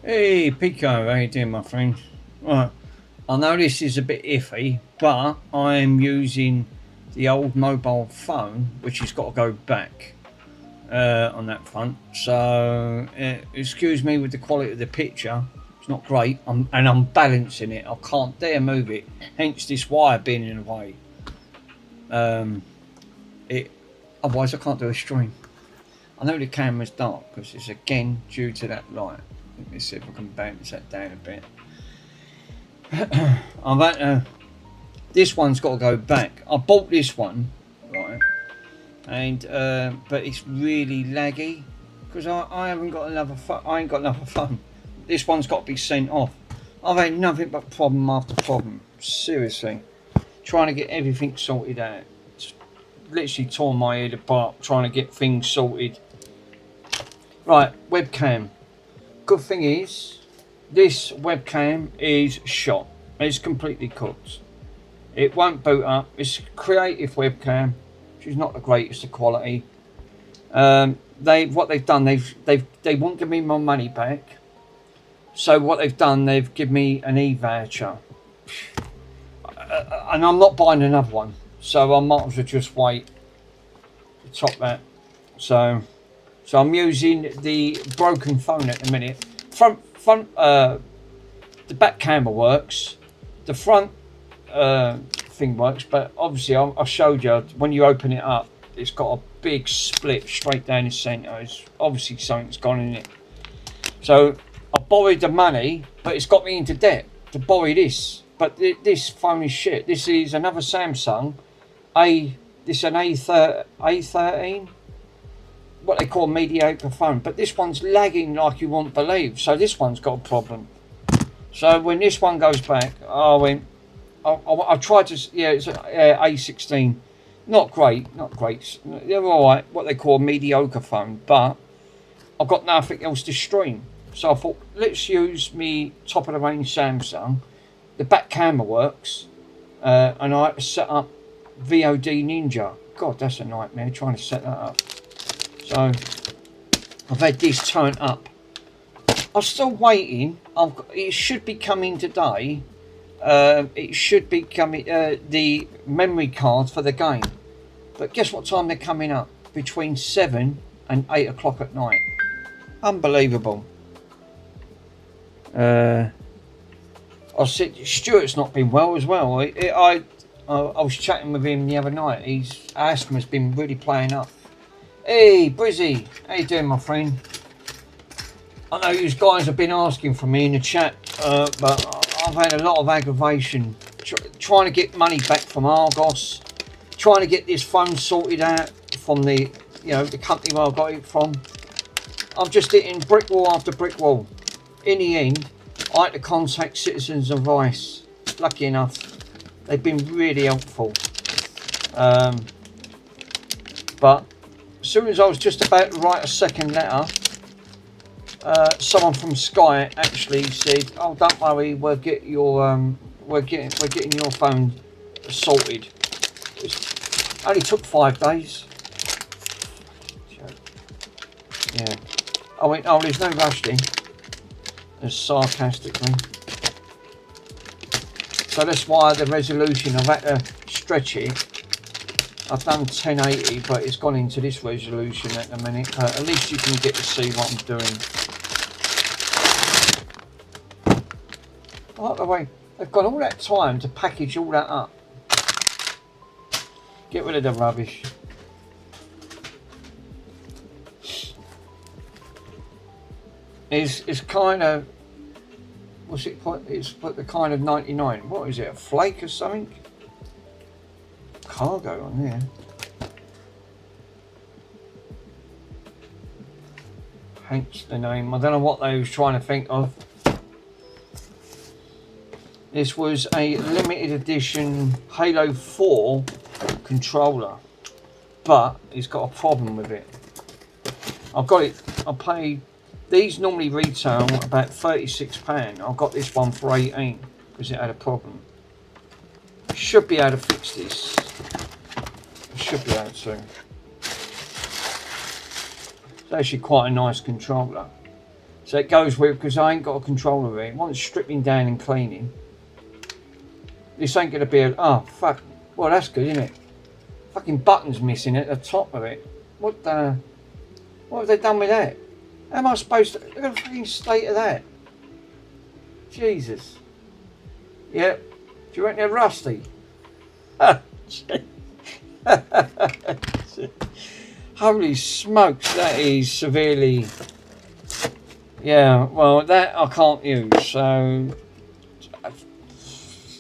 Hey Pico, how you doing my friend? Right, I know this is a bit iffy, but I am using the old mobile phone, which has got to go back on that front. So excuse me with the quality of the picture. It's not great, and I'm balancing it. I can't dare move it. Hence this wire being in the way. Um, it Otherwise I can't do a stream. I know the camera's dark because it's again due to that light. Let me see if I can balance that down a bit. I've had this one's got to go back. I bought this one, right, and but it's really laggy because I haven't got another. I ain't got another phone. This one's got to be sent off. I've had nothing but problem after problem. Seriously, trying to get everything sorted out. It's literally torn my head apart trying to get things sorted. Right, webcam. Good thing is, this webcam is shot. It's completely cooked. It won't boot up. It's a creative webcam, which is not the greatest of quality. What they've done, they won't give me my money back. So what they've done, they've given me an e-voucher, and I'm not buying another one. So I might as well just wait to top that. So I'm using the broken phone at the minute. The back camera works, the front thing works, but obviously I showed you when you open it up, it's got a big split straight down the centre. It's obviously something's gone in it. So I borrowed the money, but it's got me into debt to borrow this. But this phone is shit. This is another Samsung. This is an A13. What they call mediocre phone, but this one's lagging like you won't believe. So this one's got a problem. So when this one goes back, I tried to, it's A16, not great. They're all right. What they call a mediocre phone, but I've got nothing else to stream. So I thought, let's use me top of the range Samsung. The back camera works, and I had to set up VOD Ninja. God, that's a nightmare trying to set that up. So I've had this turned up. I'm still waiting. It should be coming today. It should be coming, the memory card for the game. But guess what time they're coming up? Between 7 and 8 o'clock at night. Unbelievable. I said Stuart's not been well as well. I was chatting with him the other night. His asthma's been really playing up. Hey Brizzy, how you doing my friend? I know you guys have been asking for me in the chat, but I've had a lot of aggravation trying to get money back from Argos, trying to get this phone sorted out from the company where I got it from. I'm just hitting brick wall after brick wall. In the end, I had to contact Citizens Advice. Lucky enough, they've been really helpful. But as soon as I was just about to write a second letter, someone from Sky actually said, "Oh, don't worry, we're getting your phone sorted." It only took 5 days. Yeah. I went, "Oh, there's no rush then," as sarcastically. So that's why the resolution, I've had to stretch it. I've done 1080, but it's gone into this resolution at the minute. At least you can get to see what I'm doing. By the way, they've got all that time to package all that up. Get rid of the rubbish. It's kind of, what's it put? It's put the kind of 99. What is it? A flake or something? Cargo on there. Hence the name. I don't know what they was trying to think of. This was a limited edition Halo 4 controller, but it's got a problem with it. I've got it. I paid. These normally retail about £36. I got this one for 18 because it had a problem. Should be able to fix this. Should be able to. It's actually quite a nice controller. So it goes with, because I ain't got a controller here. Once stripping down and cleaning, this ain't going to be a, oh fuck, well that's good, isn't it? Fucking buttons missing at the top of it. What have they done with that? How am I supposed to, look at the fucking state of that. Jesus. Yep. Do you reckon they're rusty? Holy smokes, that is severely, yeah, well that I can't use, so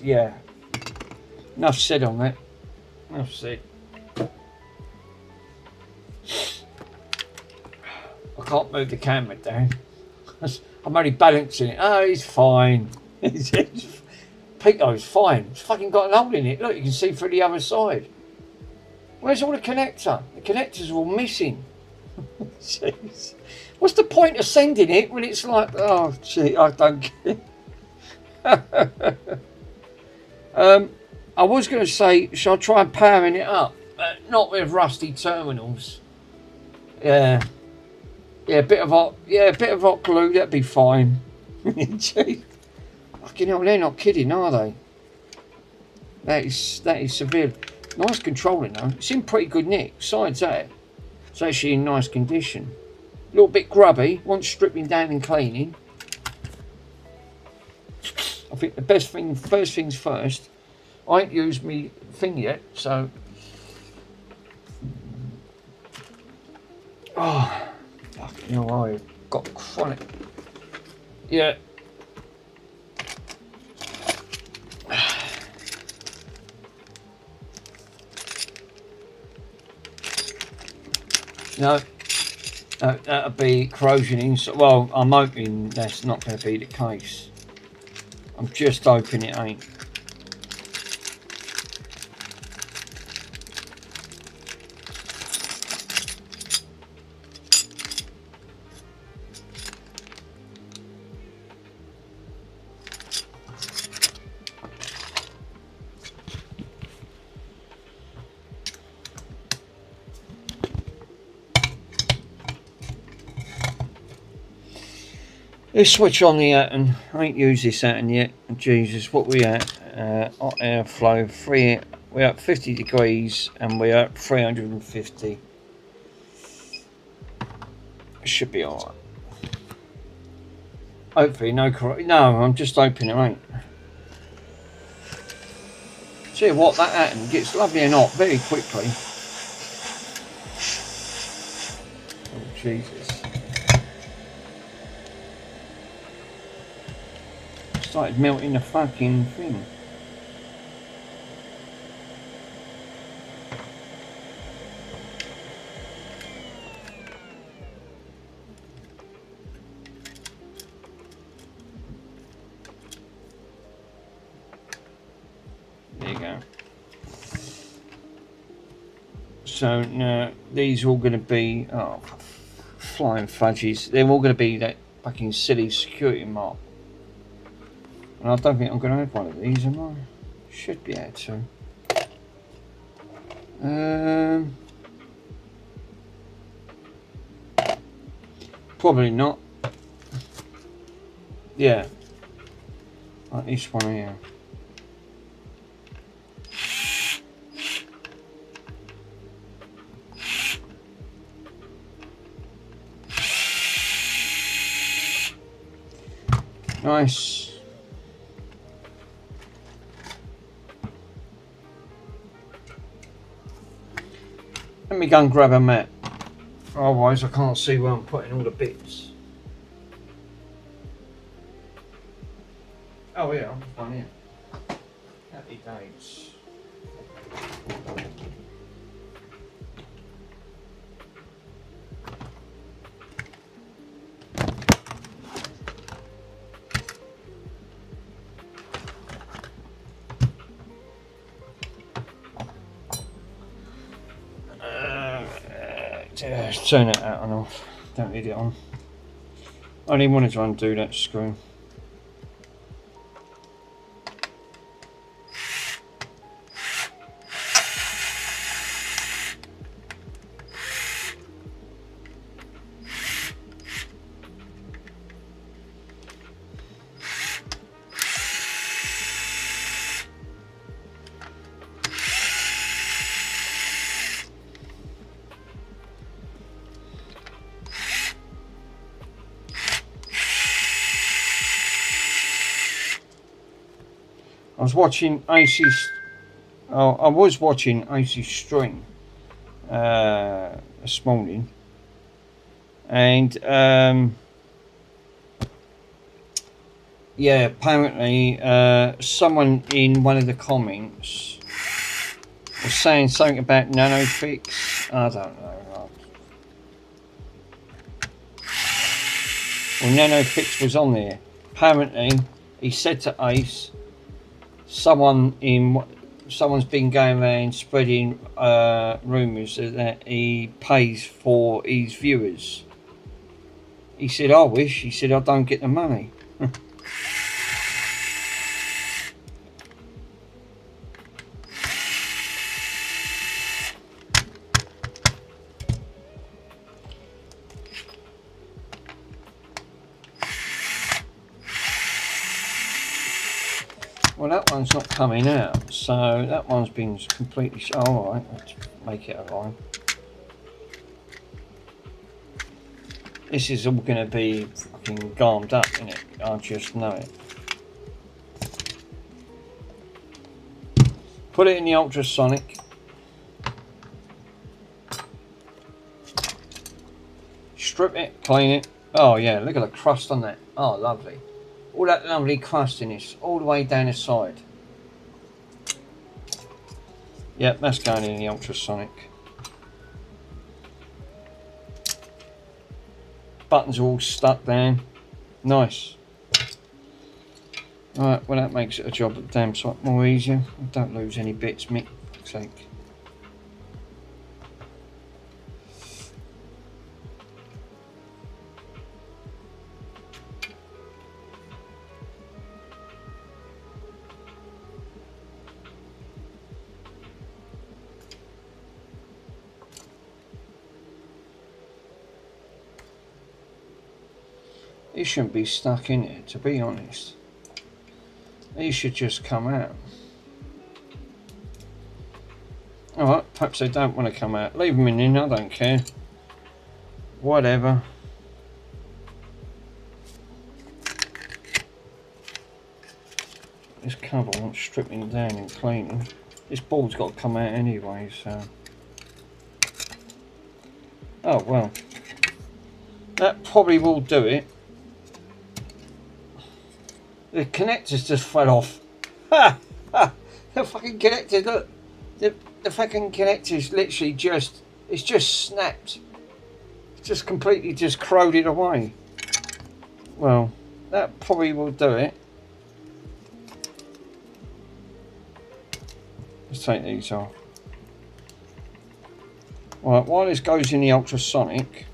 yeah, enough said on that, enough said. I can't move the camera down, I'm only balancing it. Oh, he's fine. Pico's fine, it's fucking got an hole in it, look, you can see through the other side. Where's all the connector? The connectors are all missing. Jeez. What's the point of sending it when it's like, oh gee, I don't care. I was going to say, shall I try powering it up? Not with rusty terminals. Yeah, a bit of hot glue, that'd be fine. Gee. Fucking hell, they're not kidding, are they? That is severe. Nice controlling though. It's in pretty good nick. Besides that, it's actually in nice condition. A little bit grubby. Wants stripping down and cleaning. I think the best thing, first things first. I ain't used me thing yet, so. Oh, fucking hell! I've got chronic. Yeah. No, that'll be corrosion inside. Well, I'm hoping that's not going to be the case. I'm just hoping it ain't. Let's switch on the Atten. I ain't used this Atten yet. Jesus, what we at? Hot airflow, we're at 50 degrees and we're at 350. Should be alright. Hopefully no, I'm just hoping it ain't. See what, that Atten gets lovely and hot very quickly. Oh Jesus. Started melting the fucking thing. There you go. So now these are all going to be, oh, flying fudges. They're all going to be that fucking silly security mark. And I don't think I'm going to have one of these, am I? Should be able to. Probably not. Yeah. Like this one here. Nice. Let me go and grab a mat. Otherwise I can't see where I'm putting all the bits. Oh yeah, one here. Happy days. Turn it out and off. Don't need it on. I only wanted to undo that screw. was watching AC's. Oh, I was watching AC's stream this morning, and yeah, apparently someone in one of the comments was saying something about nanofix. I don't know. Well, nanofix was on there. Apparently, he said to Ace, someone's been going around spreading rumours that he pays for his viewers. He said, I wish. He said, I don't get the money. Well, that one's not coming out, so that one's been completely. Alright, let's make it a line. This is all going to be fucking garmed up, isn't it? I just know it. Put it in the ultrasonic. Strip it, clean it. Oh yeah, look at the crust on that. Oh, lovely. All that lovely crustiness all the way down the side. Yep, that's going in the ultrasonic. Buttons are all stuck down. Nice. Alright, well that makes it a job of the damn sight more easier. Don't lose any bits, Mick. For fuck's sake. It shouldn't be stuck in it, to be honest. These should just come out. Alright, perhaps they don't want to come out. Leave them in, I don't care. Whatever. This cover wants stripping down and cleaning. This board's got to come out anyway, so... Oh, well. That probably will do it. The connectors just fell off. Ha! Ha! The fucking connectors, look. The fucking connectors literally just, it's just snapped. It's just completely just corroded away. Well, that probably will do it. Let's take these off. Right, while this goes in the ultrasonic,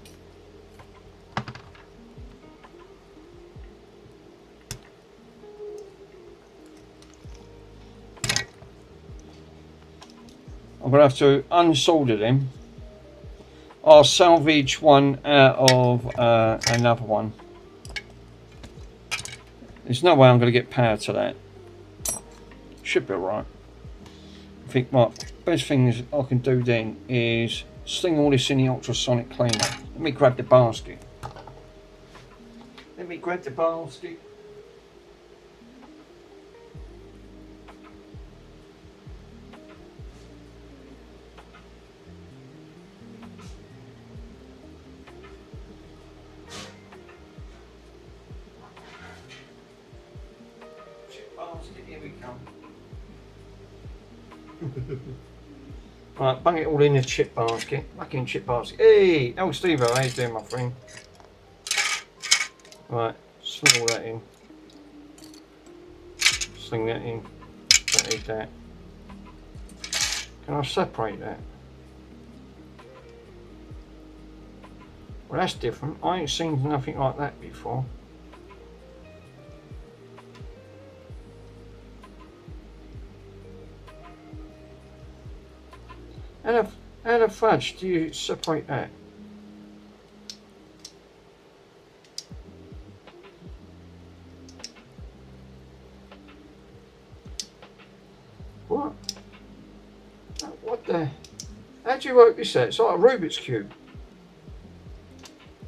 I'm going to have to unsolder them. I'll salvage one out of another one. There's no way I'm going to get power to that. Should be alright. I think my best thing is I can do then is sling all this in the ultrasonic cleaner. Let me grab the basket. Let me grab the basket. Here we come. Right, bung it all in the chip basket. Back in chip basket. Hey, oh Steve, how you doing, my friend? Right, sling all that in. Sling that in. Don't need that. Can I separate that? Well, that's different. I ain't seen nothing like that before. How the fudge do you separate that? What? What the? How do you work this out? It's like a Rubik's Cube.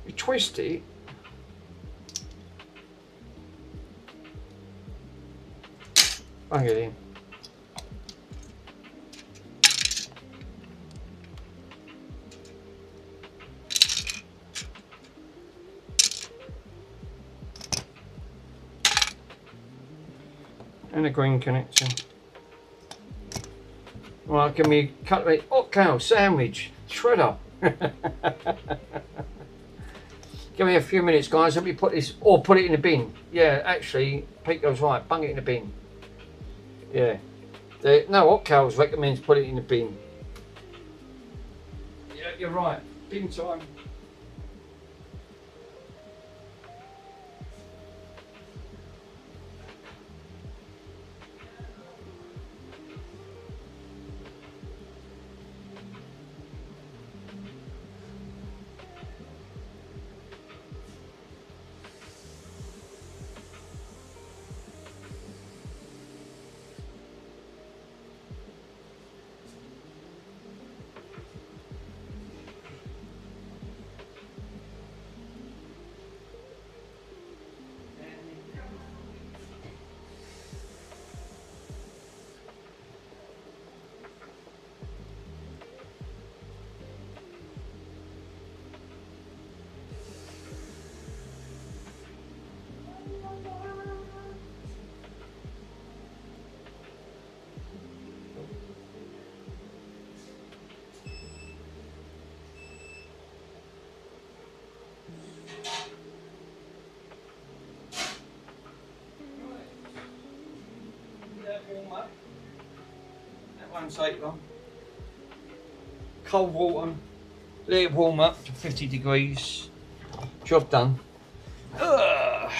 You twist it. Bang it in. And a green connection. Right, give me a couple of hot cow sandwich shredder. Give me a few minutes, guys. Let me put this, or put it in the bin. Yeah, actually, Pete goes right. Bung it in the bin. Yeah. No, Hot Cows recommends put it in the bin. Yeah, you're right. Bin time. That won't take long. Cold water, let it warm up to 50 degrees. Job done. Ugh.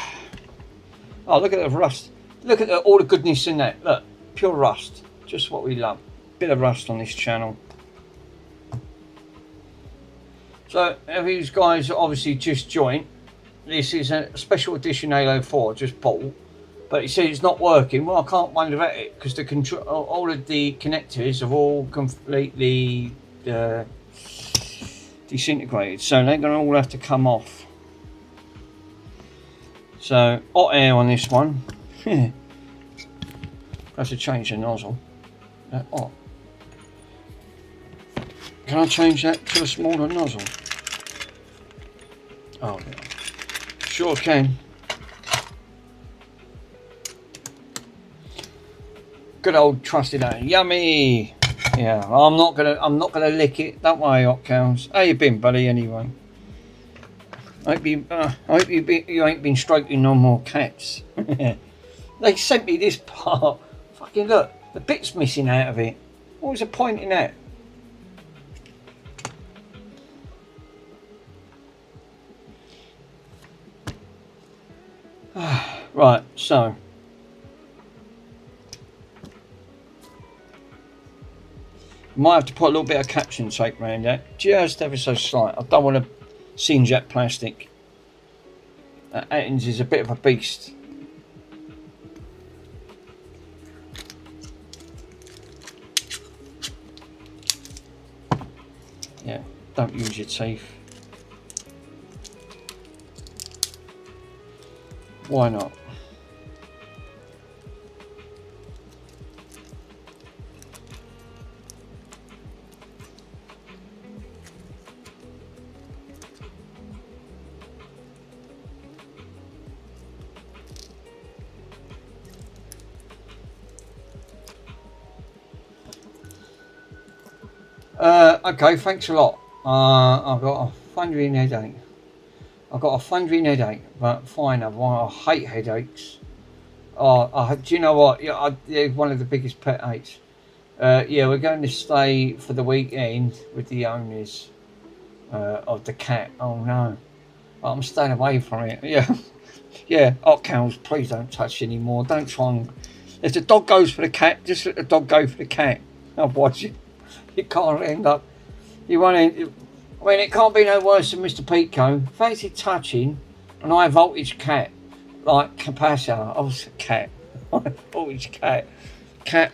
Oh, look at the rust. Look at all the goodness in that. Look, pure rust. Just what we love. Bit of rust on this channel. So, if you guys obviously just joined, this is a special edition Halo 4 just bought. But it says it's not working. Well, I can't wonder at it because the all of the connectors have all completely disintegrated. So they're going to all have to come off. So hot air on this one. I have to change the nozzle. Oh. Can I change that to a smaller nozzle? Oh, yeah. Sure can. Good old trusted own. Yummy. Yeah, I'm not gonna lick it. Don't worry, Hot Cows. How you been, buddy? Anyway, I hope you ain't been stroking no more cats. They sent me this part. Fucking look, the bit's missing out of it. What was the point in that? Right, so. Might have to put a little bit of caption tape around that, just ever so slight. I don't want to singe that plastic. Atkins is a bit of a beast. Yeah, don't use your teeth. Why not? Okay, thanks a lot. I've got a thundering headache. But fine. I hate headaches. Do you know what? Yeah, they're one of the biggest pet hates. Yeah, we're going to stay for the weekend with the owners of the cat. Oh no, I'm staying away from it. Yeah, yeah. Hot Cows, please don't touch anymore. Don't try and. If the dog goes for the cat, just let the dog go for the cat. Otherwise, you can't end up. You won't. I mean, it can't be no worse than Mr. Pico. Fancy touching an high voltage cat like Capacitor. Oh, it's a cat. High voltage cat. Cat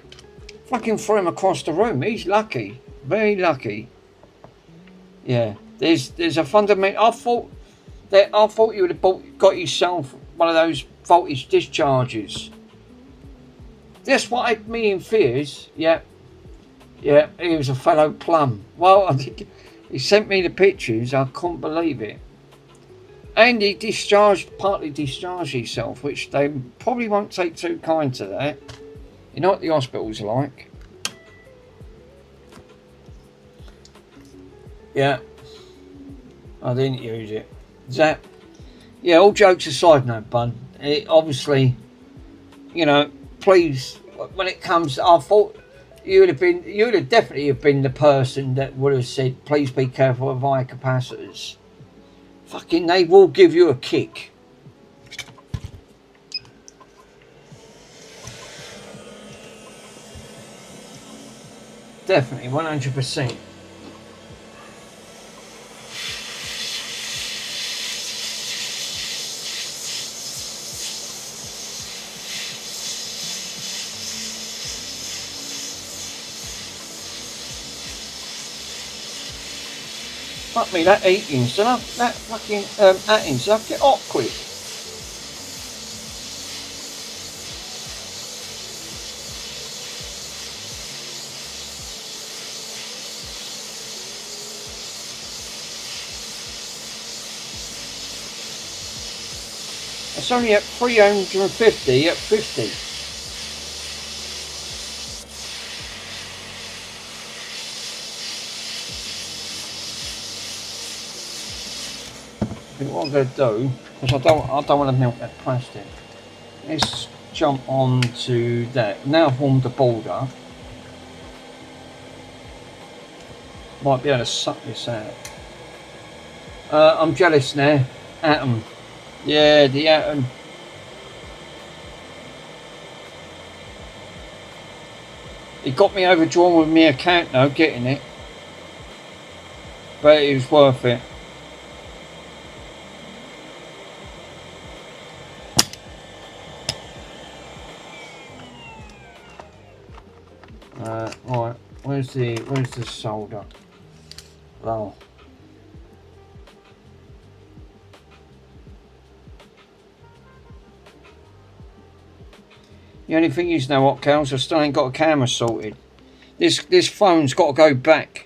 fucking threw him across the room. He's lucky. Very lucky. Yeah. There's a fundamental. I thought you would have got yourself one of those voltage dischargers. That's what had me in fears. Yeah, yeah, he was a fellow plum. Well, I think he sent me the pictures. I couldn't believe it. And he partly discharged himself, which they probably won't take too kind to that. You know what the hospitals are like. Yeah, I didn't use it. Zap. Yeah, all jokes aside now, bud. It obviously, you know, please, when it comes, I thought you would have definitely have been the person that would have said, please be careful of high capacitors. Fucking, they will give you a kick. Definitely, 100%. Fuck me, that 8-inch, that fucking 8-inch, I'll get hot quick. It's only at 350 at 50. I think what I'm going to do, because I don't want to melt that plastic. Let's jump on to that. Now I've warmed the board up. Might be able to suck this out. I'm jealous now. Atom. Yeah, the Atom. It got me overdrawn with my account though, getting it. But it was worth it. Right, where's the solder? Oh. The only thing is now, what counts, I still ain't got a camera sorted. This phone's got to go back.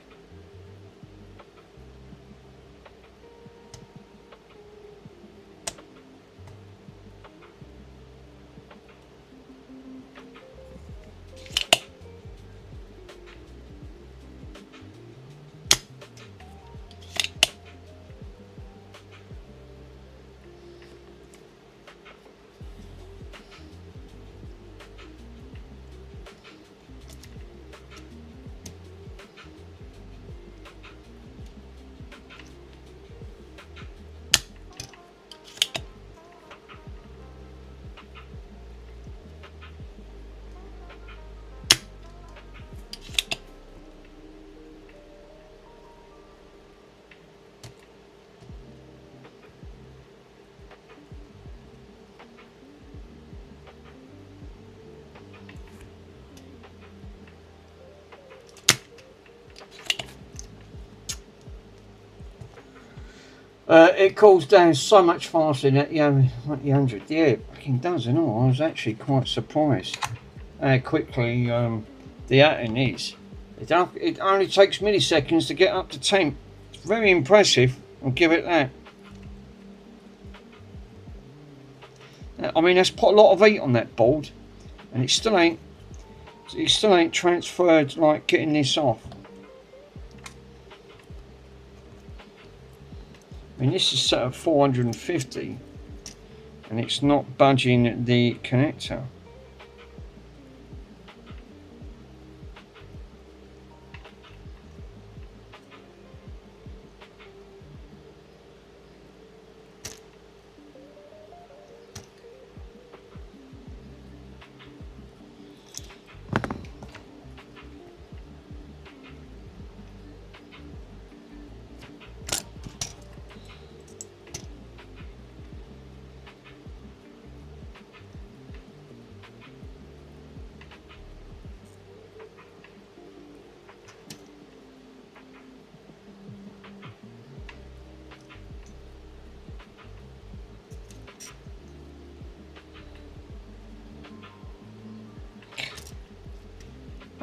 It cools down so much faster than the 100. Yeah, it fucking does, and all. I was actually quite surprised how quickly the Atom is. It only takes milliseconds to get up to temp. It's very impressive. I'll give it that. I mean, that's put a lot of heat on that board, and it still ain't transferred like getting this off. I mean, this is set at 450 and it's not budging the connector.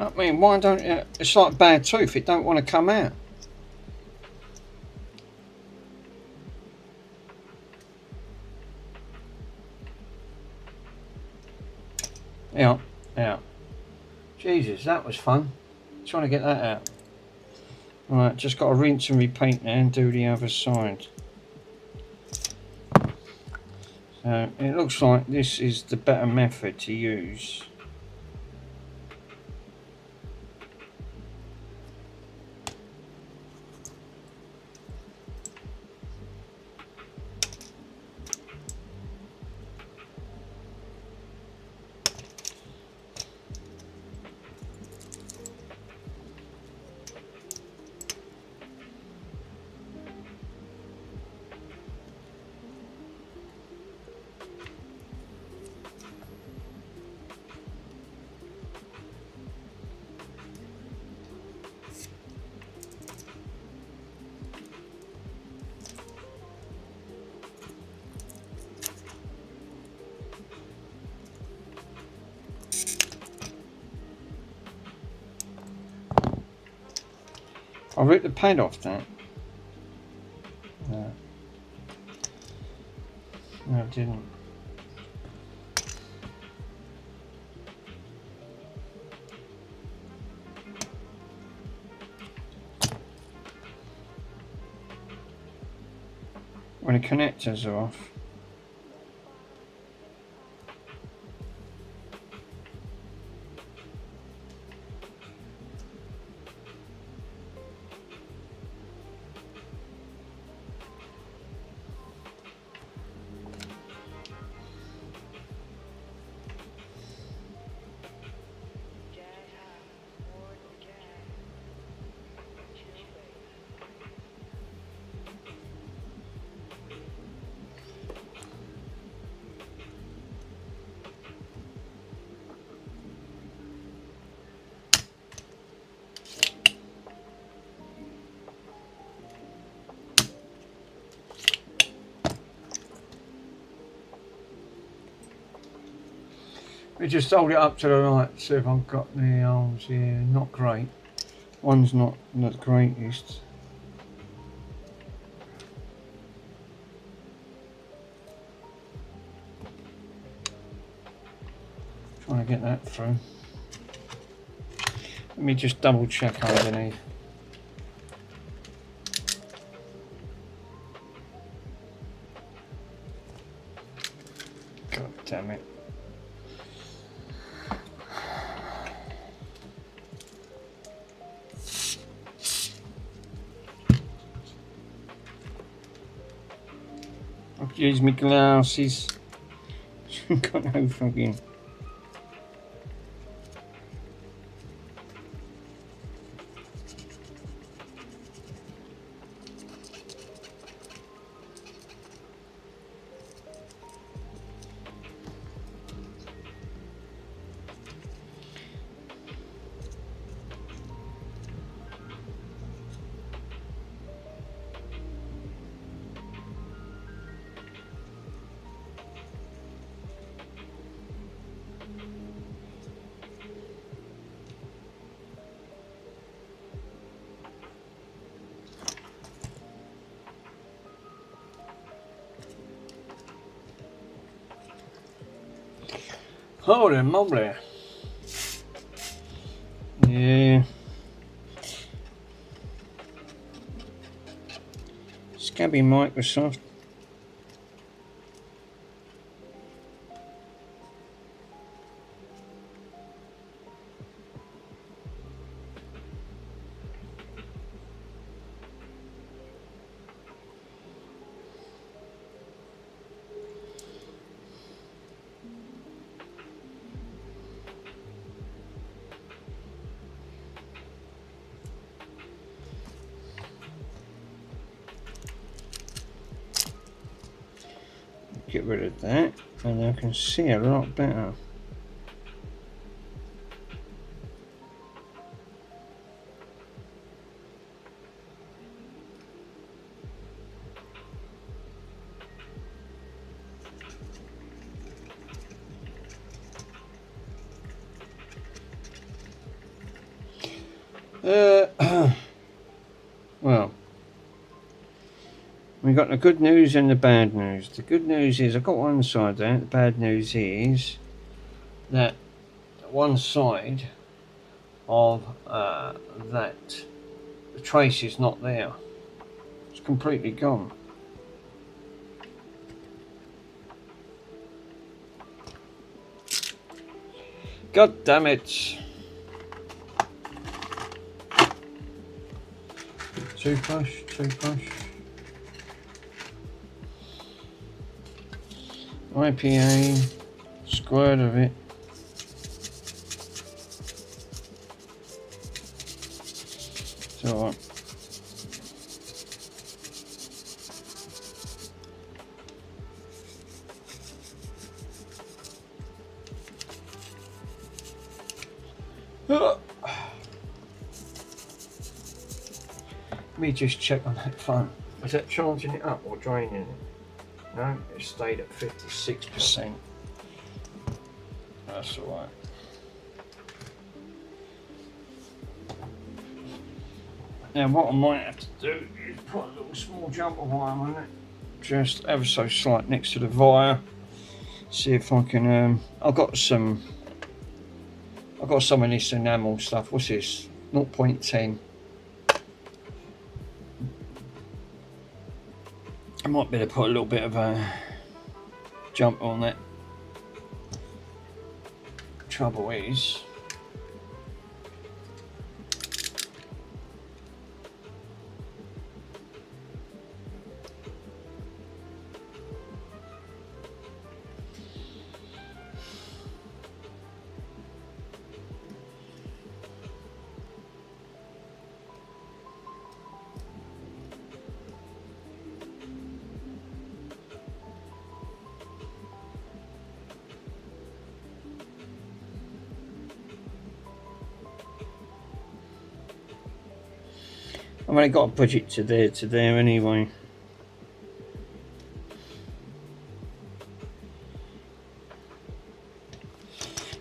I mean, why don't it? It's like bad tooth, it don't want to come out. Yeah, yeah. Jesus, that was fun. Trying to get that out. Right, just got to rinse and repeat now and do the other side. So it looks like this is the better method to use. I ripped the pad off that. No, I didn't. When the connectors are off. We just hold it up to the light, see if I've got the arms here. Not great. One's not the greatest. Trying to get that through. Let me just double check underneath. God damn it. I've used my glasses. Got no fucking. Holy moly. Yeah. Scabby Microsoft. Get rid of that and I can see a lot better. Well, we got the good news and the bad news. The good news is I've got one side there. The bad news is that one side of that the trace is not there. It's completely gone. God damn it. Toothbrush. IPA, squirt of it. It's alright. Let me just check on that phone. Is that charging it up or draining it? No, it stayed at 56%. That's alright. Now what I might have to do is put a little small jumper wire on it. Just ever so slight next to the wire. See if I can, I've got some of this enamel stuff. What's this? 0.10. I might be able to put a little bit of a jump on that. Trouble is, I've only got to push it to there anyway.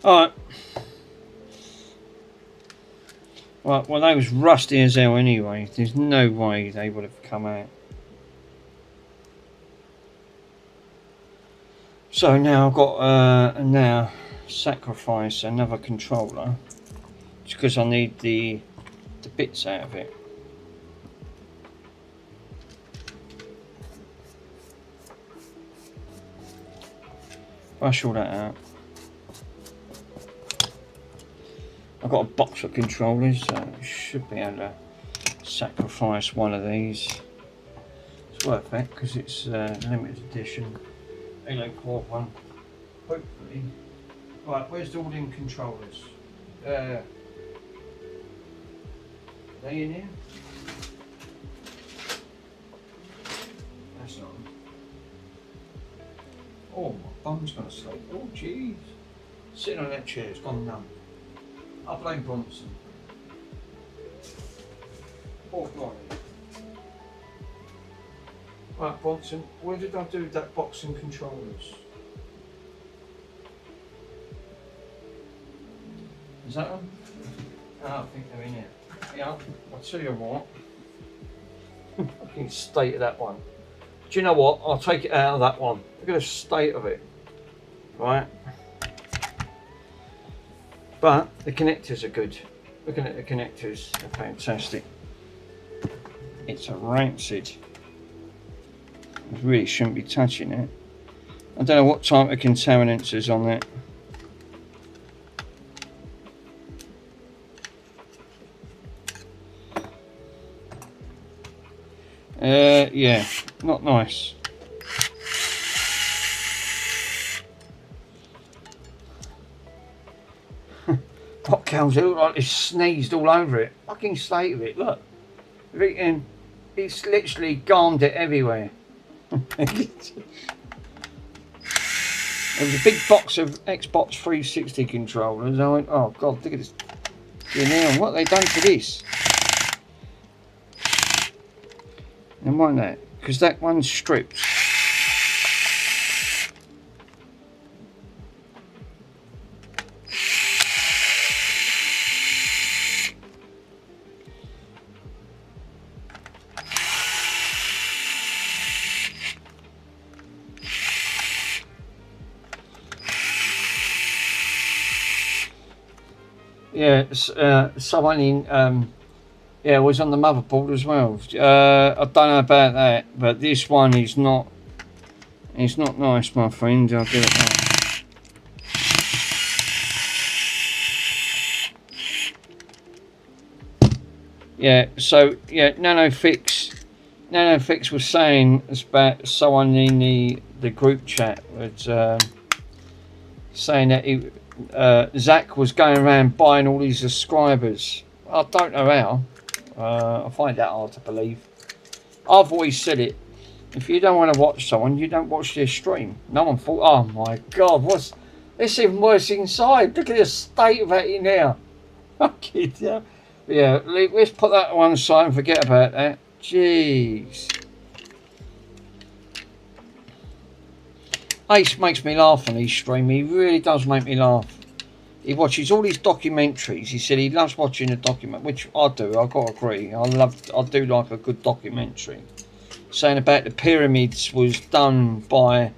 Alright. Right, well they was rusty as hell anyway. There's no way they would have come out. So now I've got now sacrifice another controller. Just because I need the bits out of it. Brush all that out. I've got a box of controllers, so I should be able to sacrifice one of these. It's worth it because it's limited edition. Halo Quad one. Hopefully. Right, where's all them controllers? Are they in here? That's not them. Oh, my bum's gonna sleep. Oh, jeez. Sitting on that chair, it's gone numb. I blame Bronson. Oh, God. Right, Bronson, where did I do that box and controllers? Is that them? Oh, I think they're in here. Yeah, I'll tell you what. Fucking state of that one. Do you know what? I'll take it out of that one. Look at the state of it. Right? But the connectors are good. Looking at the connectors, they're fantastic. It's a rancid. I really shouldn't be touching it. I don't know what type of contaminants is on that. Yeah, not nice. What cows it look like it's sneezed all over it. Fucking state of it, look. It's literally garmed it everywhere. There was a big box of Xbox 360 controllers. I went, oh God, look at this. Now, what have they done to this? And why not? Because that one's stripped. Yeah, someone in yeah, was on the motherboard as well. I don't know about that, but this one is not. It's not nice, my friend. I'll get it right. Yeah. So yeah, NanoFix was saying about someone in the group chat was saying that Zach was going around buying all these subscribers. I don't know how. I find that hard to believe. I've always said it. If you don't want to watch someone, you don't watch their stream. No one thought, oh my God, it's even worse inside. Look at the state of it now. Fucking yeah. Yeah, let's put that to one side and forget about that. Jeez. Ace makes me laugh on his stream. He really does make me laugh. He watches all these documentaries. He said he loves watching a document, which I do. I've got to agree. I do like a good documentary. Saying about the pyramids was done by,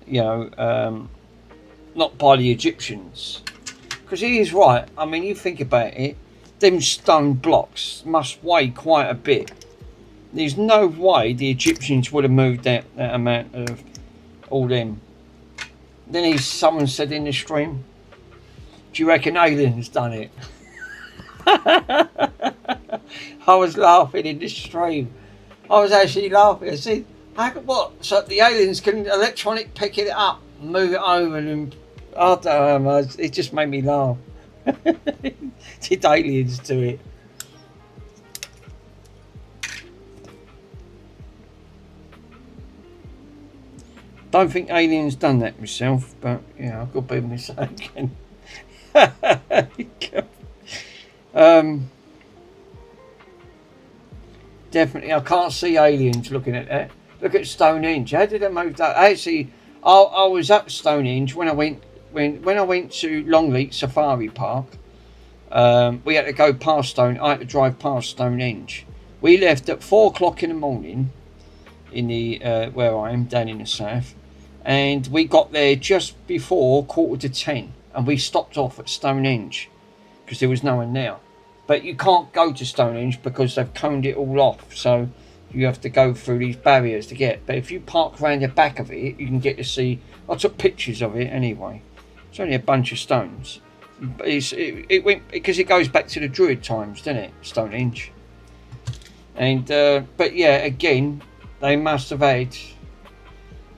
you know, not by the Egyptians. Because he is right. I mean, you think about it, them stone blocks must weigh quite a bit. There's no way the Egyptians would have moved that amount of all them. Then someone said in the stream, do you reckon aliens done it? I was laughing in the stream. I was actually laughing. I said, what? So the aliens can electronic pick it up, move it over, and I don't know, it just made me laugh. Did aliens do it? Don't think aliens done that myself, but yeah, I could be mistaken. Definitely, I can't see aliens looking at that. Look at Stonehenge. How did they move that? Actually, I was at Stonehenge when I went to Longleat Safari Park. We had to go past I had to drive past Stonehenge. We left at 4 o'clock in the morning in the where I am down in the south, and we got there just before 9:45, and we stopped off at Stonehenge because there was no one there. But you can't go to Stonehenge because they've coned it all off, so you have to go through these barriers to get. But if you park around the back of it, you can get to see. I took pictures of it anyway. It's only a bunch of stones. But it went because it goes back to the Druid times, doesn't it, Stonehenge? And but yeah, again, they must have had.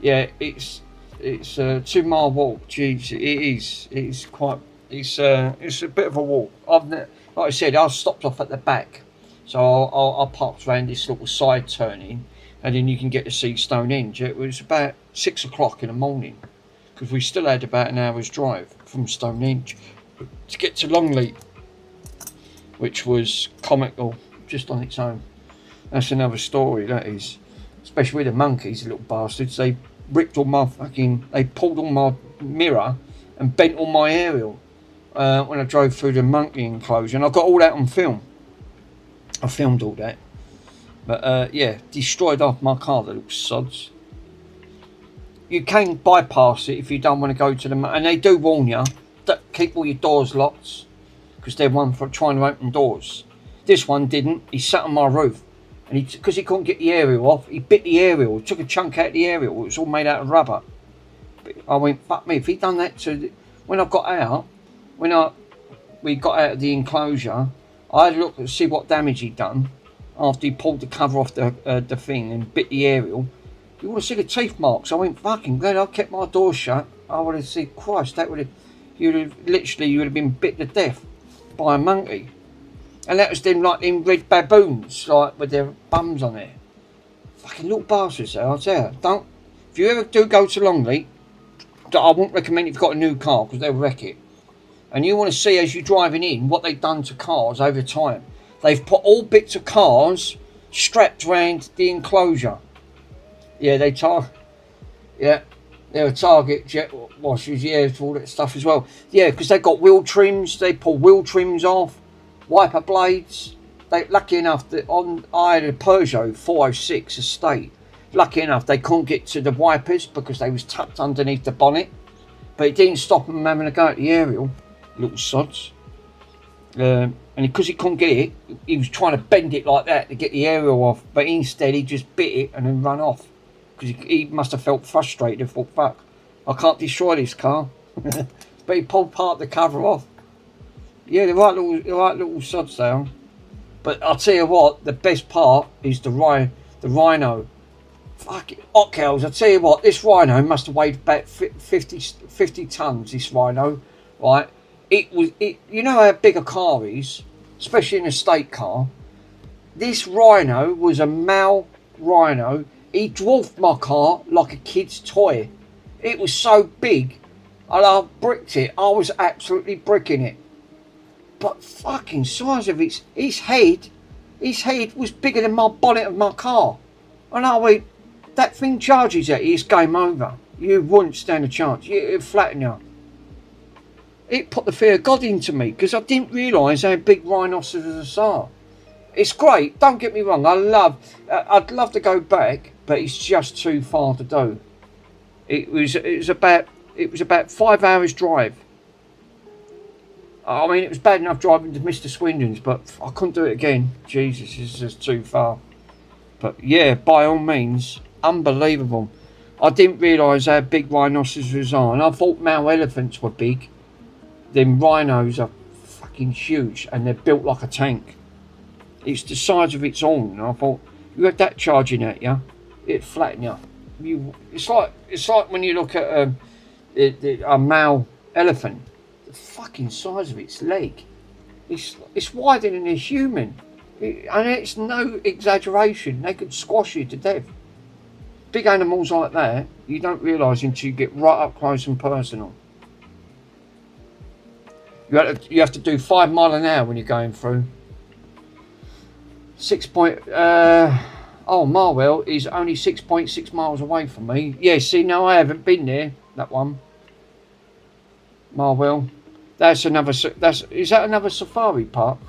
Yeah, it's a 2-mile walk. Jeez, it is. It's quite. It's a bit of a walk. Like I said, I stopped off at the back, so I parked around this little side turning, and then you can get to see Stonehenge. It was about 6 o'clock in the morning, because we still had about an hour's drive from Stonehenge to get to Longleat, which was comical just on its own. That's another story, that is. Especially with the monkeys, the little bastards. They ripped all my they pulled all my mirror and bent all my aerial. When I drove through the monkey enclosure, and I got all that on film. I filmed all that, but yeah, destroyed off my car, the little sods. You can bypass it if you don't want to go to the, and they do warn you that keep all your doors locked because they're one for trying to open doors. This one didn't. He sat on my roof, and because he couldn't get the aerial off, he bit the aerial, took a chunk out of the aerial. It was all made out of rubber. But I went, fuck me, if he'd done that when I got out. We got out of the enclosure, I had a look to see what damage he'd done after he pulled the cover off the thing and bit the aerial. You want to see the teeth marks? I went, fucking glad I kept my door shut. I would have said, Christ, that would have, you would have been bit to death by a monkey. And that was them like them red baboons, like with their bums on there. Fucking little bastards there, I'll tell you. If you ever do go to Longleat, I wouldn't recommend if you've got a new car because they'll wreck it. And you want to see as you're driving in what they've done to cars over time. They've put all bits of cars strapped around the enclosure. Yeah, they're Target jet washers, yeah, all that stuff as well. Yeah, because they've got wheel trims, they pull wheel trims off, wiper blades. Lucky enough that I had a Peugeot 406 Estate. Lucky enough they couldn't get to the wipers because they was tucked underneath the bonnet. But it didn't stop them having a go at the aerial. Little sods. And because he couldn't get it, he was trying to bend it like that to get the aerial off. But instead, he just bit it and then run off. Because he must have felt frustrated and thought, fuck, I can't destroy this car. But he pulled part of the cover off. Yeah, the right little sods down. But I'll tell you what, the best part is the Rhino. Fuck it, hot cows, I'll tell you what, this Rhino must have weighed about 50 tons, this Rhino, right? You know how big a car is, especially in a state car. This Rhino was a male Rhino. He dwarfed my car like a kid's toy. It was so big, and I bricked it. I was absolutely bricking it. But fucking size of his head was bigger than my bonnet of my car. And I went, that thing charges at you, it's game over. You wouldn't stand a chance. It'd flatten you. It put the fear of God into me because I didn't realise how big rhinoceroses are. It's great, don't get me wrong. I'd love to go back, but it's just too far to do. It was about 5 hours drive. I mean, it was bad enough driving to Mr. Swindon's, but I couldn't do it again. Jesus, it's just too far. But yeah, by all means, unbelievable. I didn't realise how big rhinoceroses are, and I thought male elephants were big. Them rhinos are fucking huge, and they're built like a tank. It's the size of its horn, and I thought, you had that charging at you, it'd flatten you. It's like when you look at a male elephant. The fucking size of its leg, it's wider than a human, and it's no exaggeration. They could squash you to death. Big animals like that, you don't realise until you get right up close and personal. You have to do 5 miles an hour when you're going through. Marwell is only 6.6 miles away from me. Yeah, see, no, I haven't been there. That one, Marwell. Is that another safari park?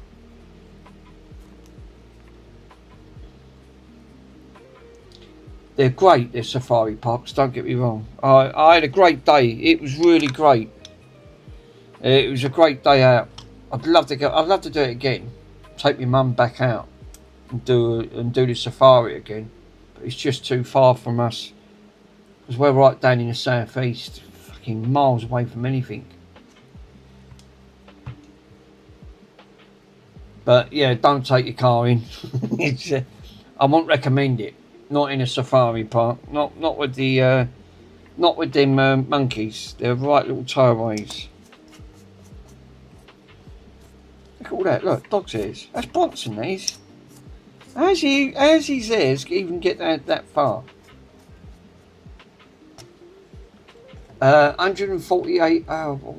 They're great, they're safari parks, don't get me wrong. I had a great day. It was really great. It was a great day out. I'd love to do it again. Take my mum back out and do the safari again. But it's just too far from us. Because we're right down in the southeast. Fucking miles away from anything. But yeah, don't take your car in. I won't recommend it. Not in a safari park. Not with them monkeys. They're right little towaways. Look at all that. Look, dog's ears. That's Bronson. These. How's his ears even get that far? 148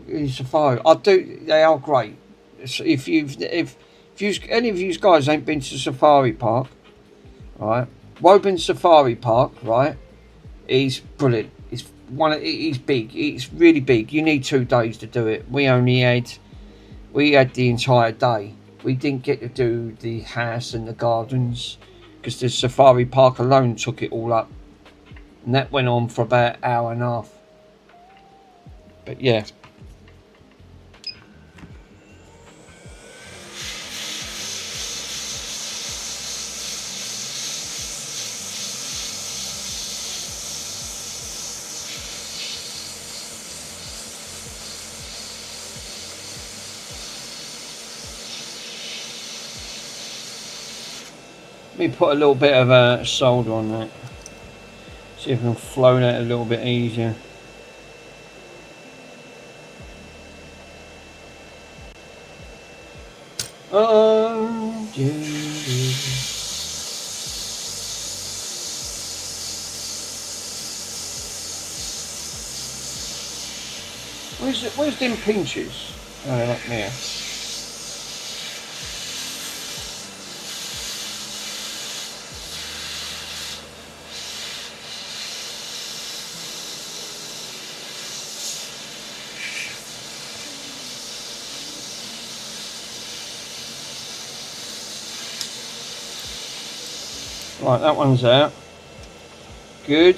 in safari. They are great. If any of you guys ain't been to Safari Park, right? Woburn Safari Park, right? Is brilliant. It's big. It's really big. You need 2 days to do it. We had the entire day. We didn't get to do the house and the gardens because the Safari Park alone took it all up, and that went on for about an hour and a half. But yeah. Let me put a little bit of solder on that. See if I can flow that a little bit easier. Where's them pinches? Oh, they're up there. Right, that one's out. Good.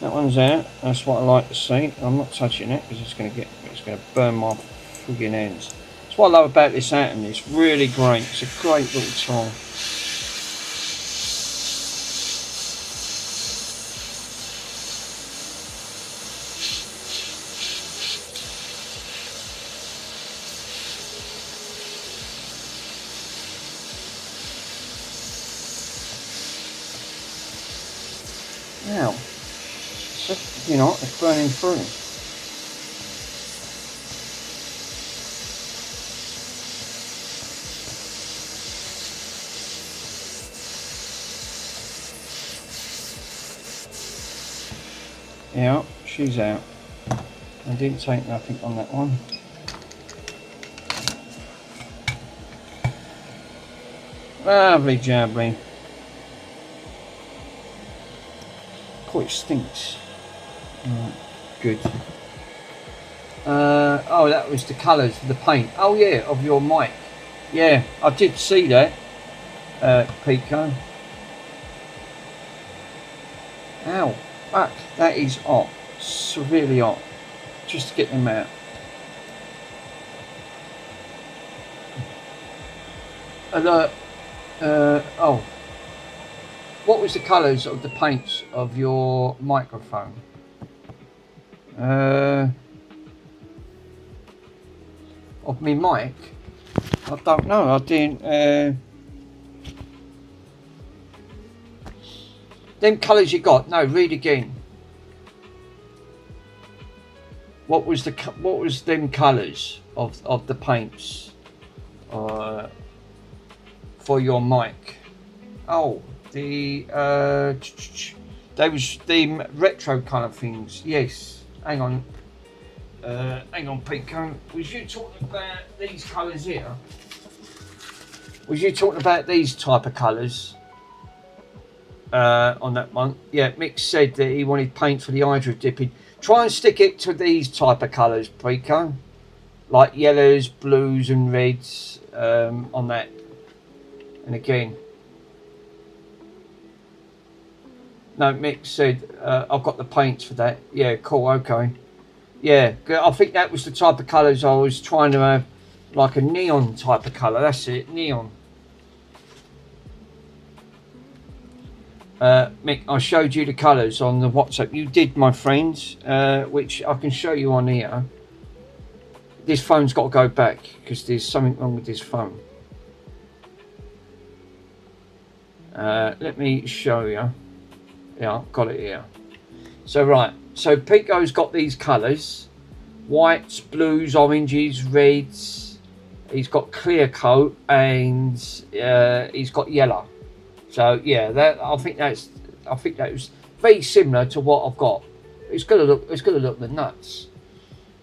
That one's out. That's what I like to see. I'm not touching it because it's going to burn my friggin' ends. That's what I love about this Atom. It's really great. It's a great little tool. Now, so, you know, it's burning through. Yeah, she's out. I didn't take nothing on that one. Lovely jabbly. Oh, it stinks. Good. Oh, that was the colours of the paint. Oh yeah, of your mic. Yeah, I did see that, Pico. Ow, fuck, that is hot. Severely hot. Just to get them out. Alert. Oh. What was the colours of the paints of your microphone? Of me mic? I don't know. I didn't. Them colours you got? No, read again. What was them colours of the paints for your mic? Oh. They was the retro colour things. Yes. Hang on, Pico. Was you talking about these colours here? Was you talking about these type of colours on that one? Yeah. Mick said that he wanted paint for the hydro dipping. Try and stick it to these type of colours, Pico, like yellows, blues, and reds on that. And again. No, Mick said, I've got the paints for that. Yeah, cool, okay. Yeah, I think that was the type of colours I was trying to have, like a neon type of colour. That's it, neon. Mick, I showed you the colours on the WhatsApp. You did, my friends, which I can show you on here. This phone's got to go back because there's something wrong with this phone. Let me show you. Yeah, I've got it here. So right, so Pico's got these colours: whites, blues, oranges, reds. He's got clear coat and he's got yellow. So yeah, I think that was very similar to what I've got. It's gonna look the nuts.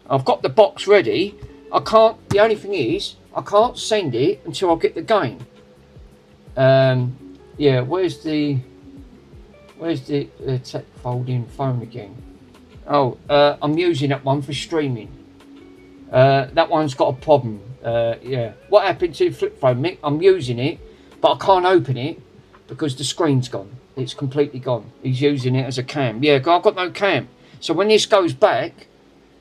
I've got the box ready. I can't. The only thing is, I can't send it until I get the game. Yeah, where's the tech folding phone again? Oh, I'm using that one for streaming. That one's got a problem. Yeah. What happened to the flip phone, Mick? I'm using it, but I can't open it because the screen's gone. It's completely gone. He's using it as a cam. Yeah, I've got no cam. So when this goes back,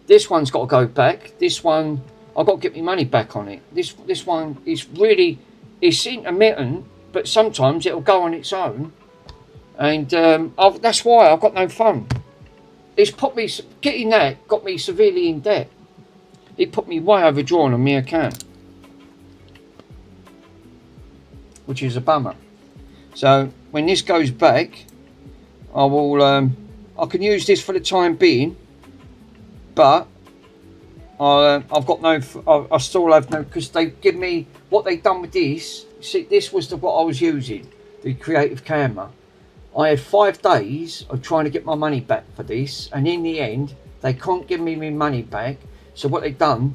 this one's got to go back. This one, I've got to get my money back on it. This one is really, it's intermittent, but sometimes it'll go on its own. And that's why I've got no phone. It's put me, getting that got me severely in debt. It put me way overdrawn on my account, which is a bummer. So when this goes back, I will. I can use this for the time being, but I've got no. I still have no, because they give me what they done with this. See, this was what I was using, the creative camera. I had 5 days of trying to get my money back for this, and in the end, they can't give me my money back. So what they done,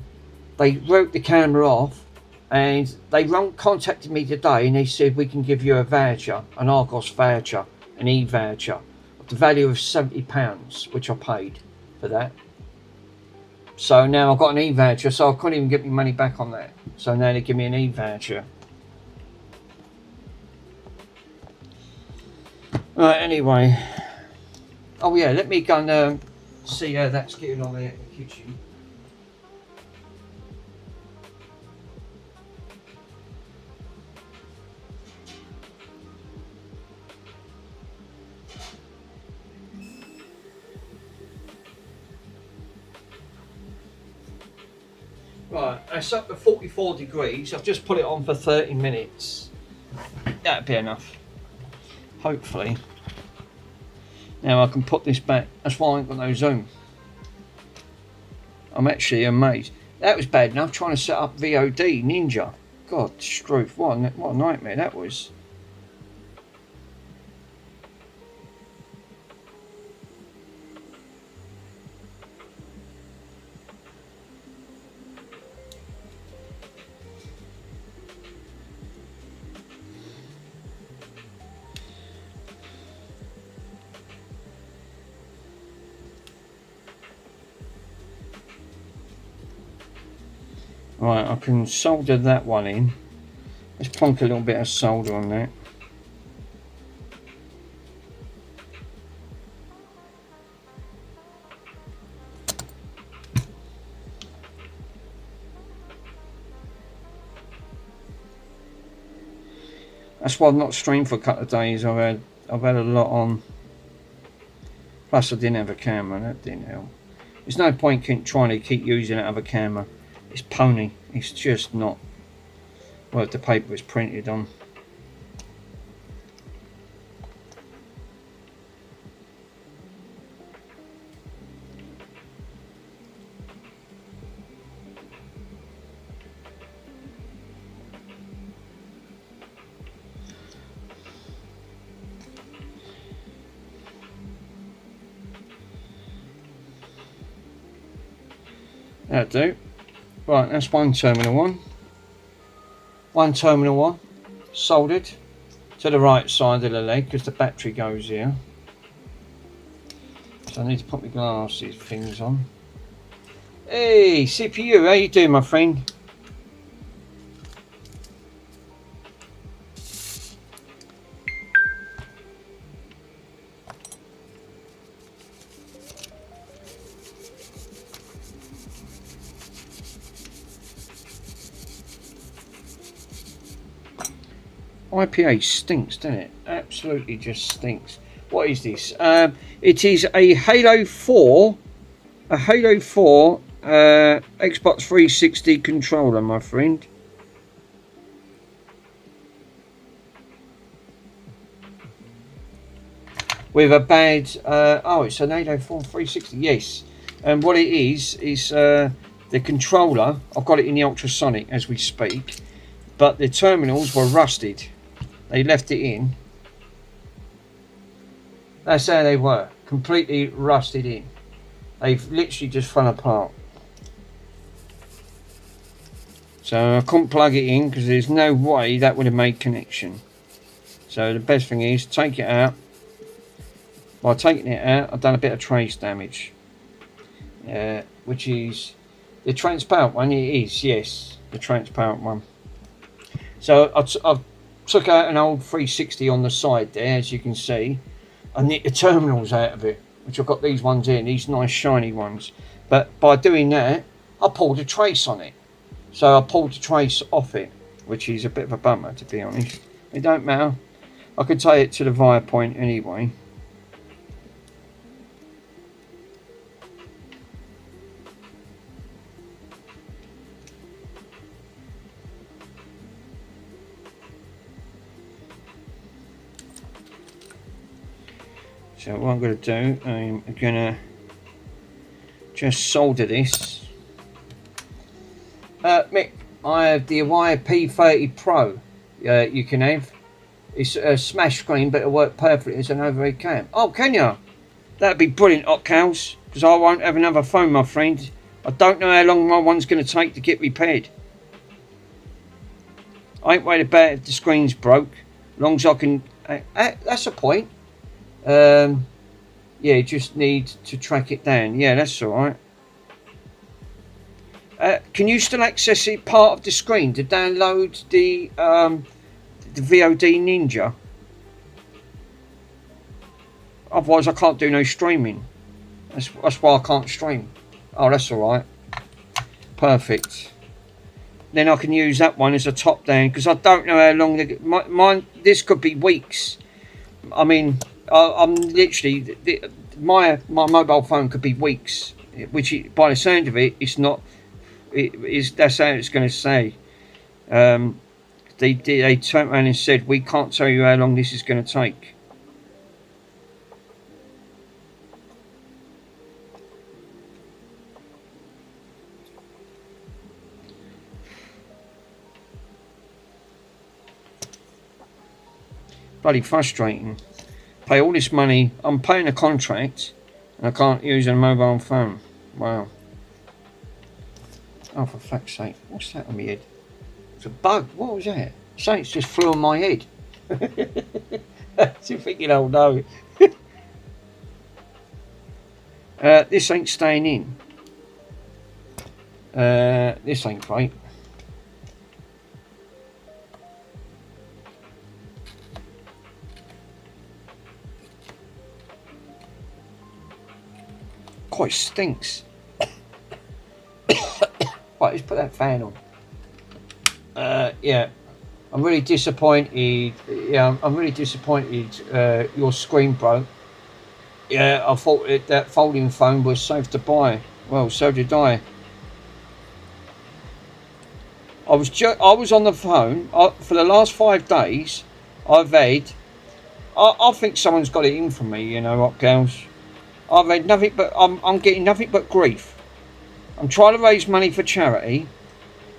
they wrote the camera off, and they contacted me today, and they said we can give you a voucher, an Argos voucher, an e-voucher, of the value of £70, which I paid for that. So now I've got an e-voucher, so I couldn't even get my money back on that. So now they give me an e-voucher. Right, anyway. Oh yeah, let me go and see how that's getting on there in the kitchen. Right, it's up to 44 degrees. I've just put it on for 30 minutes. That'd be enough. Hopefully. Now I can put this back. That's why I ain't got no zoom. I'm actually amazed. That was bad enough trying to set up VOD Ninja. God, Struth, what a nightmare that was. Right, I can solder that one in. Let's plonk a little bit of solder on that. That's why I've not streamed for a couple of days. I've had a lot on. Plus I didn't have a camera, that didn't help. There's no point trying to keep using that other camera. It's pony. It's just not worth the paper it's printed on. That'll do. Right, that's one terminal one. One terminal one soldered to the right side of the leg because the battery goes here. So I need to put my glasses things on. Hey CPU, how you doing, my friend? IPA stinks, doesn't it? Absolutely just stinks. What is this? It is a Halo 4, Xbox 360 controller, my friend. With a bad, oh, it's an Halo 4 360, yes. And what it is the controller. I've got it in the ultrasonic as we speak, but the terminals were rusted. They left it in. That's how they were, completely rusted in. They've literally just fallen apart. So I couldn't plug it in because there's no way that would have made connection. So the best thing is take it out. By taking it out, I've done a bit of trace damage, which is the transparent one. It is, yes, the transparent one. So I've took out an old 360 on the side there, as you can see. I nicked the terminals out of it, which I've got these ones in, these nice shiny ones. But by doing that, I pulled a trace on it. So I pulled the trace off it, which is a bit of a bummer, to be honest. It don't matter. I could take it to the via point anyway. So what I'm going to do, I'm going to just solder this. Mick, I have the Hawaii P30 Pro. You can have. It's a smash screen, but it'll work perfectly as an overhead cam. Oh, can you? That'd be brilliant, hot cows, because I won't have another phone, my friend. I don't know how long my one's going to take to get repaired. I ain't worried about if the screen's broke, as long as I can. That's a point. Yeah, just need to track it down. Yeah, that's all right. Can you still access it part of the screen to download the VOD Ninja? Otherwise, I can't do no streaming. That's why I can't stream. Oh, that's all right. Perfect. Then I can use that one as a top down because I don't know how long mine. This could be weeks. I mean. I'm literally my mobile phone could be weeks, which by the sound of it, it's not. That's how it's going to say. They turned around and said, we can't tell you how long this is going to take. Bloody frustrating. Pay all this money. I'm paying a contract and I can't use a mobile phone. Wow. Oh, for fuck's sake. What's that on my head? It's a bug. What was that? Something's just flew on my head. You're thinking, oh no. This ain't staying in. This ain't great. Quite stinks. Right, let's put that fan on. Yeah, I'm really disappointed. Yeah, I'm really disappointed. Your screen broke. Yeah, I thought that folding phone was safe to buy. Well, so did I. I was on the phone for the last 5 days. I've had. I think someone's got it in from me. You know what, girls? I've had nothing but I'm getting nothing but grief. I'm trying to raise money for charity,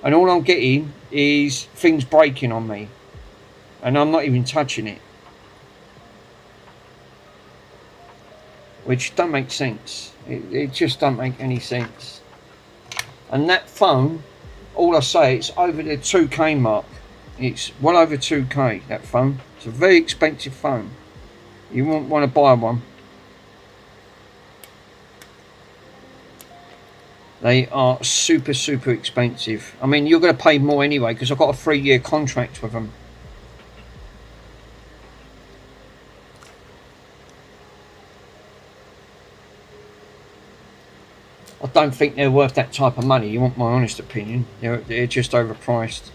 and all I'm getting is things breaking on me, and I'm not even touching it, which don't make sense. It just don't make any sense. And that phone, all I say, it's over the 2K mark. It's well over 2K. That phone. It's a very expensive phone. You won't want to buy one. They are super expensive. I mean, you're going to pay more anyway because I've got a 3-year contract with them. I don't think they're worth that type of money. You want my honest opinion? They're just overpriced.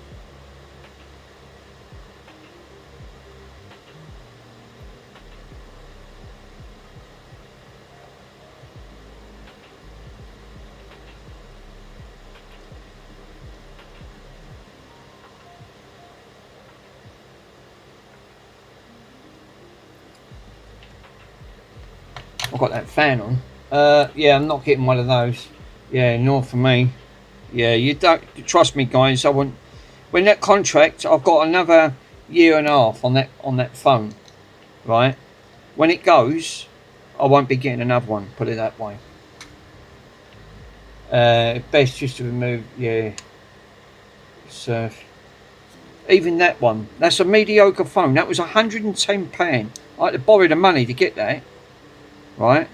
I've got that fan on. Yeah, I'm not getting one of those. Yeah, nor for me. Yeah, you don't trust me, guys. I want when that contract. I've got another 1.5 years on that phone, right? When it goes, I won't be getting another one. Put it that way. Best just to remove. Yeah. So even that one. That's a mediocre phone. That was £110. I had to borrow the money to get that. Right,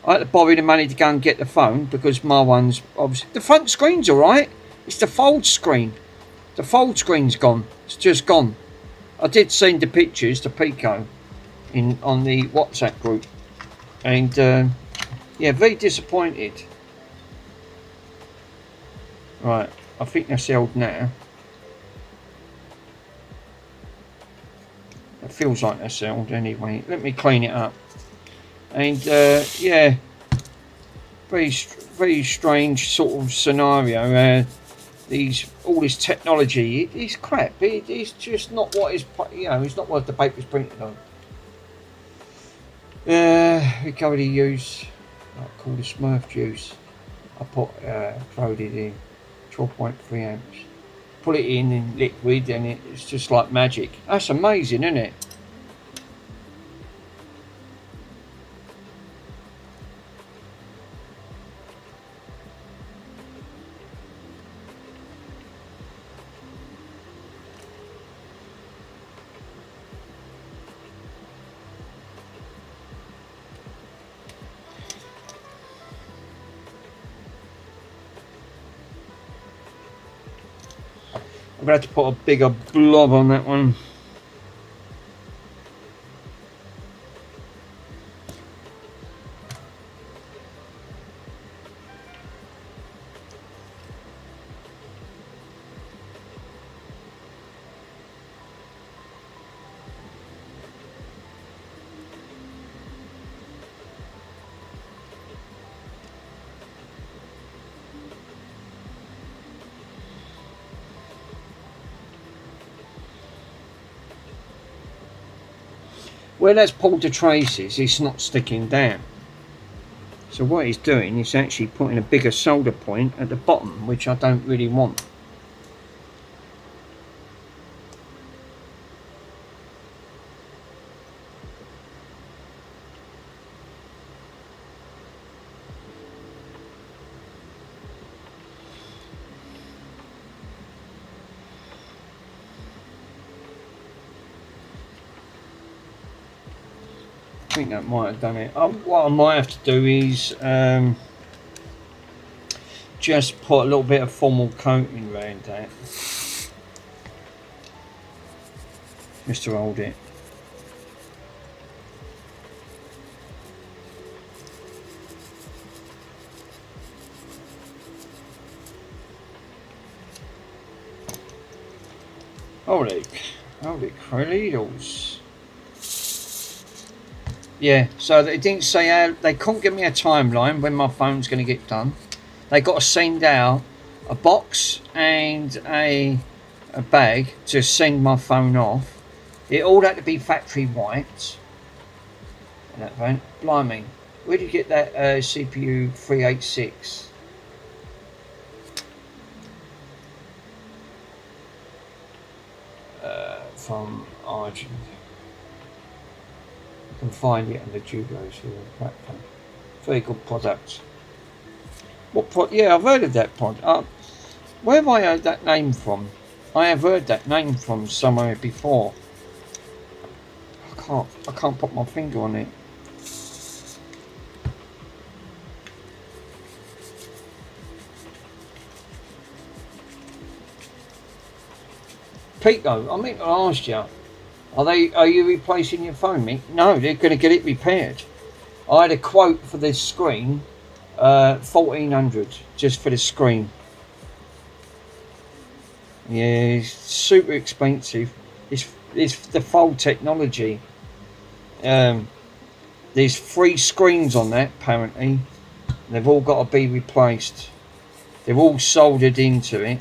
I had to borrow the money to go and get the phone because my one's obviously the front screen's all right. It's the fold screen. The fold screen's gone. It's just gone. I did send the pictures to Pico on the WhatsApp group, and yeah, very disappointed. Right, I think they're sealed now. It feels like they're sealed anyway. Let me clean it up. And yeah, very strange sort of scenario. All this technology, it's crap. It's just not what is, it's not what the paper's printed on. Recovery use, I call the Smurf juice. I throwed it in, 12.3 amps. Put it in liquid, and it's just like magic. That's amazing, isn't it? I'm going to have to put a bigger blob on that one. where that's pulled the traces, it's not sticking down. So what he's doing is actually putting a bigger solder point at the bottom, which I don't really want. I think that might have done it. What I might have to do is just put a little bit of formal coating around that, just to hold it. Holy craleedles. Yeah, so they didn't say how, they couldn't give me a timeline when my phone's going to get done. They got to send out a box and a bag to send my phone off. It all had to be factory wiped. And that phone, blimey, where did you get that CPU 386? From Argent. Can find it on the Jugos platform. Very good product. Yeah, I've heard of that product. Where have I heard that name from? I have heard that name from somewhere before. I can't put my finger on it. Pico, I meant to ask you. Are you replacing your phone, mate? No, they're going to get it repaired. I had a quote for this screen, $1,400 just for the screen. Yeah, it's super expensive. It's the fold technology. There's 3 screens on that apparently. They've all got to be replaced. They're all soldered into it.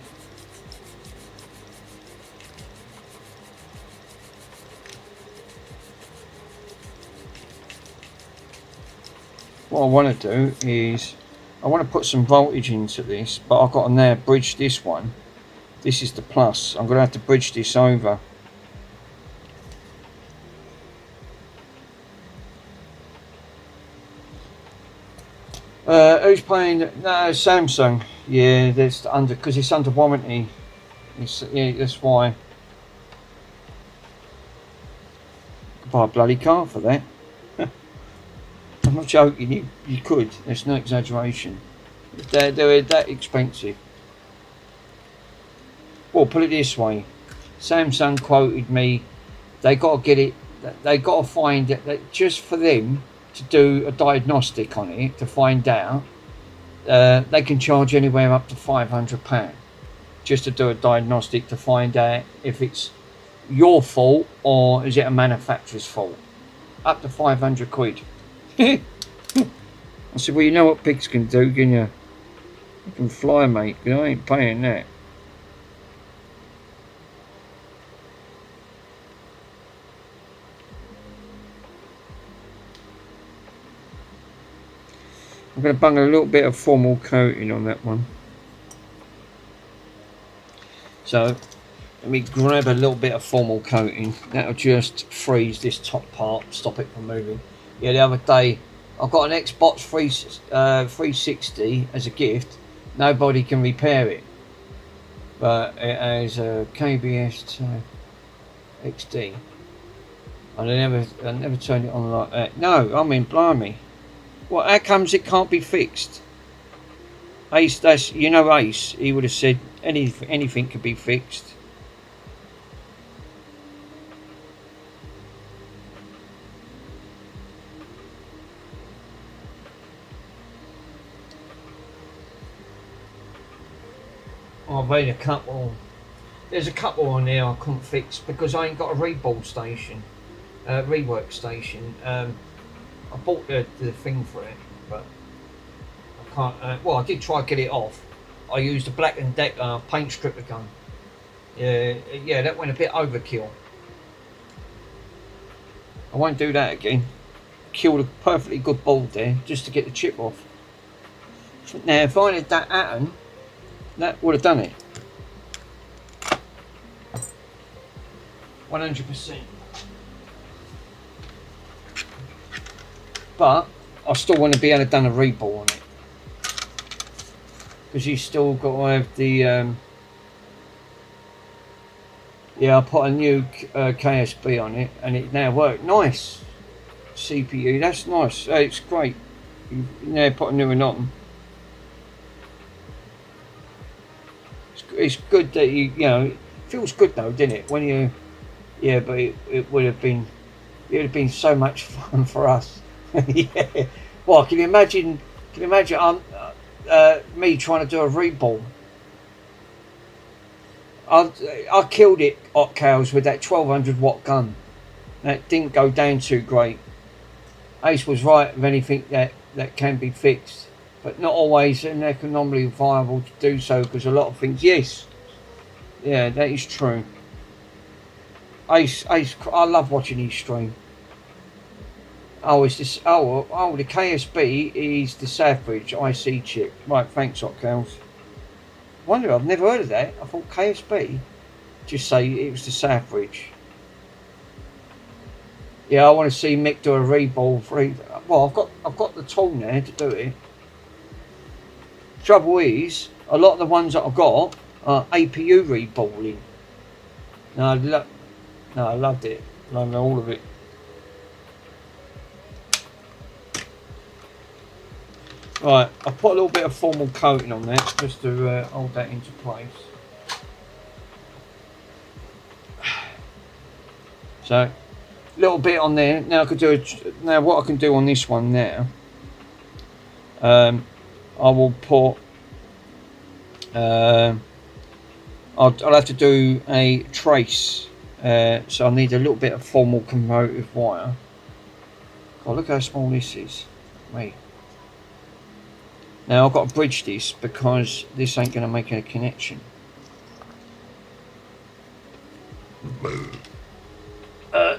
What I want to do is I want to put some voltage into this, but I've got to now bridge this one. This is the plus. I'm going to have to bridge this over. Who's paying? No, Samsung. Yeah, that's under, because it's under warranty. Yeah, that's why. Buy a bloody car for that. I'm not joking, you could, there's no exaggeration. They're that expensive. Well, put it this way, Samsung quoted me, they got to get it, they got to find it, that just for them to do a diagnostic on it, to find out, they can charge anywhere up to £500 just to do a diagnostic to find out if it's your fault or is it a manufacturer's fault. Up to 500 quid. I said, well, you know what pigs can do, can you? You can fly, mate, but I ain't paying that. I'm going to bung a little bit of formal coating on that one. So, let me grab a little bit of formal coating. That'll just freeze this top part, stop it from moving. Yeah, the other day, I got an Xbox 360 as a gift. Nobody can repair it. But it has a KBS XD. And I never turned it on like that. No, I mean, blimey. Well, how comes it can't be fixed? Ace, that's, you know Ace, he would have said anything could be fixed. I've made a couple. There's a couple on there I couldn't fix because I ain't got a rework station. I bought the thing for it, but I can't. Well, I did try to get it off. I used a Black & Decker paint stripper gun. Yeah, that went a bit overkill. I won't do that again. Killed a perfectly good board there just to get the chip off. Now if I had that atom, that would have done it. 100%. But I still want to be able to done a reball on it. Because you still got to have the yeah, I put a new KSB on it and it now worked. Nice CPU, that's nice. It's great. You now put a new one on. It's good that you know, it feels good though, didn't it? When you, yeah, but it would have been so much fun for us. Yeah. Well, can you imagine me trying to do a reball? I killed it, hot cows, with that 1200 watt gun. That didn't go down too great. Ace was right of anything that can be fixed, but not always and economically viable to do so, because a lot of things, yes, yeah, that is true. Ace, I love watching his stream. Oh, it's this. Oh, the KSB is the Southbridge IC chip. Right, thanks, hot cows. Wonder, I've never heard of that. I thought KSB. Just say it was the Southbridge. Yeah, I want to see Mick do a reball for. Well, I've got the tool now to do it. Trouble is, a lot of the ones that I've got are APU reballing. No, I loved it. Loved all of it. Right, I put a little bit of formal coating on that just to hold that into place. So, a little bit on there. Now I could do now what I can do on this one now. I will put. I'll have to do a trace. So I need a little bit of formal commemorative wire. Oh, look how small this is. Wait. Now I've got to bridge this because this ain't going to make a connection.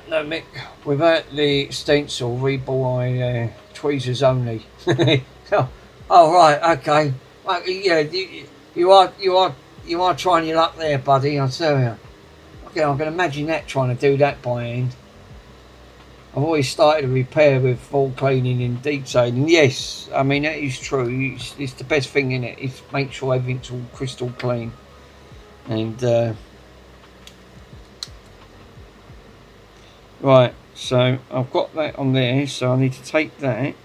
No, Mick, without the stencil, reball tweezers only. Oh right, okay. Yeah, you are trying your luck there, buddy. I tell you. Okay, I can imagine that, trying to do that by hand. I've always started a repair with full cleaning and detailing. Yes, I mean that is true. It's the best thing in it. Is make sure everything's all crystal clean. And right, so I've got that on there. So I need to take that.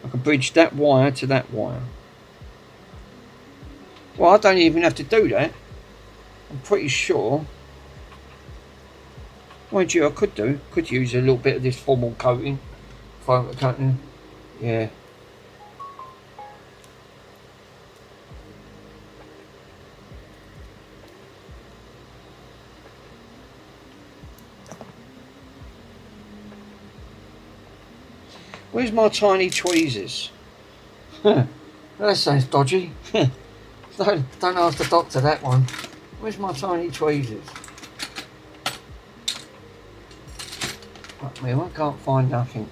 I can bridge that wire to that wire. Well, I don't even have to do that. I'm pretty sure. Mind you, I could use a little bit of this formal coating. Foam coating. Yeah. Where's my tiny tweezers? That sounds dodgy. Don't ask the doctor that one. Where's my tiny tweezers? Fuck me, I can't find nothing.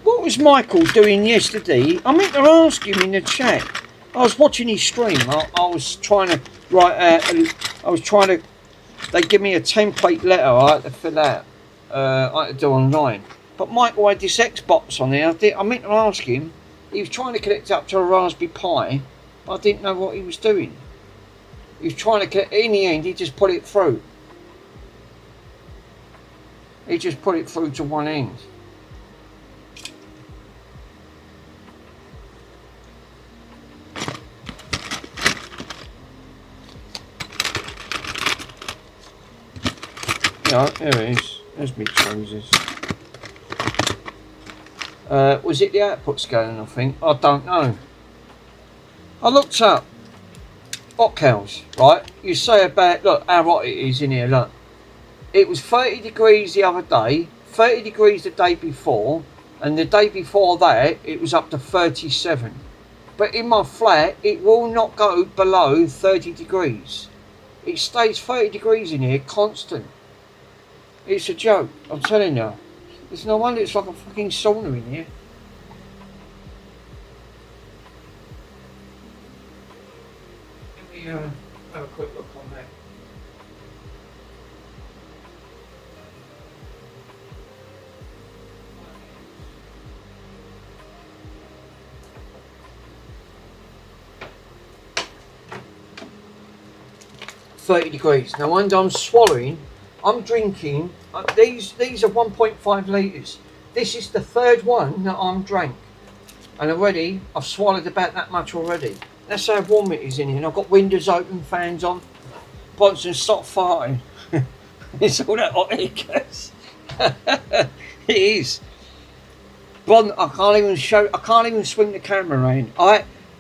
What was Michael doing yesterday? I meant to ask him in the chat. I was watching his stream. I was trying to write they give me a template letter I had to fill out. I had to do online. But Michael had this Xbox on there. I meant to ask him. He was trying to connect up to a Raspberry Pi, but I didn't know what he was doing. He was trying to get, in the end, he just put it through. He just put it through to one end. Yeah, there it is. There's me trousers. Was it the output scaling, I think? I don't know. I looked up octals, right? You say about, look how hot it is in here, look. It was 30 degrees the other day, 30 degrees the day before, and the day before that it was up to 37. but in my flat it will not go below 30 degrees. It stays 30 degrees in here constant. It's a joke, I'm telling you. It's no wonder it's like a fucking sauna in here. Let me have a quick look on that. .30 degrees. No wonder I'm swallowing. I'm drinking. These are 1.5 litres. This is the third one that I'm drank, and already I've swallowed about that much already. That's how warm it is in here. And I've got windows open, fans on. Bronson, stop farting. It's all that hot air gas. It is. Bron, I can't even swing the camera around.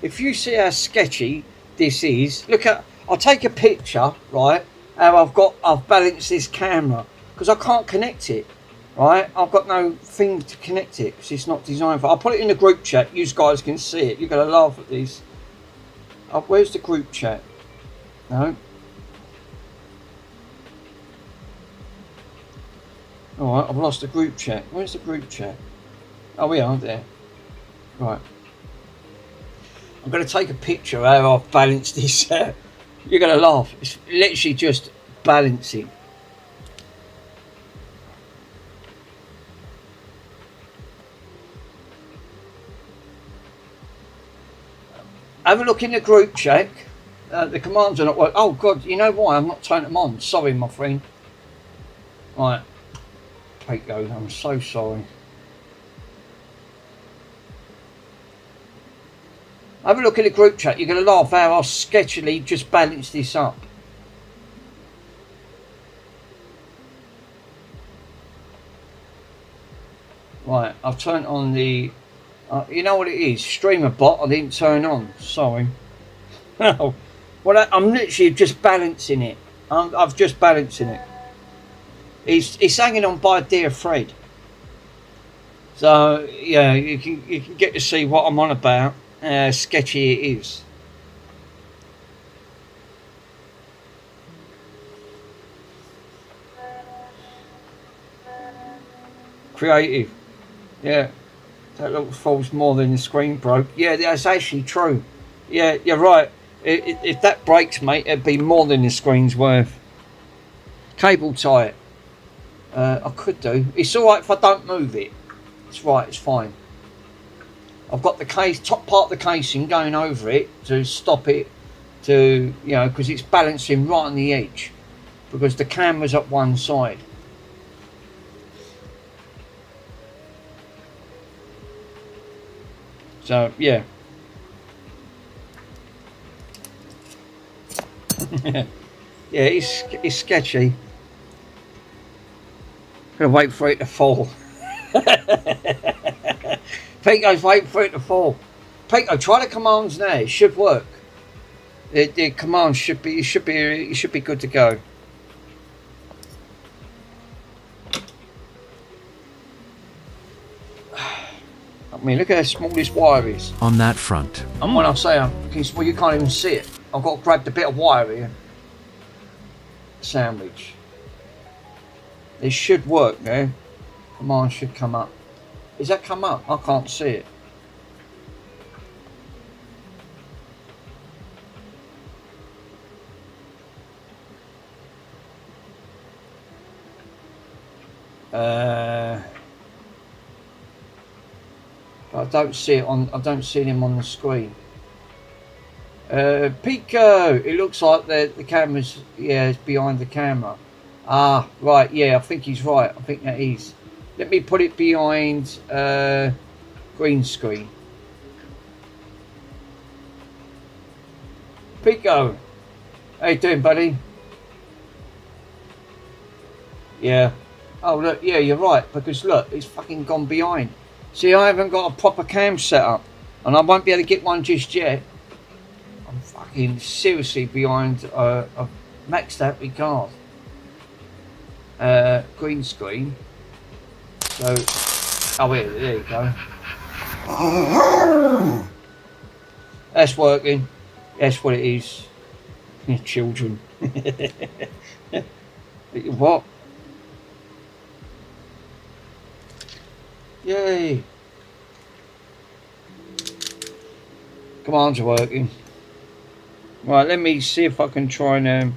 If you see how sketchy this is, look at. I'll take a picture, right? How I've balanced this camera because I can't connect it, right? I've got no thing to connect it because it's not designed for. I'll put it in the group chat. You guys can see it. You're gonna laugh at this. Where's the group chat? No. All right, I've lost the group chat. Where's the group chat? Oh, we are there. Right. I'm gonna take a picture of how I've balanced this out. You're going to laugh. It's literally just balancing. Have a look in the group chat. The commands are not working. Oh, God, you know why? I'm not turning them on. Sorry, my friend. Right. Pico, I'm so sorry. Have a look at the group chat. You're going to laugh how I sketchily just balanced this up. Right, I've turned on the... you know what it is? Streamer bot I didn't turn on. Sorry. Well, I'm literally just balancing it. I've just balancing it. It's hanging on by a dear thread. So, yeah, you can get to see what I'm on about. Sketchy it is. Creative. Yeah. That little falls more than the screen broke. Yeah, that's actually true. Yeah, you're right. If that breaks, mate, it'd be more than the screen's worth. Cable tie it. I could do. It's alright if I don't move it. It's right, it's fine. I've got the top part of the casing going over it to stop it to, you know, because it's balancing right on the edge because the camera's up one side. So, yeah. Yeah, it's sketchy. Gonna wait for it to fall. Pico's waiting for it to fall. Pico, try the commands now. It should work. The commands should be. It should be good to go. I mean, look at how small this wire is. On that front. And when I say, well, you can't even see it. I've got to grab the bit of wire here. Sandwich. It should work now. Command should come up. Is that come up? I can't see it. But I don't see it on. I don't see him on the screen. Pico. It looks like the camera's it's behind the camera. Ah, right. Yeah, I think he's right. I think that is. Let me put it behind green screen. Pico, how you doing, buddy? Yeah. Oh, look, yeah, you're right, because look, it's fucking gone behind. See, I haven't got a proper cam set up, and I won't be able to get one just yet. I'm fucking seriously behind a maxed out regard. Green screen. So, oh, there you go. That's working. That's what it is. Children. What? Yay. Commands are working. Right, let me see if I can try and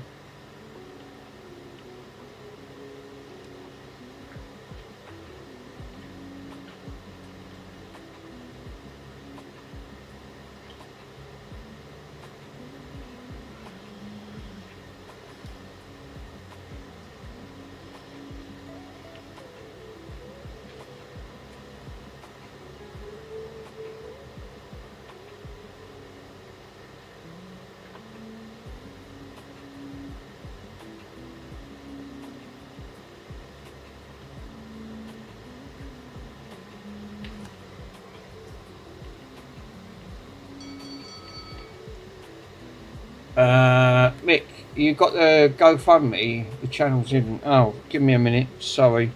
Mick, you got the GoFundMe? The channel's in. Oh, give me a minute. Sorry.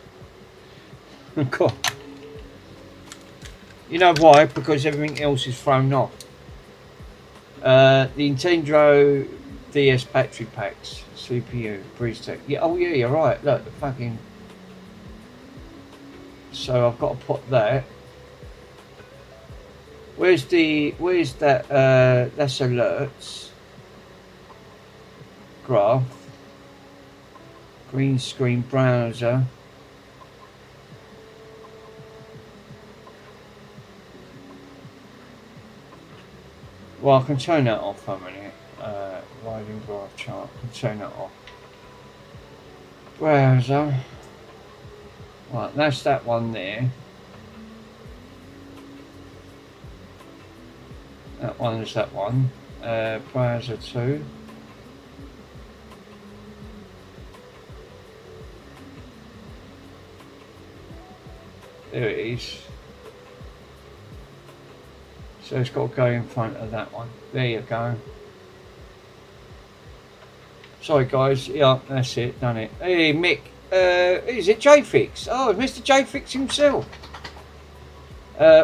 God. You know why? Because everything else is thrown off. The Nintendo DS battery packs, CPU, Breeze Tech. Yeah. Oh yeah, you're right. Look, the fucking. So I've got to put that. Where's that? That's alerts. Graph, green screen browser, well I can turn that off for a minute, riding graph chart, I can turn that off. Browser, right, that's that one there, that one is that one, browser 2. There it is. So it's got to go in front of that one. There you go. Sorry guys, yeah, that's it, done it. Hey Mick, is it JFix? Oh, Mr. JFix himself.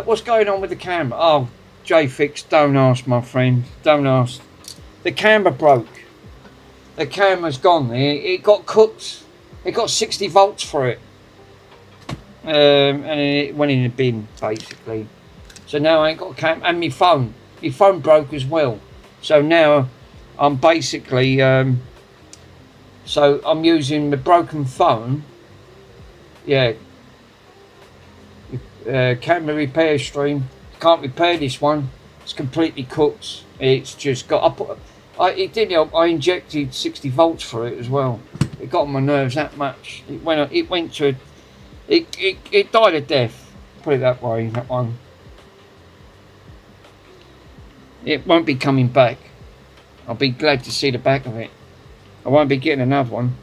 What's going on with the camera? Oh, JFix, don't ask my friend, don't ask. The camera broke. The camera's gone. It got cooked. It got 60 volts for it. And it went in the bin basically. So now I ain't got a cam, and my phone broke as well. So now I'm basically so I'm using the broken phone. Yeah, camera repair stream. Can't repair this one. It's completely cooked. It's just got. It didn't help. I injected 60 volts for it as well. It got on my nerves that much. It went to. It died a death, put it that way, that one. It won't be coming back. I'll be glad to see the back of it. I won't be getting another one.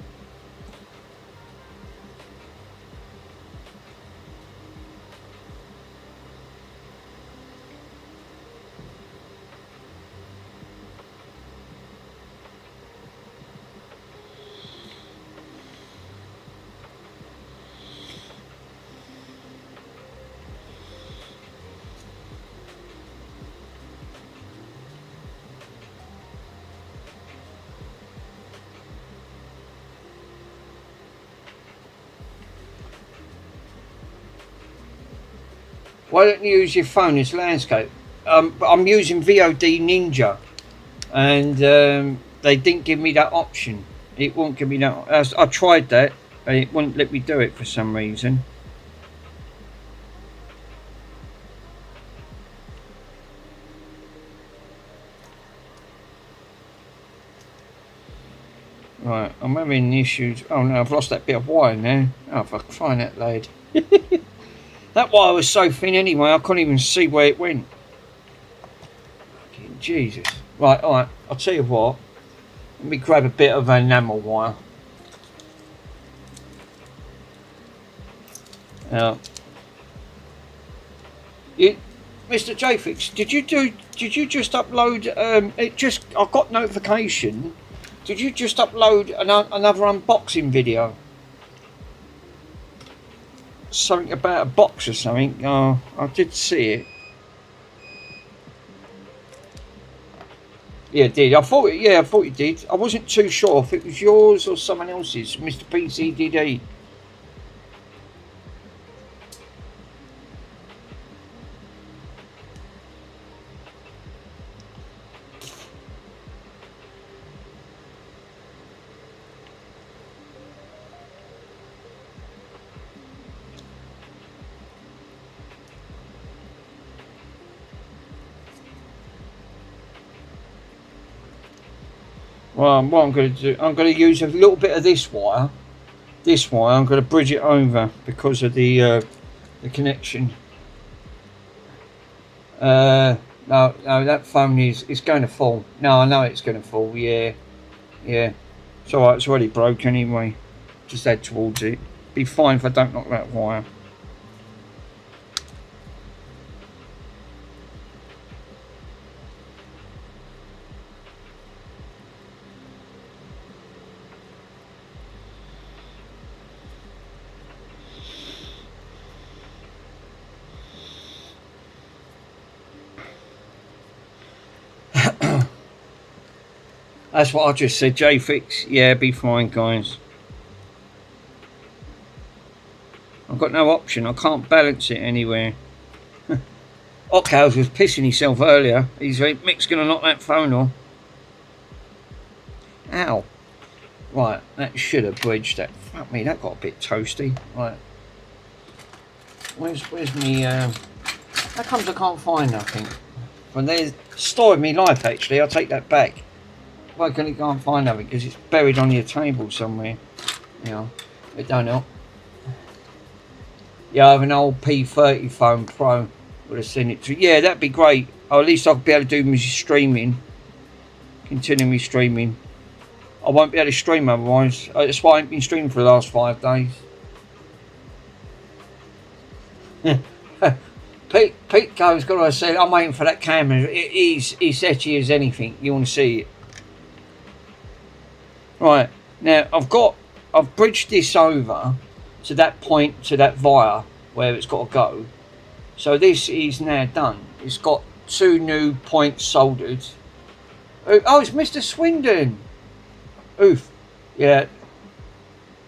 Why don't you use your phone as landscape? But I'm using VOD Ninja, and they didn't give me that option. It won't give me that. I tried that, and it won't let me do it for some reason. Right, I'm having issues. Oh no, I've lost that bit of wire now. Oh, if I can find that lad. That wire was so thin anyway, I couldn't even see where it went. Fucking Jesus. Right, alright, I'll tell you what. Let me grab a bit of enamel wire. Now, Mr. JFix, did you just upload, I got notification. Did you just upload another unboxing video? Something about a box or something. Oh, I did see it. Yeah, it did. I thought it. Yeah, I thought it did. I wasn't too sure if it was yours or someone else's. Mr. PCDD. Well, what I'm going to do, I'm going to use a little bit of this wire. This wire, I'm going to bridge it over because of the connection. No, that phone is going to fall. No, I know it's going to fall. Yeah, yeah. It's alright. It's already broke anyway. Just add towards it. Be fine if I don't knock that wire. That's what I just said, J-Fix. Yeah, be fine, guys. I've got no option. I can't balance it anywhere. Ockhouse was pissing himself earlier. He's like, Mick's going to knock that phone off. Ow. Right, that should have bridged that. Fuck me, that got a bit toasty. Right. Where's me, how comes I can't find nothing? When there's story of me life, actually. I'll take that back. Why can't find nothing? Because it's buried on your table somewhere. You know, it don't help. Yeah, I have an old P30 phone Pro. Would have sent it to. Yeah, that'd be great. Or at least I'll be able to do my streaming. Continue me streaming. I won't be able to stream otherwise. That's why I ain't been streaming for the last 5 days. Pete goes, got to say, I'm waiting for that camera. It's etchy as anything. You want to see it. Right, now I've bridged this over to that point, to that via where it's got to go. So this is now done. It's got 2 new points soldered. Oh, it's Mr. Swindon. Oof, yeah.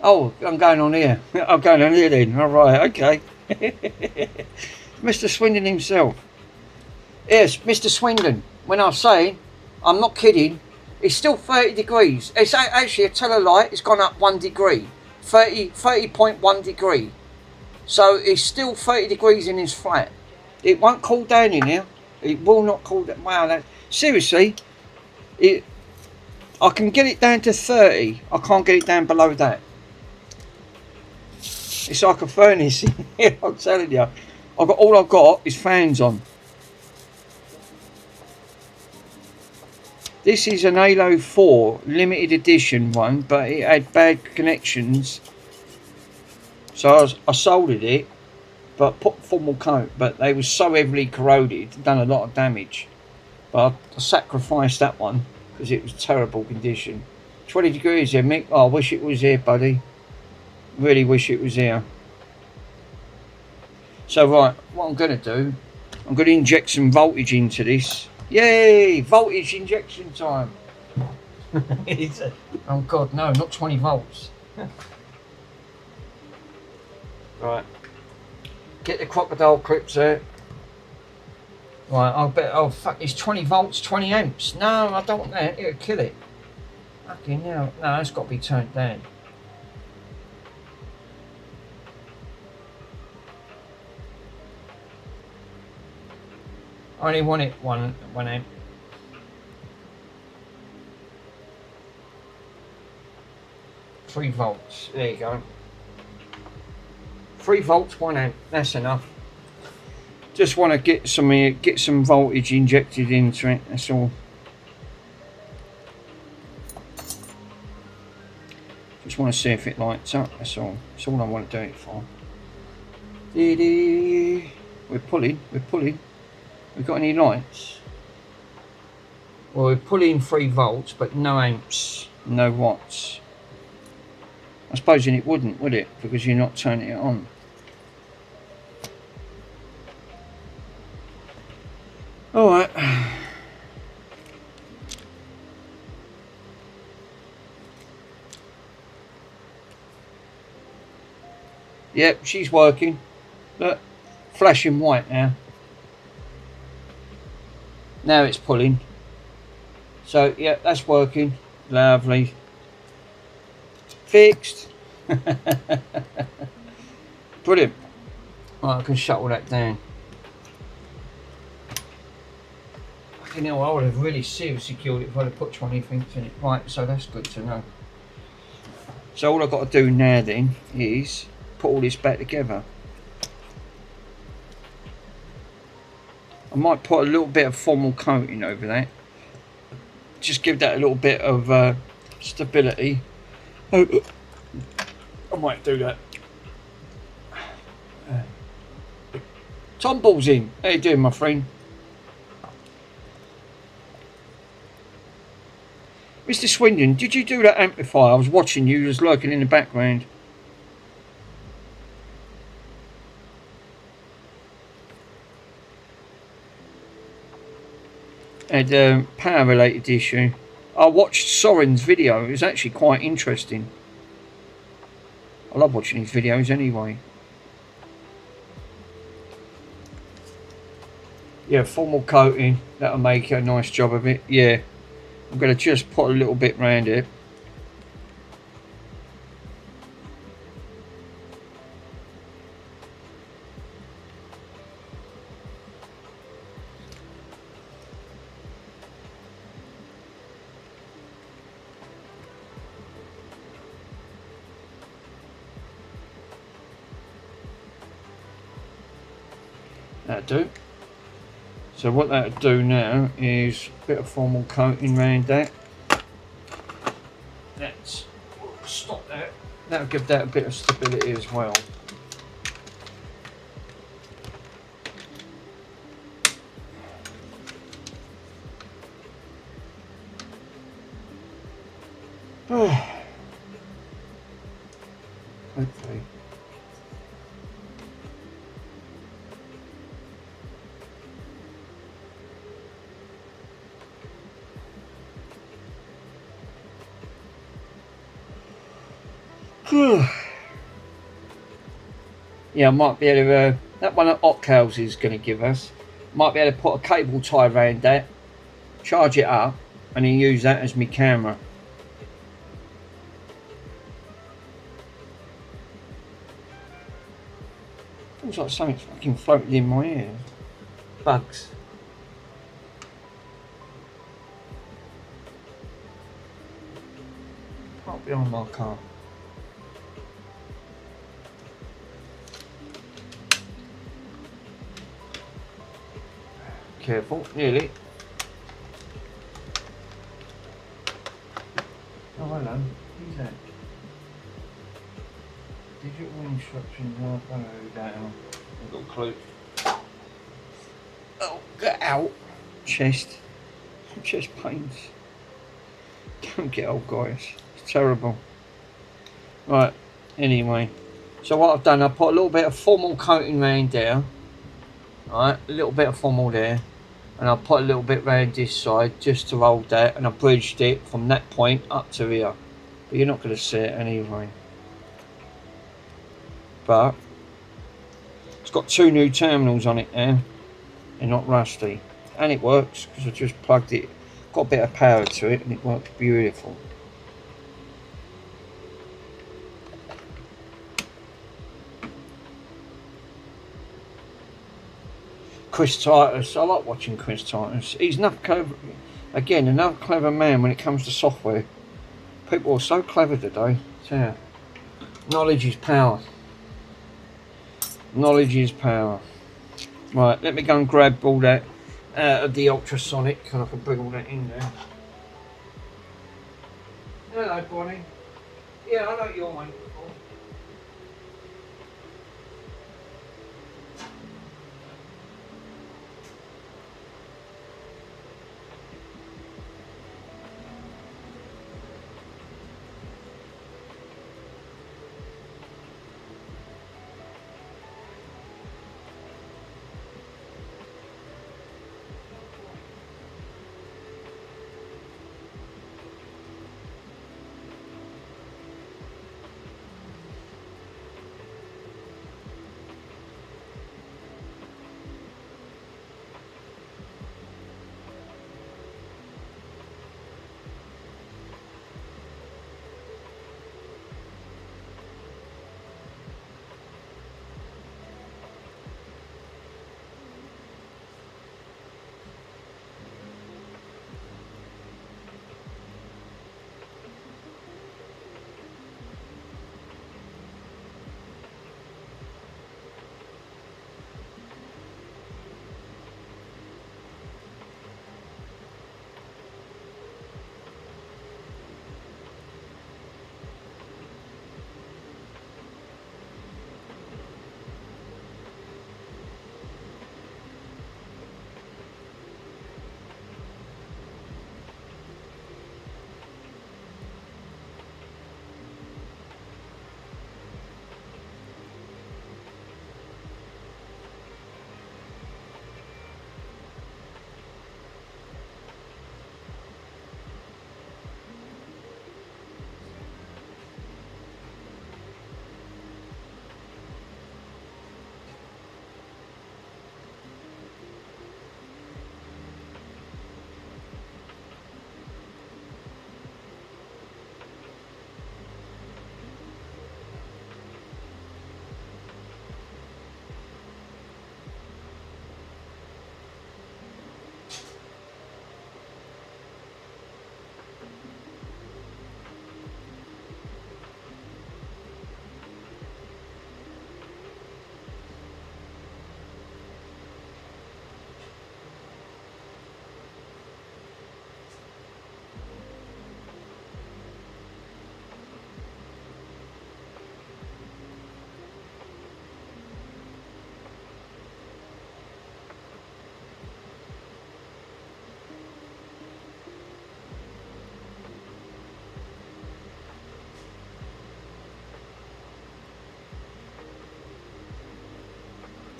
Oh, I'm going on here. I'm going on here then. All right, okay. Mr. Swindon himself. Yes, Mr. Swindon. When I say, I'm not kidding. It's still 30 degrees. It's actually a tell a lie. It's gone up 1 degree. 30.1 degree. So it's still 30 degrees in his flat. It won't cool down in here. It will not cool down. Wow, seriously. I can get it down to 30. I can't get it down below that. It's like a furnace. I'm telling you. All I've got is fans on. This is an Halo 4 limited edition one, but it had bad connections. So I soldered it, but put formal coat, but they were so heavily corroded, done a lot of damage. But I sacrificed that one because it was terrible condition. 20 degrees here, Mick. Oh, I wish it was here, buddy. Really wish it was here. So right, what I'm going to do, I'm going to inject some voltage into this. Yay! Voltage injection time. Oh God, no, not 20 volts. Right. Get the crocodile clips there. Right, I'll bet. Oh fuck! It's 20 volts, 20 amps. No, I don't want that. It'll kill it. Fucking hell! No, that's got to be turned down. I only want it one amp. Three volts. There you go. 3 volts, 1 amp. That's enough. Just want to get some voltage injected into it. That's all. Just want to see if it lights up. That's all. That's all I want to do it for. We're pulling. We're pulling. We got any lights? Well, we're pulling 3 volts, but no amps, no watts. I suppose it wouldn't, would it? Because you're not turning it on. Alright. Yep, she's working. Look, flashing white now. Now it's pulling. So, yeah, that's working. Lovely. Fixed. Brilliant. Right, I can shut all that down. You know, I would have really seriously killed it if I'd have put 20 things in it. Right, so that's good to know. So all I've got to do now then is put all this back together. I might put a little bit of formal coating over that. Just give that a little bit of stability. I might do that. Tom Ball's in. How you doing, my friend? Mr. Swindon, did you do that amplifier? I was watching you, just lurking in the background. Had a power related issue. I watched Soren's video. It was actually quite interesting. I love watching his videos anyway. Yeah, formal coating. That'll make a nice job of it. Yeah. I'm going to just put a little bit round it. That'll do. So what that'll do now is a bit of formal coating around that. Let's stop that. That'll give that a bit of stability as well. Hopefully. Yeah, I might be able to, that one that Ockels is going to give us, might be able to put a cable tie around that, charge it up, and then use that as my camera. Feels like something's fucking floated in my ear. Bugs. Can't be on my car. Careful, nearly. Oh, hello. Who's that? Digital instructions are followed down. I've got a clue. Oh, get out. Chest pains. Don't get old, guys. It's terrible. Right, anyway. So what I've done, I put a little bit of formal coating around there. Right, a little bit of formal there. And I put a little bit round this side just to hold that, and I bridged it from that point up to here. But you're not going to see it anyway. But it's got 2 new terminals on it now. They're not rusty. And it works because I just plugged it. Got a bit of power to it and it works beautiful. Chris Titus, I like watching Chris Titus. He's enough clever, again, another clever man when it comes to software. People are so clever today. Yeah. Knowledge is power. Knowledge is power. Right, let me go and grab all that out of the ultrasonic and I can bring all that in there. Hello, Bonnie. Yeah, I know what you're waiting for.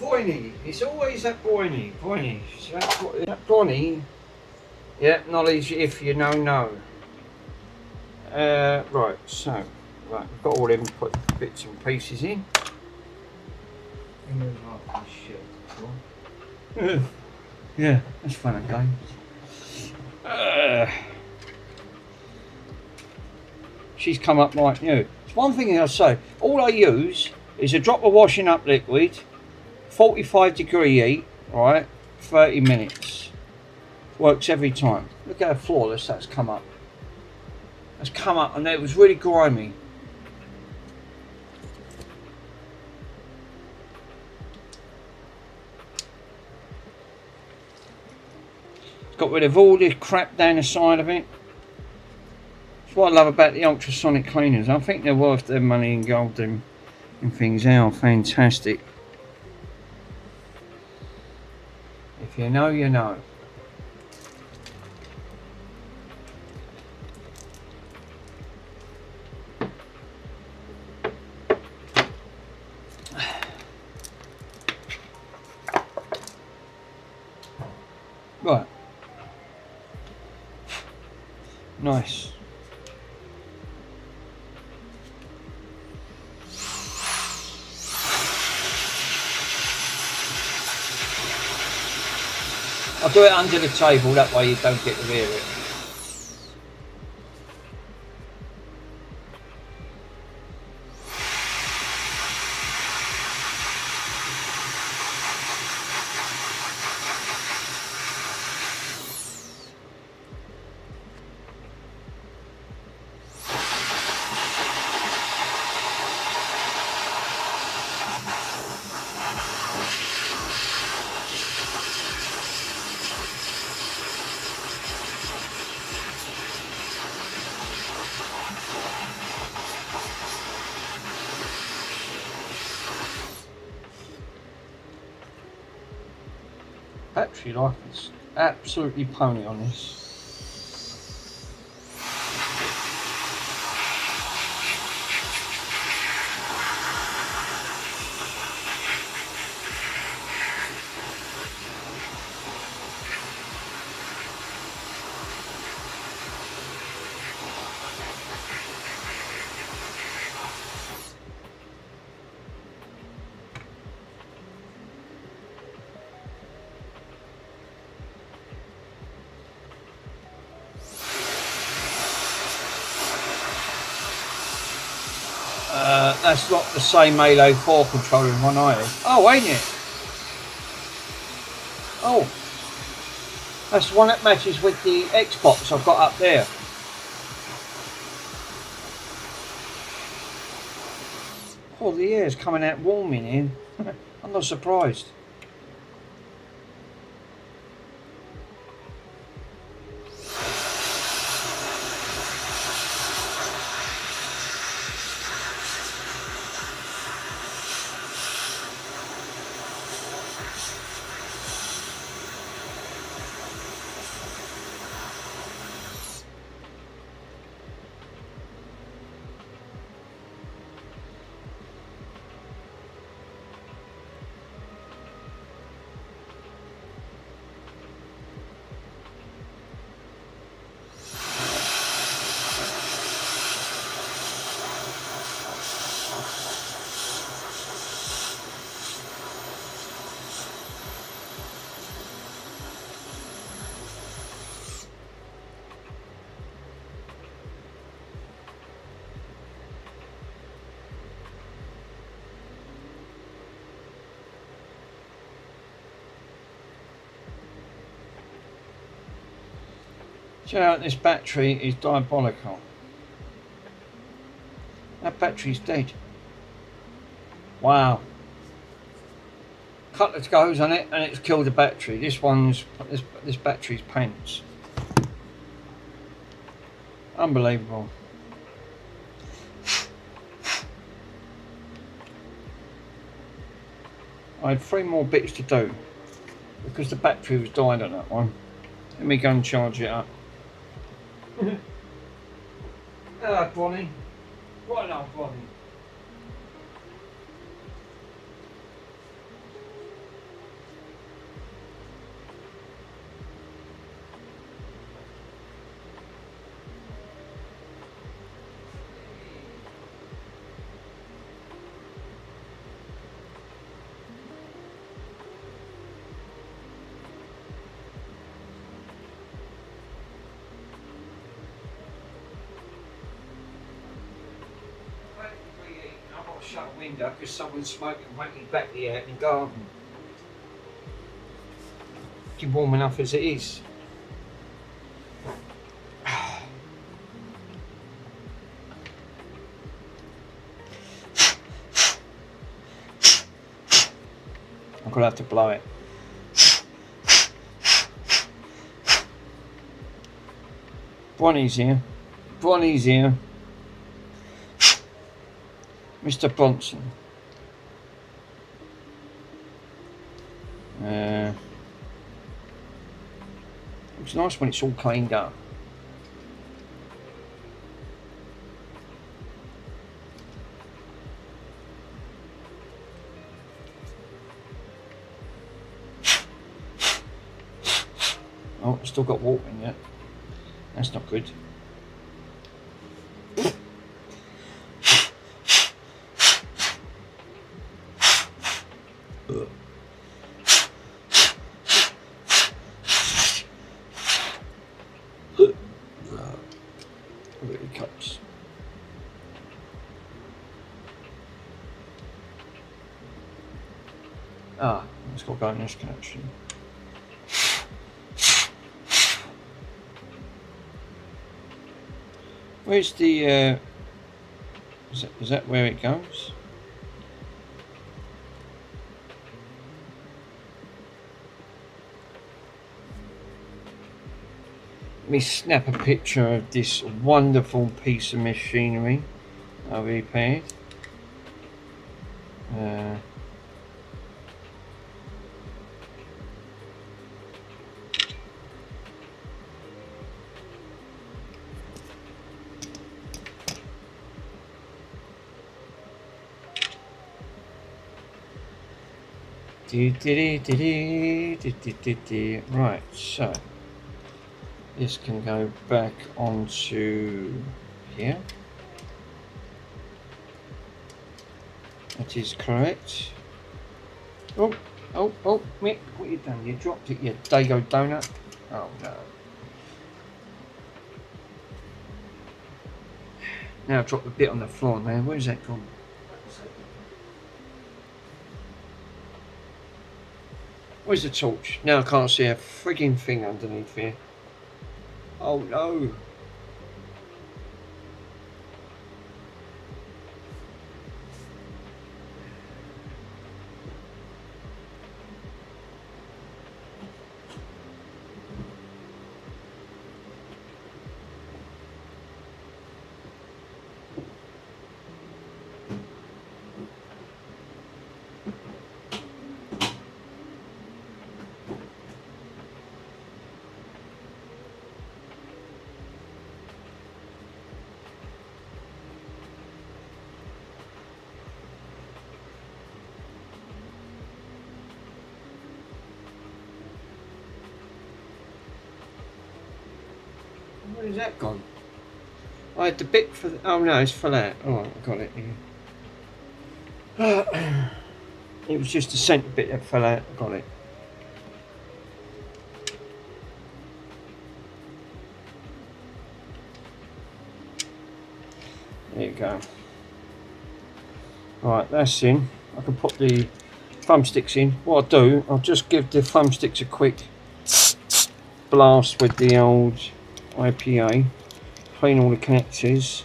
Boiny. It's always that Boiny. Boiny. So that Bonnie. Yeah, knowledge if you know. Right, so, right, we've got all them put bits and pieces in. Yeah, that's fun and games. She's come up like new. It's one thing I say, all I use is a drop of washing up liquid, 45-degree heat, right, 30 minutes. Works every time. Look how flawless that's come up. That's come up and it was really grimy. Got rid of all this crap down the side of it. That's what I love about the ultrasonic cleaners. I think they're worth their money in gold. Them things are fantastic. If you know, you know. Right. Nice. I'll do it under the table, that way you don't get to hear it. Battery life is absolutely pony on this. That's not the same Halo 4 controller in one eye. Oh, ain't it? Oh, that's the one that matches with the Xbox I've got up there. Oh, the air's coming out warm in here. I'm not surprised. Check out, this battery is diabolical. That battery's dead. Wow. Couple of goes on it and it's killed the battery. This battery's pants. Unbelievable. I had 3 more bits to do because the battery was died on that one. Let me go and charge it up. Hello, Bonnie. Right now, Bonnie. shut a window because someone's smoking wanky back there out in the garden. It's warm enough as it is. I'm gonna have to blow it. Bonnie's here. Bonnie's here. Mr. Bronson. It's nice when it's all cleaned up. Oh, it's still got water in it. That's not good. Really cuts. Ah, it's got to go in this connection. Where's the is that where it goes? Let me snap a picture of this wonderful piece of machinery I repaired. Right, so this can go back onto here. That is correct. Oh, Mick, what you done? You dropped it, you Dago donut. Oh no. Now I dropped a bit on the floor, man. Where's that gone? Where's the torch? Now I can't see a frigging thing underneath here. Oh no. Where's that gone? I had the bit for the, oh no, it's for that. Alright, I got it here. It was just the centre bit that fell out. I got it. There you go. Alright, that's in. I can put the thumbsticks in. What I'll do, I'll just give the thumbsticks a quick blast with the old IPA, clean all the connectors.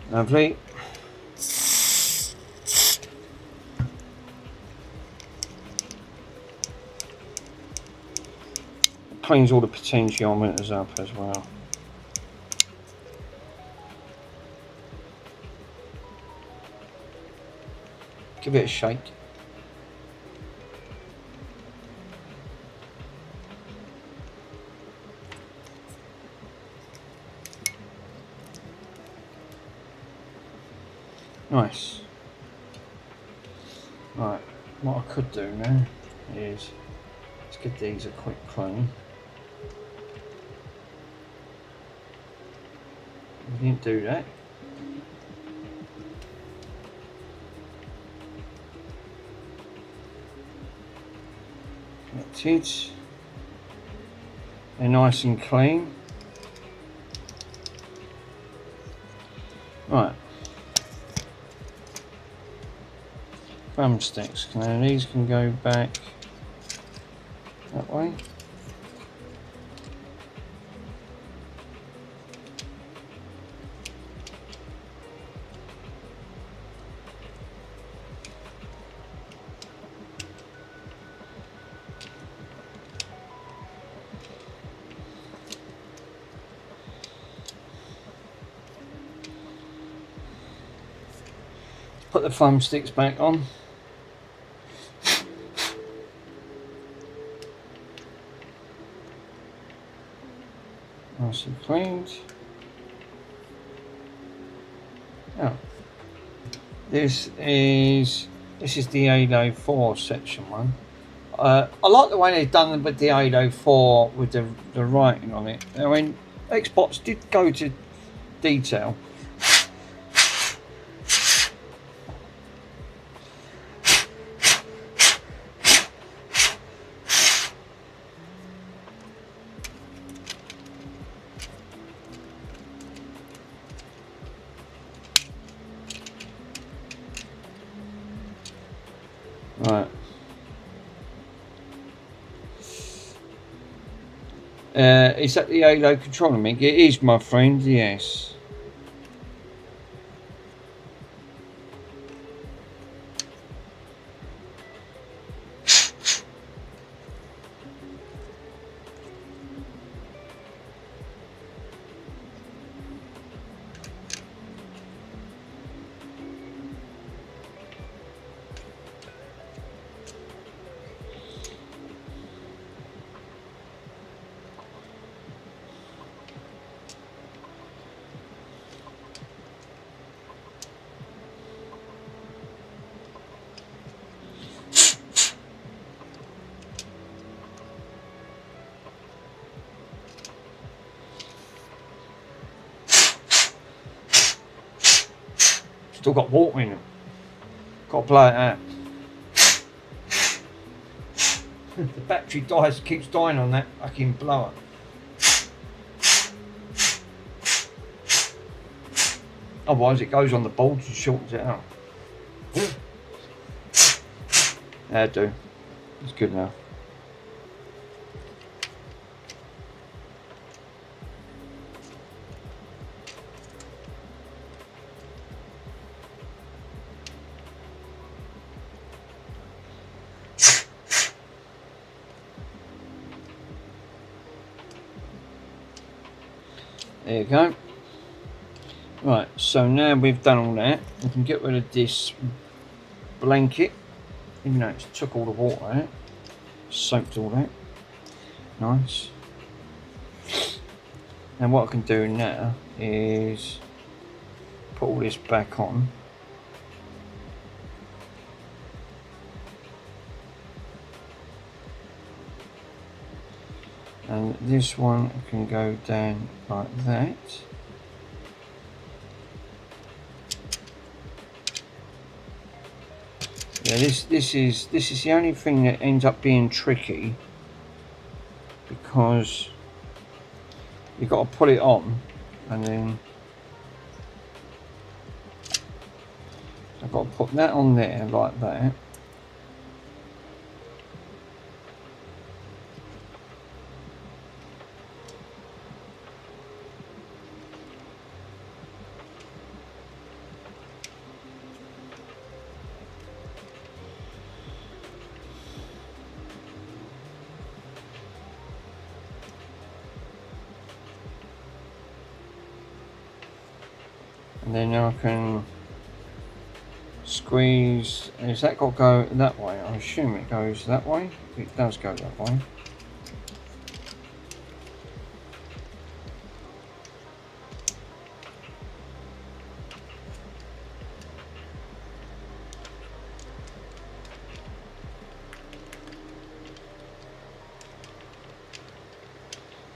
Lovely. Cleans all the potentiometers up as well. Give it a shake. Nice. Right, what I could do now is let's give these a quick clean. We didn't do that. That's it. They're nice and clean. Right. Thumbsticks. Now these can go back that way. Put the thumbsticks back on. Nice and cleaned. Oh, this is the 804 section one. I like the way they've done with the 804 with the writing on it. I mean, Xbox did go to detail. Right. Is that the Halo controller mic? It is, my friend, yes. Still got water in it. Got to blow it out. The battery keeps dying on that fucking blower. Otherwise it goes on the boards and shortens it out. That'll do. It's good enough. There you go. Right, so now we've done all that, we can get rid of this blanket, even though it's took all the water out, soaked all that. Nice. And what I can do now is put all this back on. And this one can go down like that. Yeah, this is the only thing that ends up being tricky, because you've got to put it on, and then I've got to put that on there like that. And then I can squeeze. Has that got to go that way? I assume it goes that way. It does go that way.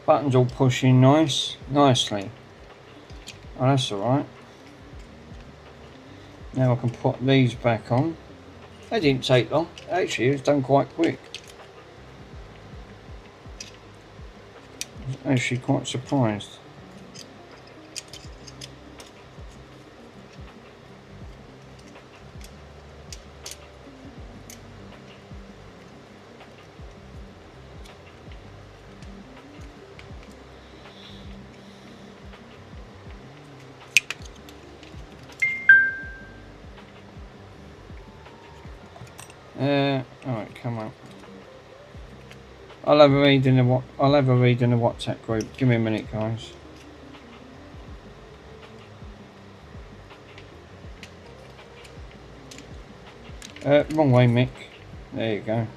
Buttons all pushing nicely. Oh, that's alright. Now I can put these back on. They didn't take long. Actually, it was done quite quick. I was actually quite surprised. Alright, come on. I'll have a read in the WhatsApp group. Give me a minute, guys. Wrong way, Mick. There you go.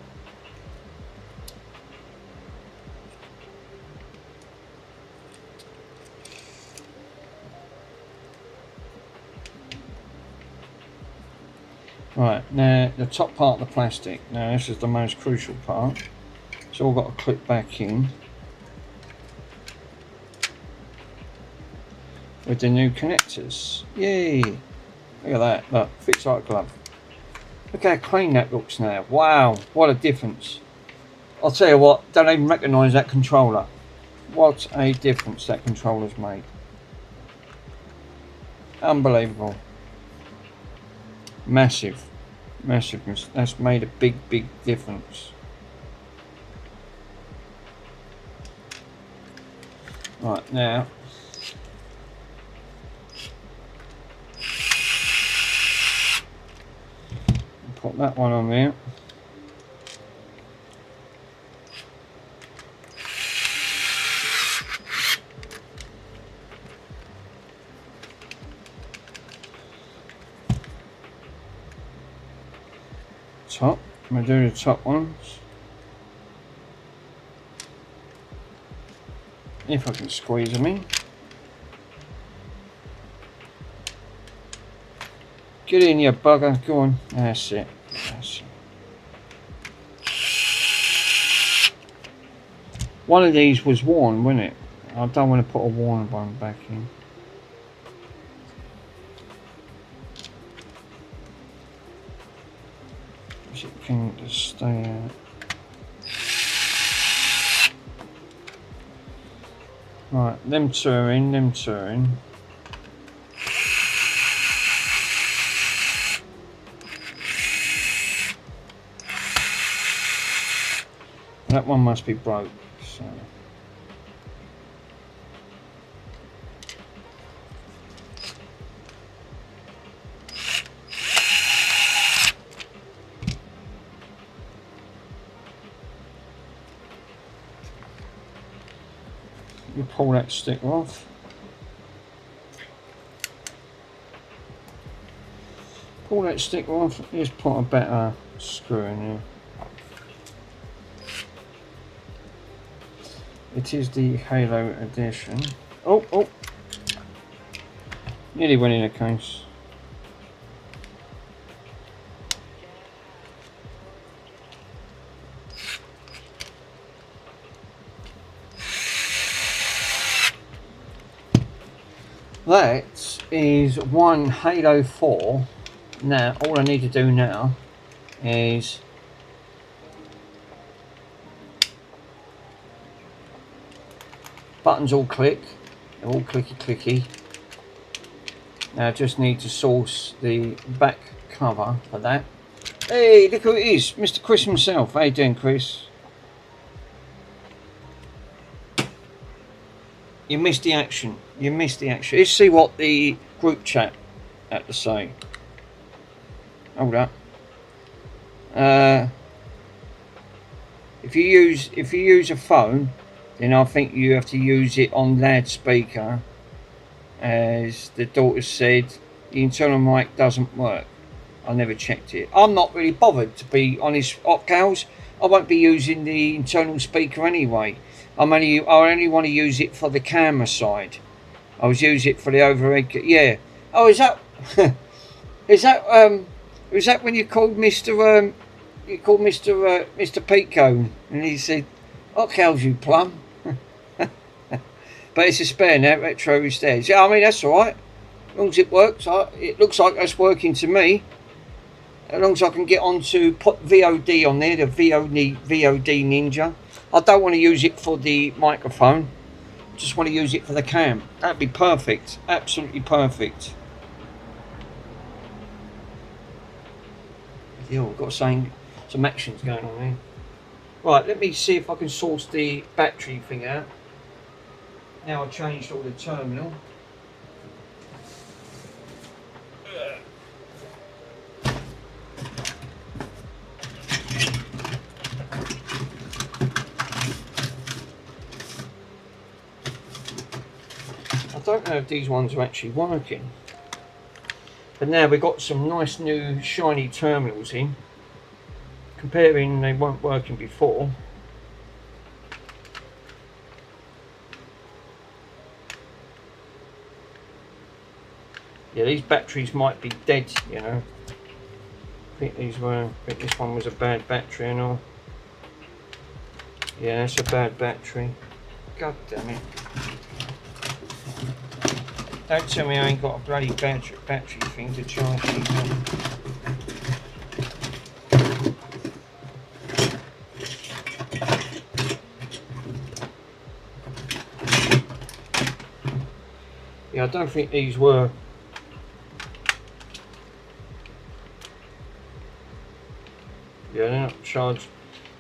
Right, now the top part of the plastic. Now this is the most crucial part. It's all got to clip back in with the new connectors. Yay! Look at that. Look, fits like a glove. Look how clean that looks now. Wow, what a difference. I'll tell you what, don't even recognise that controller. What a difference that controller's made. Unbelievable. Massive. That's made a big difference. Right, now put that one on there. Top. I'm going to do the top ones. If I can squeeze them in. Get in, you bugger. Go on. That's it. That's it. One of these was worn, wasn't it? I don't want to put a worn one back in. It can just stay out. Right, them two are in. That one must be broke, so. You pull that stick off. Pull that stick off, just put a better screw in here. It is the Halo edition. Oh! Nearly went in a case. That is one Halo 4. Now, all I need to do now is buttons all click, they're all clicky. Now I just need to source the back cover for that. Hey, look who it is, Mr. Chris himself. How you doing, Chris? You missed the action. Let's see what the group chat had to say. Hold up. If you use a phone, then I think you have to use it on loudspeaker. As the daughter said, the internal mic doesn't work. I never checked it. I'm not really bothered, to be honest, Opcals. I won't be using the internal speaker anyway. I only want to use it for the camera side. I was using it for the overhead. Yeah. Oh, is that is that when you called Mr. Mr. Pico and he said, "Opcals, you plum." But it's a spare now. Retro is there. Yeah, I mean that's all right. As long as it works, it looks like that's working to me. As long as I can get on to put VOD on there, the VOD Ninja. I don't want to use it for the microphone. Just want to use it for the cam. That'd be perfect. Absolutely perfect. Yeah, we've got some actions going on here. Right, let me see if I can source the battery thing out. Now I've changed all the terminal. don't know if these ones are actually working. But now we've got some nice new shiny terminals in. Comparing they weren't working before. Yeah, these batteries might be dead, you know. I think this one was a bad battery and all. Yeah, that's a bad battery. God damn it. Don't tell me I ain't got a bloody battery thing to charge these on. Yeah, I don't think these were. Yeah, they're not charged.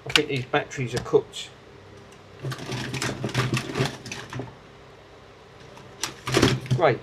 I think these batteries are cooked. Great.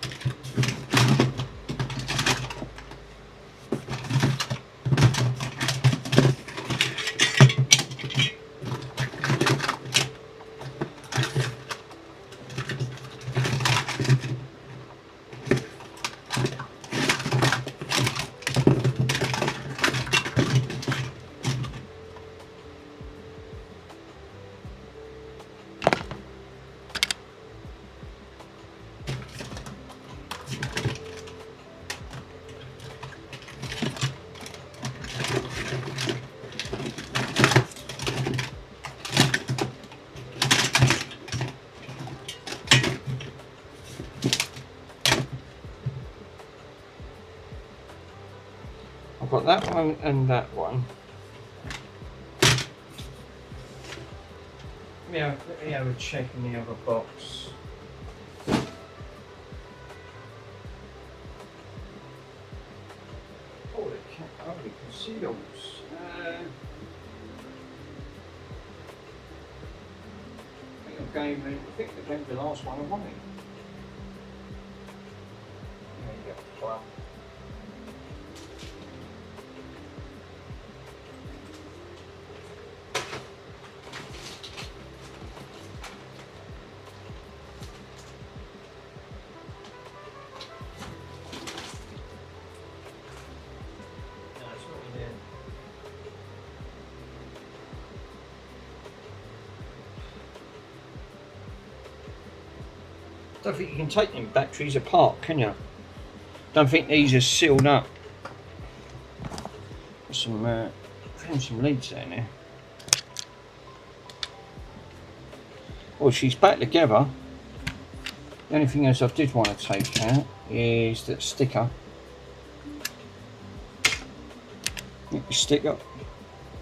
I've got that one and that one. Yeah, let me have a check in the other box. Oh, the conceals. I think I gave the last one away. There you go. Well. Don't think you can take them batteries apart, can you? Don't think these are sealed up. Some leads down there. Well, she's back together. The only thing else I did want to take out is that sticker. Get the sticker.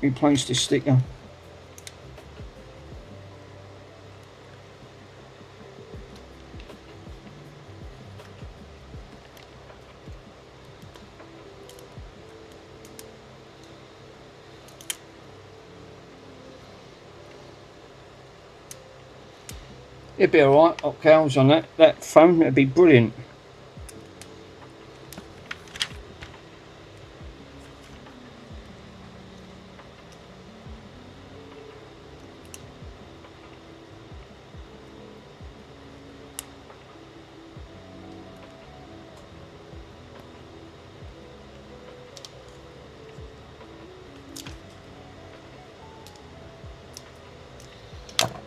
Replace the sticker. It'd be alright, hot cows on that phone, it'd be brilliant.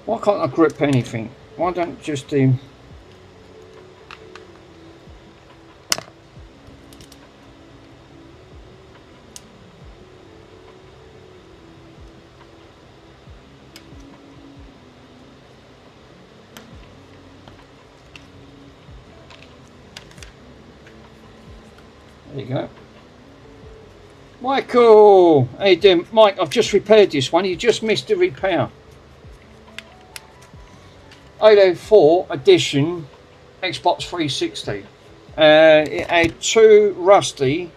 Why can't I grip anything? Why don't just do... There you go. Michael! How you doing? Mike, I've just repaired this one. You just missed a repair. 804 edition Xbox 360. It had two rusty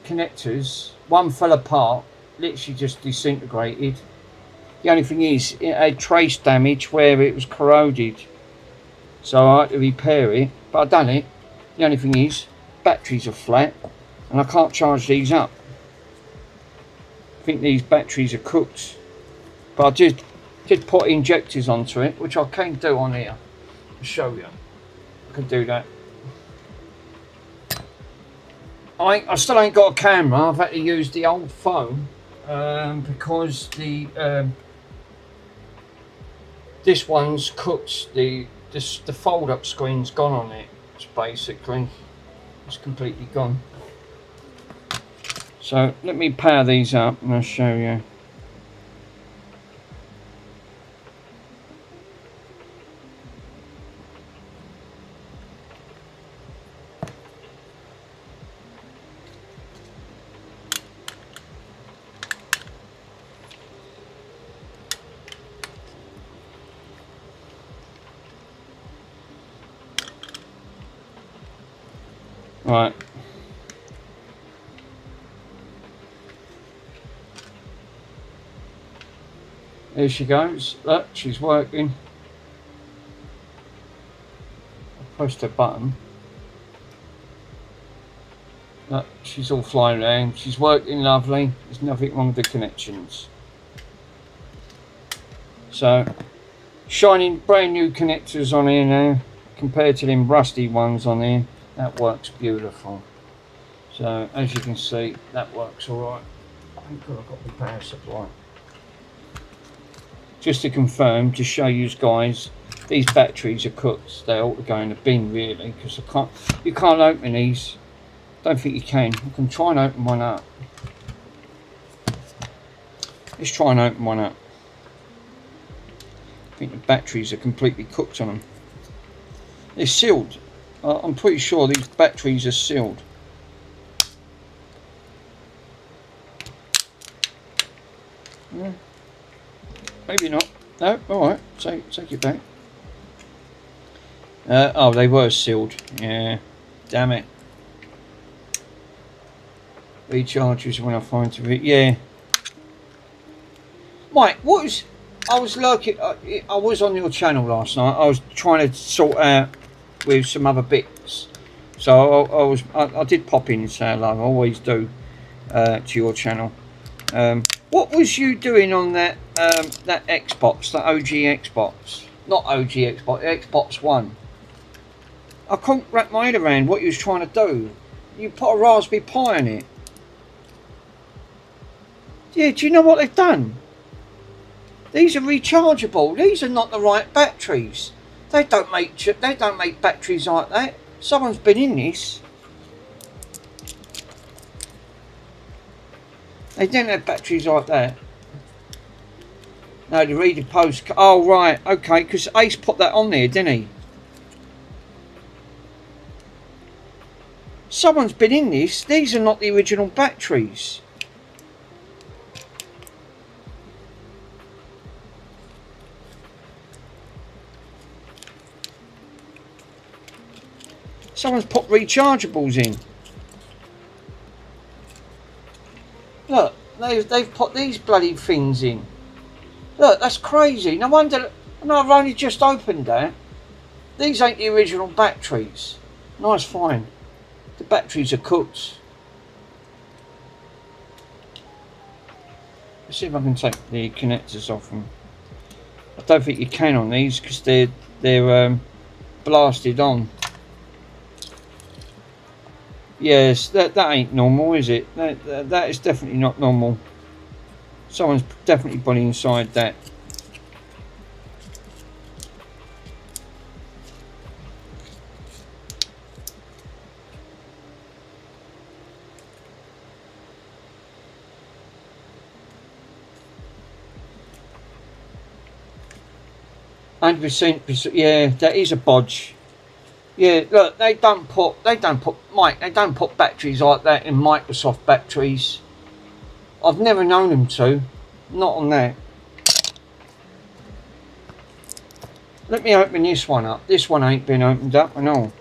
connectors. One fell apart, literally just disintegrated. The only thing is, it had trace damage where it was corroded, so I had to repair it. But I've done it. The only thing is, batteries are flat, and I can't charge these up. I think these batteries are cooked, but I did put injectors onto it, which I can do on here. show you. I can do that. I still ain't got a camera. I've had to use the old phone because the this one's cooked. The fold up screen's gone on it. It's completely gone. So let me power these up and I'll show you. Right. There she goes. Look, she's working. I pressed the button. Look, she's all flying around. She's working lovely. There's nothing wrong with the connections. So, shining brand new connectors on here now, compared to them rusty ones on here. That works beautiful. So as you can see, that works alright. Thank God I've got the power supply. Just to confirm, to show you guys, these batteries are cooked. They ought to go in the bin really, because you can't open these. Don't think you can. I can try and open one up. Let's try and open one up. I think the batteries are completely cooked on them. They're sealed. I'm pretty sure these batteries are sealed. Yeah. Maybe not. No, alright, take it back. Oh, they were sealed. Yeah, damn it. Recharges when I find it. Yeah. Mike, I was lurking. I was on your channel last night. I was trying to sort out with some other bits, so I did pop in and say hello. I always do to your channel. What was you doing on that that Xbox, that OG Xbox? Not OG Xbox, Xbox One. I couldn't wrap my head around what you was trying to do. You put a Raspberry Pi on it. Yeah, do you know what they've done? These are rechargeable. These are not the right batteries. They don't make batteries like that. Someone's been in this. They didn't have batteries like that. No, the reader post. Oh right, okay, because Ace put that on there, didn't he? Someone's been in this. These are not the original batteries. Someone's put rechargeables in. Look, they've put these bloody things in. Look, that's crazy. No wonder. No, I've only just opened that. These ain't the original batteries. Nice find. The batteries are cooked. Let's see if I can take the connectors off them. I don't think you can on these because they're blasted on. Yes, that ain't normal, is it? That is definitely not normal. Someone's definitely put inside that. %, yeah, that is a bodge. Yeah, look, they don't put batteries like that in Microsoft batteries. I've never known them to. Not on that. Let me open this one up. This one ain't been opened up at all.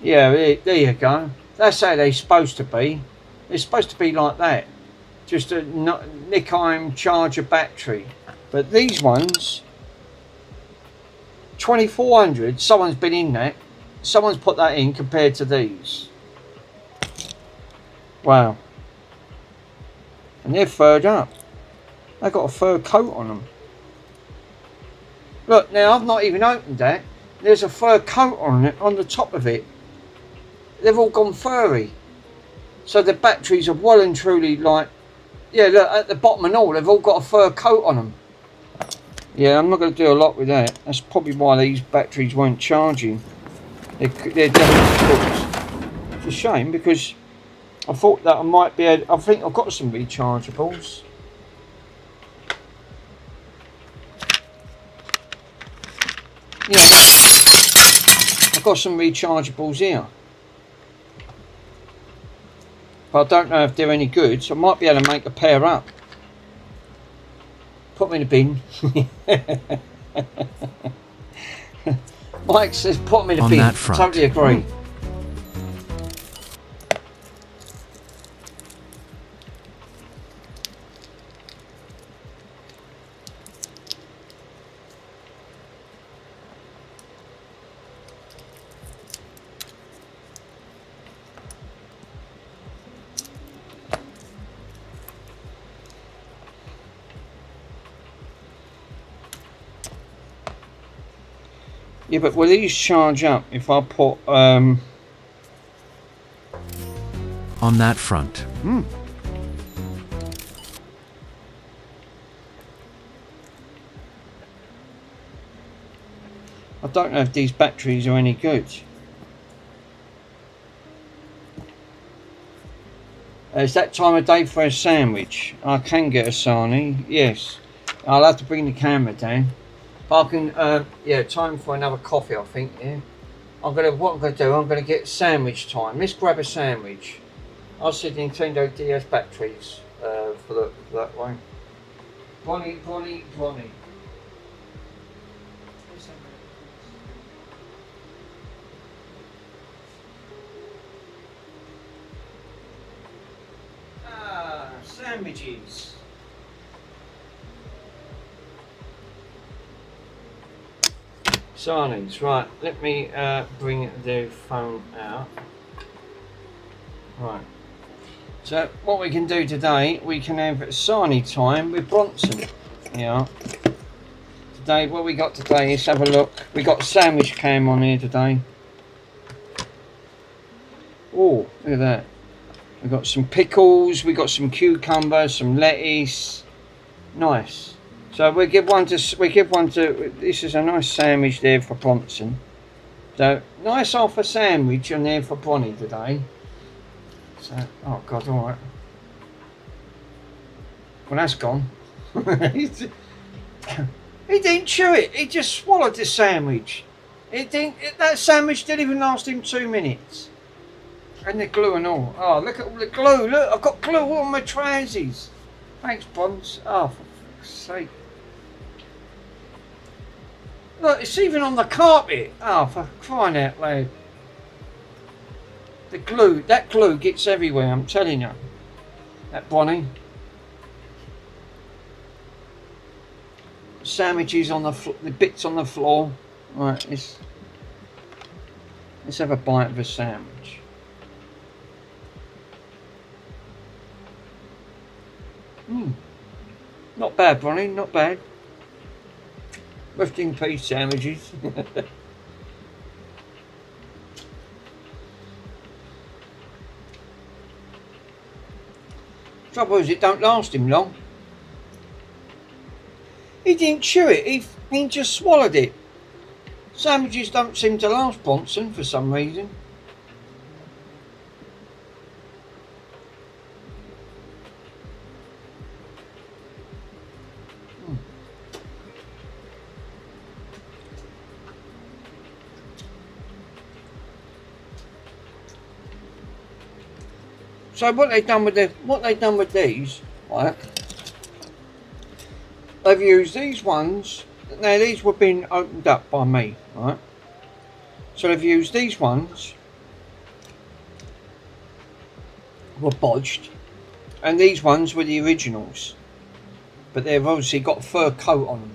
Yeah, there you go. That's how they're supposed to be. They're supposed to be like that. Just a Nikon charger battery. But these ones, 2400. Someone's been in that. Someone's put that in compared to these. Wow. And they're furred up. They've got a fur coat on them. Look, now I've not even opened that. There's a fur coat on it, on the top of it. They've all gone furry. So the batteries are well and truly like, yeah, look, at the bottom and all, they've all got a fur coat on them. Yeah, I'm not going to do a lot with that. That's probably why these batteries weren't charging. They're definitely cooked. It's a shame because I thought that I might be able, I think I've got some rechargeables. Yeah, I've got some rechargeables here. But I don't know if they're any good, so I might be able to make a pair up. Put them in the bin. Mike says put them in the bin. I totally agree. Yeah, but will these charge up if I put on that front? I don't know if these batteries are any good. It's that time of day for a sandwich. I can get a sarnie, yes. I'll have to bring the camera down. But I can, yeah, time for another coffee, I think, yeah. What I'm gonna do, I'm gonna get sandwich time. Let's grab a sandwich. I'll see the Nintendo DS batteries for that way. Bonnie. Ah, sandwiches. Sarnies, right, let me bring the phone out. Right, so what we can do today, we can have sarnie time with Bronson. Yeah. Today, what we got today, let's have a look. We got sandwich cam on here today. Oh, look at that. We got some pickles, we got some cucumbers, some lettuce. Nice. So we give one to, this is a nice sandwich there for Bronson. So, nice half a sandwich on there for Bonnie today. So, oh God, alright. Well, that's gone. He didn't chew it, he just swallowed the sandwich. That sandwich didn't even last him 2 minutes. And the glue and all. Oh, look at all the glue, look, I've got glue all on my trousers. Thanks, Bons. Oh, for fuck's sake. Look, it's even on the carpet. Oh, for crying out loud. The glue, that glue gets everywhere, I'm telling you. That Bonnie. Sandwiches on the bits on the floor. Right, let's have a bite of a sandwich. Not bad, Bonnie, not bad. Rest in peace, sandwiches. Trouble is, it don't last him long. He didn't chew it, he just swallowed it. Sandwiches don't seem to last Bronson for some reason. So what they've done with these, right? They've used these ones. Now these were being opened up by me, right? So they've used these ones, were bodged, and these ones were the originals, but they've obviously got a fur coat on them.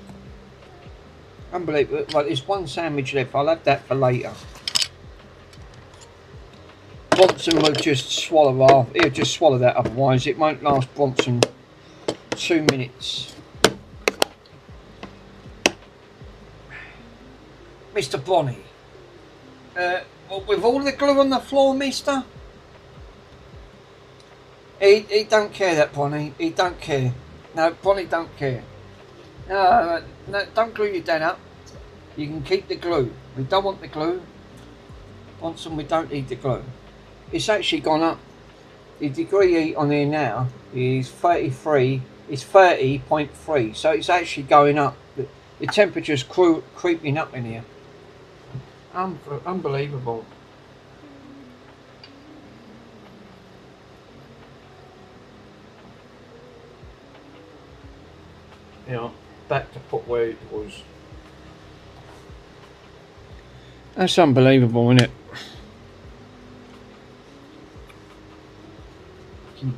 Unbelievable. Right, there's one sandwich left. I'll have that for later. Bronson will just swallow half. He'll just swallow that, otherwise it won't last Bronson 2 minutes. Mr. Bronny. With all the glue on the floor, mister? He don't care, that Bronny. He don't care. No, Bronny don't care. No, don't glue your dad up. You can keep the glue. We don't want the glue. Bronson, we don't need the glue. It's actually gone up. The degree heat on here now is 33. It's 30.3. So it's actually going up. The temperature's creeping up in here. Unbelievable. You know, back to put where it was. That's unbelievable, isn't it?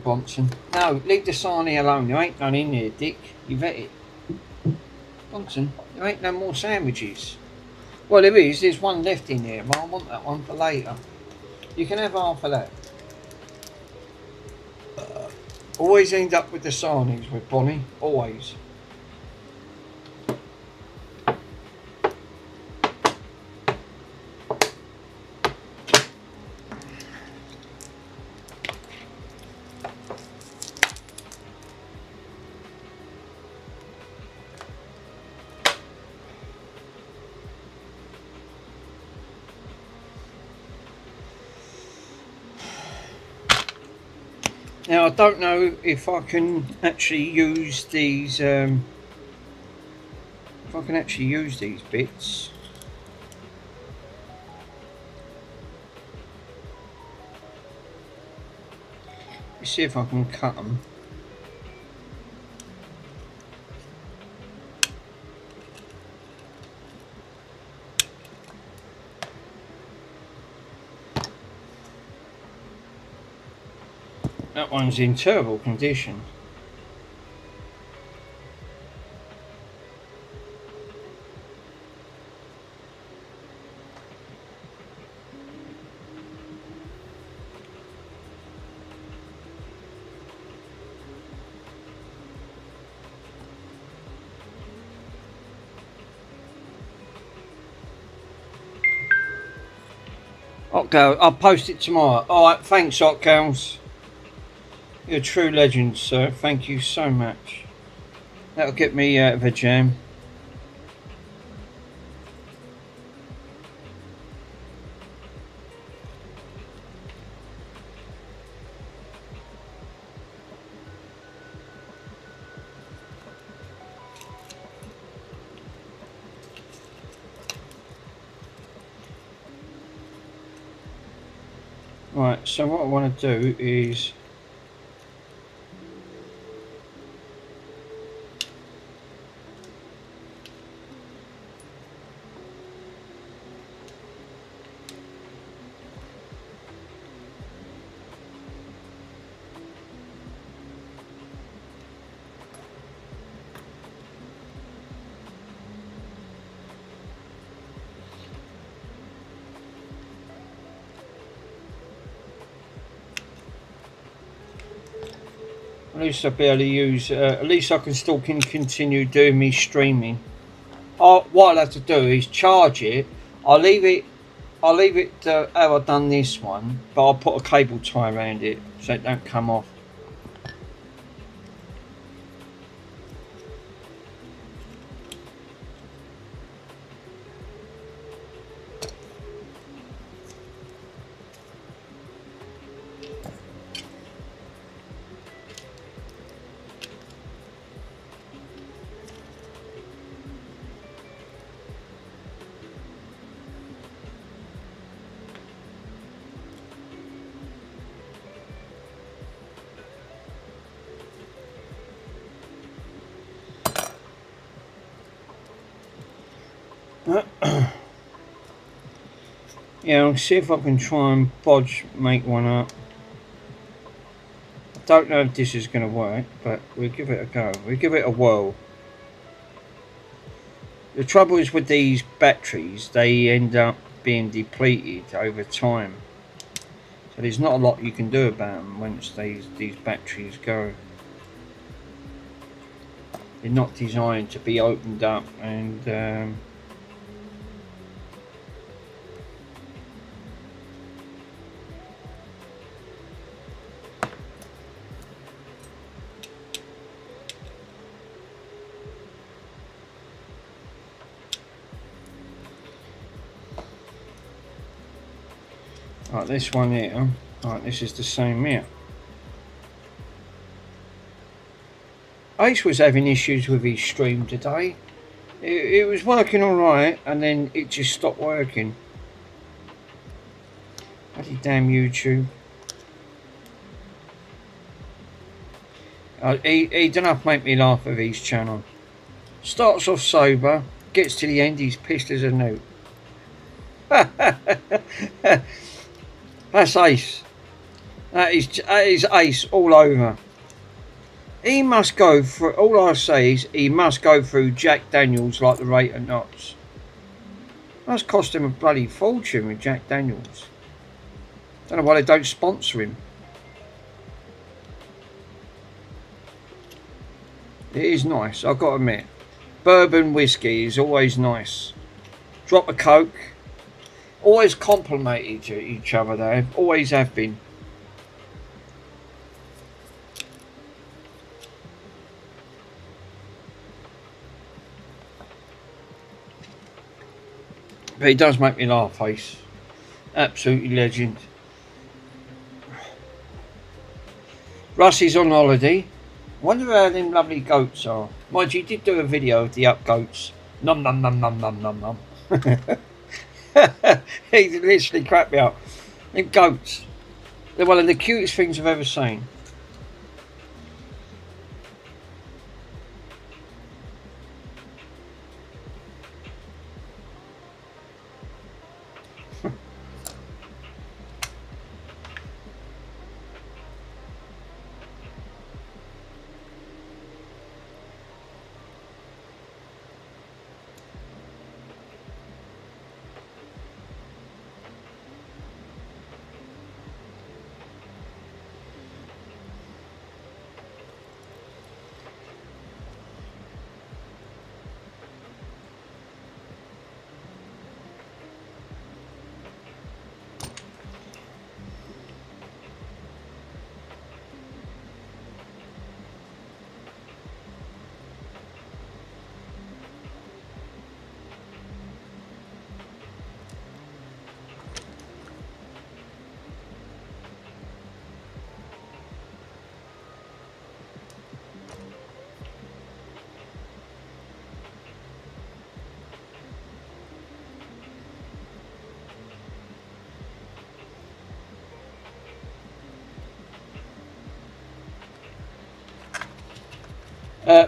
Bronson. No, leave the sarnie alone. There ain't none in here, Dick. You've ate it. Bronson, there ain't no more sandwiches. Well, there is. There's one left in there, but I want that one for later. You can have half of that. Always end up with the sarnies with Bonnie. Always. Now I don't know if I can actually use these. If I can actually use these bits. Let's see if I can cut them. That one's in terrible condition. Okay, I'll post it tomorrow. Alright, thanks, Hot Cows. You're a true legend, sir. Thank you so much. That'll get me out of a jam. Right, so what I want to do is at least I'll be able to use, at least I can still continue doing me streaming. What I'll have to do is charge it. I'll leave it how I've done this one, but I'll put a cable tie around it so it don't come off. Yeah, I'll see if I can try and make one up. I don't know if this is going to work, but we'll give it a go. We'll give it a whirl. The trouble is with these batteries, they end up being depleted over time. So there's not a lot you can do about them once these batteries go. They're not designed to be opened up and like this one here. Right, this is the same here. Ace was having issues with his stream today. It was working alright and then it just stopped working. Bloody damn YouTube. He don't have to make me laugh with his channel. Starts off sober, gets to the end, he's pissed as a newt. That's Ace. That is Ace all over. He must go through, all I say is he must go through Jack Daniels like the rate of knots. Must cost him a bloody fortune with Jack Daniels. Don't know why they don't sponsor him. It is nice, I've got to admit. Bourbon whiskey is always nice. Drop of Coke. Always compliment each other, they always have been. But he does make me laugh, Ace. Absolutely legend. Russie's on holiday. Wonder how them lovely goats are. Mind you, he did do a video of the up goats. Nom nom nom nom nom nom nom. He literally cracked me up. Them goats. They're one of the cutest things I've ever seen.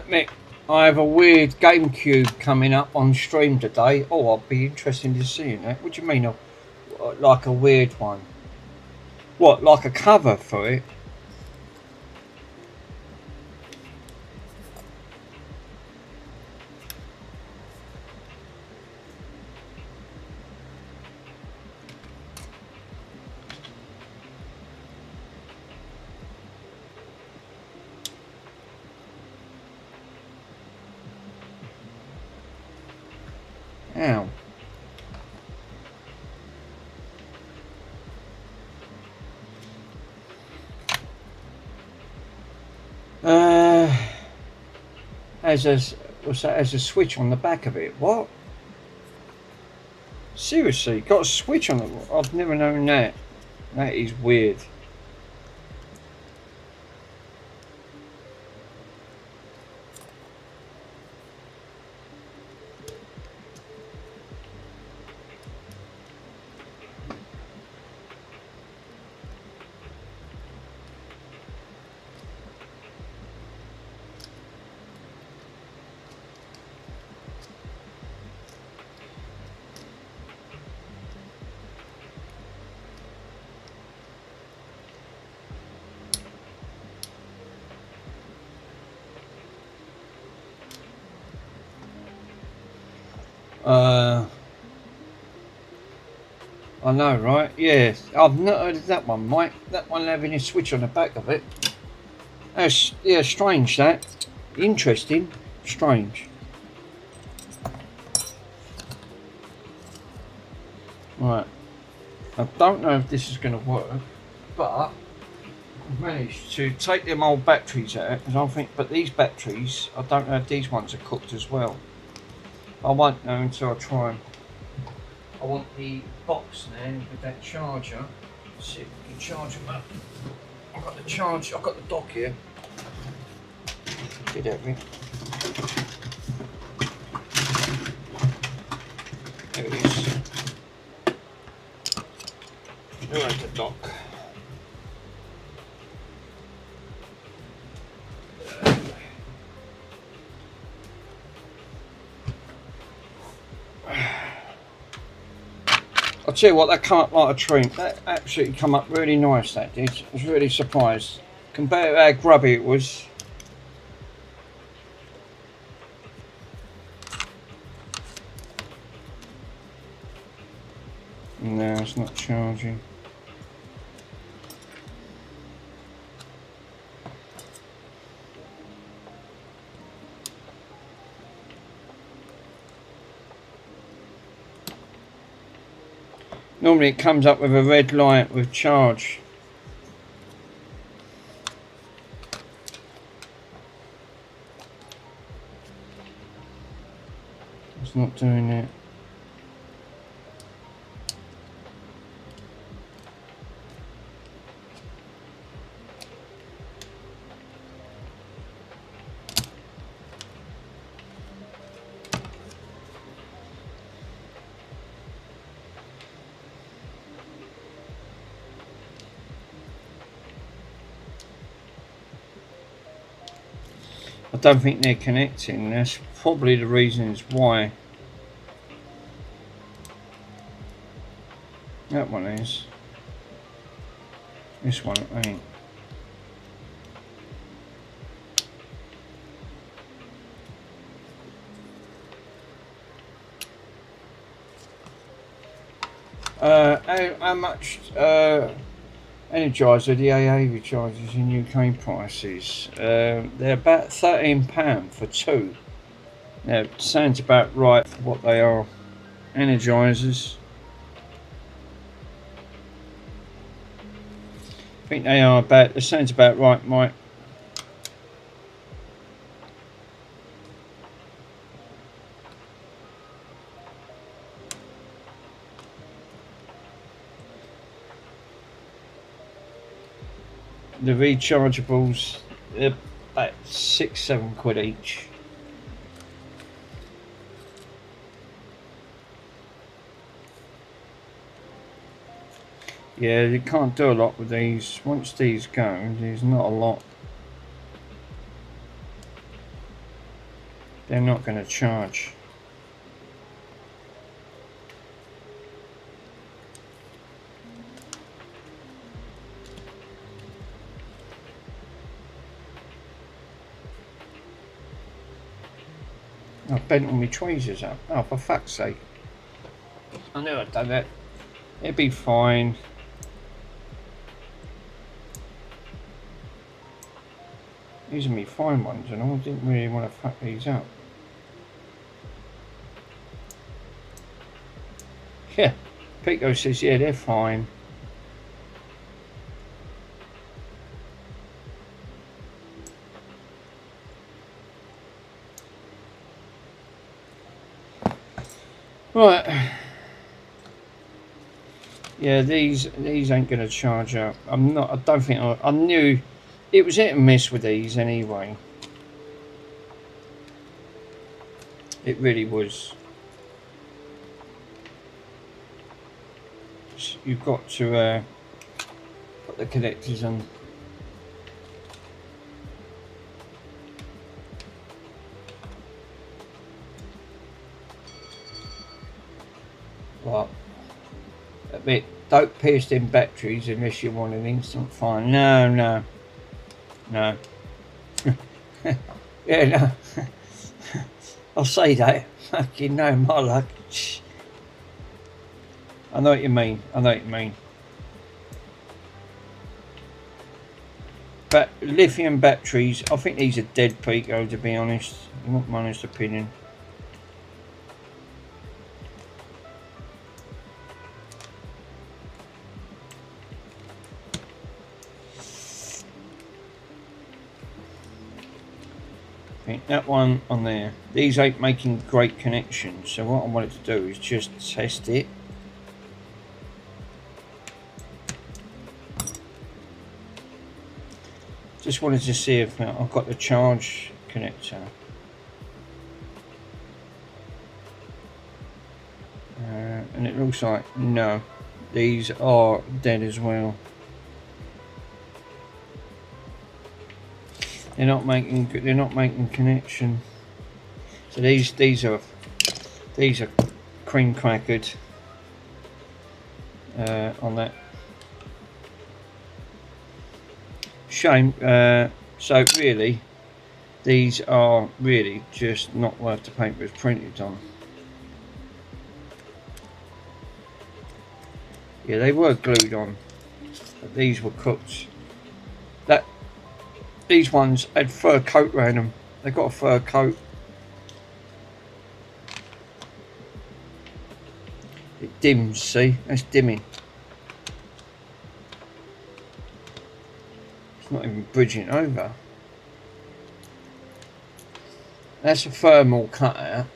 Mick, I have a weird GameCube coming up on stream today. Oh, I'll be interested in seeing that. What do you mean, like a weird one? What, like a cover for it? Ow. Has a switch on the back of it. What? Seriously, got a switch on it? I've never known that. That is weird. I know, right? Yeah, I've not heard of that one, Mike. That one having a switch on the back of it. That's, yeah, strange that. Interesting. Strange. Right. I don't know if this is going to work, but I've managed to take them old batteries out, because I think, but these batteries, I don't know if these ones are cooked as well. I won't know until I try them. I want the box now with that charger. Let's see if we can charge them up. I've got the charge, I've got the dock here. Did everything. There it is. There's the dock. I'll tell you what, that come up like a treat. That absolutely come up really nice, that did. I was really surprised. Compared to how grubby it was. No, it's not charging. Normally it comes up with a red light with charge. It's not doing it. I don't think they're connecting. That's probably the reasons why. That one is. This one ain't. How much Energizer the AA recharges in UK prices? They're about £13 for two. Now, sounds about right for what they are. Energizers. I think they are about, that sounds about right, Mike. The rechargeables, they're about £6-7 each. Yeah, you can't do a lot with these. Once these go, there's not a lot. They're not going to charge. I've bent all my tweezers up. Oh, for fuck's sake. I knew I'd done that. It'd be fine. These are me fine ones and I didn't really want to fuck these up. Yeah, Pico says, yeah, they're fine. Right. Yeah, these ain't gonna charge up. I don't think I knew it was hit and miss with these anyway. It really was. You've got to put the connectors on. What? A bit. Don't pierce them batteries unless you want an instant fire. No. Yeah, no. I'll say that. Fucking no, my luck. I know what you mean. I know what you mean. But lithium batteries, I think these are dead, Pico, to be honest. Not my honest opinion. That one on there, these ain't making great connections, so what I wanted to do is just test it. Just wanted to see if I've got the charge connector. And it looks like no, these are dead as well. They're not making connection. So these are cream crackered on that. Shame. So really, these are really just not worth the paper it's printed on. Yeah, they were glued on, but these were cooked. These ones had fur coat around them. They got a fur coat. It dims, see? That's dimming. It's not even bridging over. That's a thermal cutout.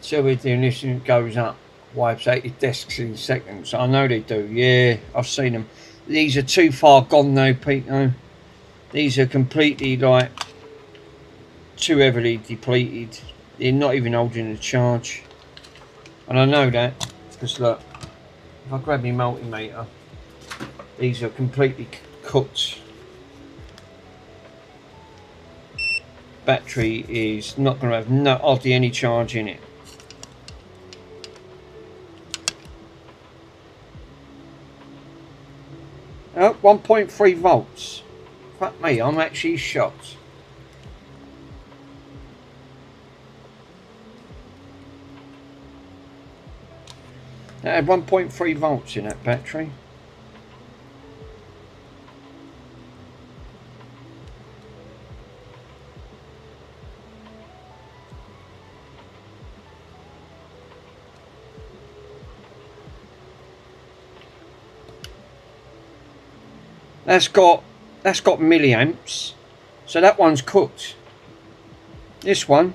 So with the ignition goes up, wipes out your desks in seconds. I know they do, yeah, I've seen them. These are too far gone though, Pico. These are completely like too heavily depleted. They're not even holding the charge. And I know that because look, if I grab my multimeter, these are completely cooked. Battery is not going to have hardly any charge in it. Oh, 1.3 volts. Fuck me, I'm actually shocked. That had 1.3 volts in that battery. That's got milliamps, so that one's cooked. This one,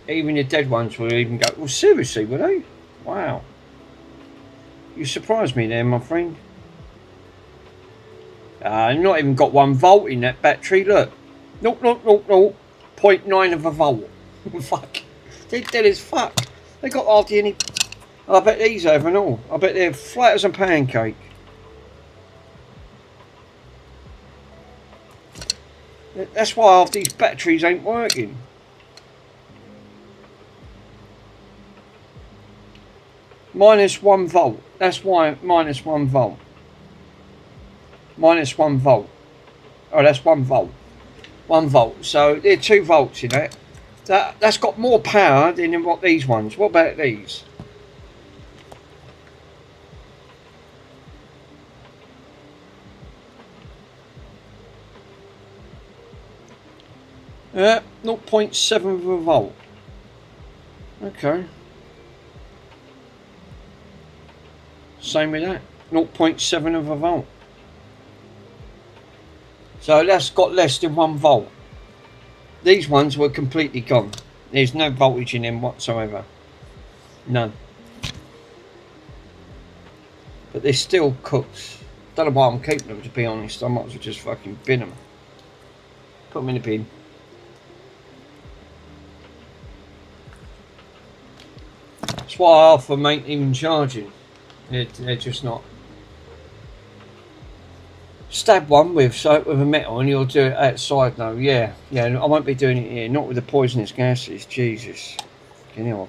even the dead ones will even go, well seriously, will they? Wow, you surprised me there, my friend. Not even got 1 volt in that battery, look. No, 0.9 of a volt. Fuck. They're dead as fuck. They got hardly any. I bet these have and all. I bet they're flat as a pancake. That's why half these batteries ain't working. -1 volt. That's why -1 volt. -1 volt. Oh, that's 1 volt. 1 volt. So they're 2 volts in that. That's got more power than what these ones. What about these? Yeah, 0.7 of a volt. Okay. Same with that. 0.7 of a volt. So that's got less than 1 volt. These ones were completely gone. There's no voltage in them whatsoever. None. But they're still cooked. Don't know why I'm keeping them, to be honest. I might as well just fucking bin them. Put them in the bin. That's why I offer ain't even charging. They're just not. Stab one with a metal and you'll do it outside now. Yeah, I won't be doing it here. Not with the poisonous gases. Jesus. You know.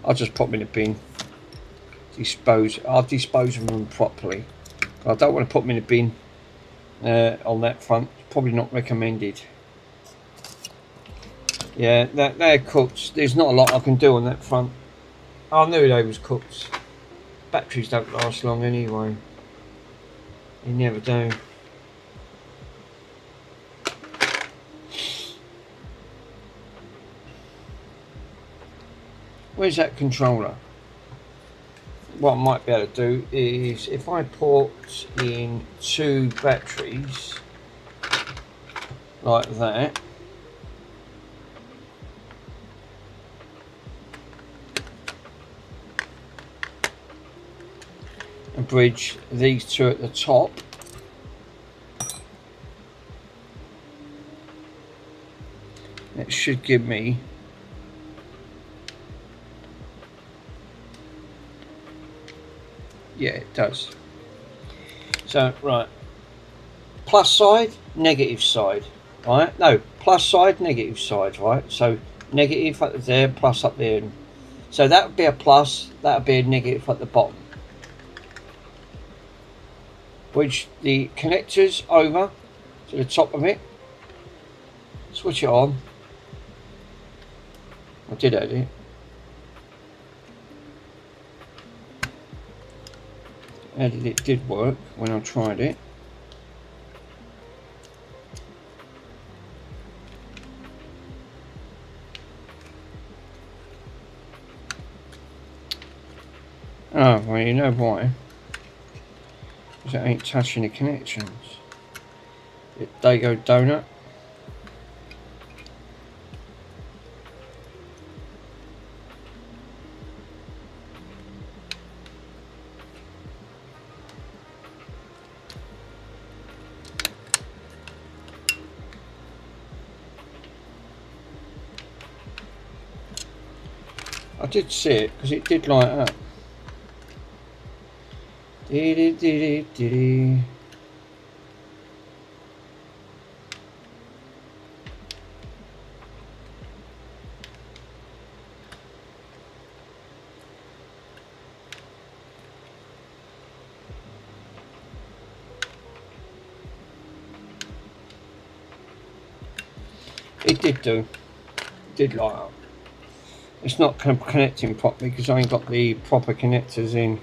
I'll just put them in a bin. I'll dispose of them properly. I don't want to put them in a bin on that front. Probably not recommended. Yeah, they're cooked. There's not a lot I can do on that front. I knew they was cooked. Batteries don't last long anyway. They never do. Where's that controller? What I might be able to do is if I put in 2 batteries like that, and bridge these 2 at the top, it should give me yeah, it does. So, right. Plus side, negative side. Right? No, plus side, negative side, right? So, negative up there, plus up there. So, that would be a plus, that would be a negative at the bottom. Which the connectors over to the top of it. Switch it on. I did it. And it did work when I tried it. Oh, well, you know why? Because it ain't touching the connections. They go donut. I did see it because it did light up. It did light up. It's not connecting properly because I ain't got the proper connectors in.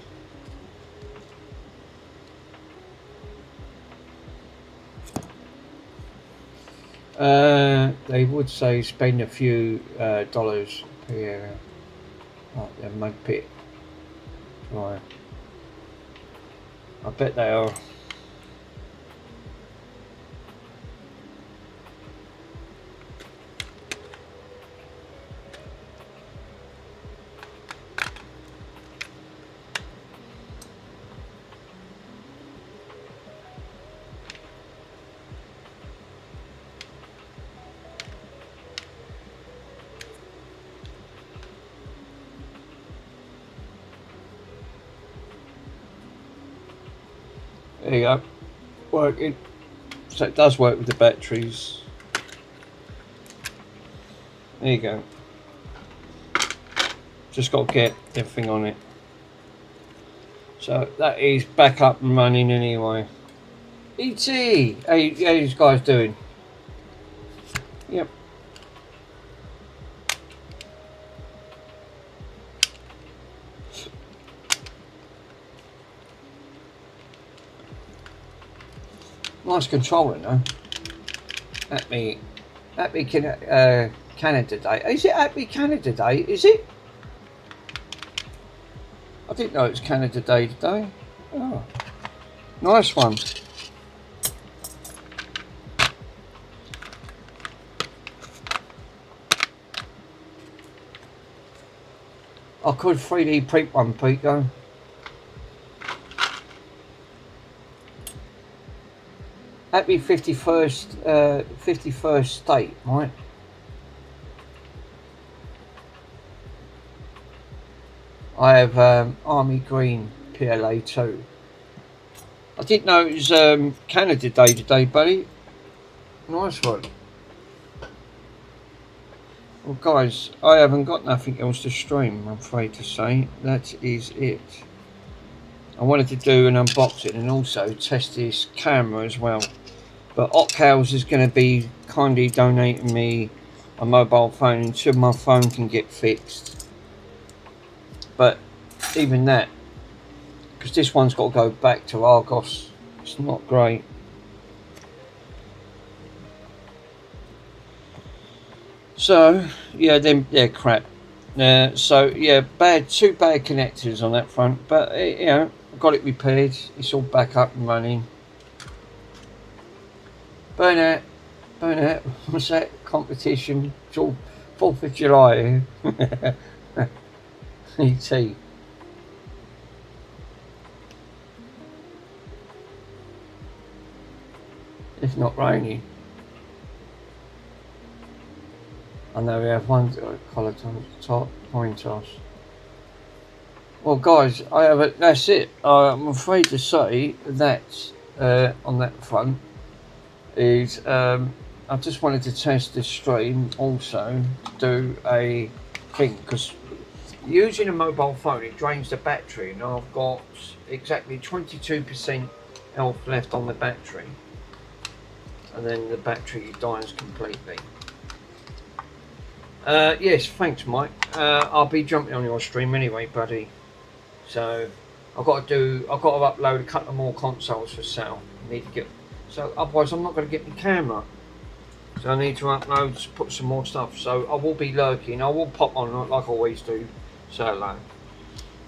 They would say spend a few dollars per area. Like the mud pit. Right. I bet they are. There you go, working. So it does work with the batteries. There you go. Just got to get everything on it. So that is back up and running anyway. E.T. How you guys doing? Yep. Nice controller, no? Happy Canada Day. Is it Happy Canada Day? Is it? I didn't know it was Canada Day today. Oh, nice one. I could 3D print one, Pete, though. Happy 51st state, right? I have Army Green PLA 2. I didn't know it was Canada Day today, buddy. Nice one. Well, guys, I haven't got nothing else to stream, I'm afraid to say. That is it. I wanted to do an unboxing and also test this camera as well. But Otcows is going to be kindly donating me a mobile phone until my phone can get fixed. But even that, because this one's got to go back to Argos, it's not great. So yeah, they're crap. So yeah, two bad connectors on that front, but you know, I got it repaired. It's all back up and running. Burnout, what's that competition? It's all 4th of July. ET. It's not raining. I know we have one collar top coin toss. Well, guys, that's it. I'm afraid to say that on that front is I just wanted to test this stream also to do a thing, because using a mobile phone it drains the battery, and I've got exactly 22% health left on the battery, and then the battery dies completely. Yes, thanks, Mike. I'll be jumping on your stream anyway, buddy. So I've got to upload a couple more consoles for sale. So otherwise I'm not going to get the camera. So I need to upload, put some more stuff. So I will be lurking. I will pop on like I always do. Say hello.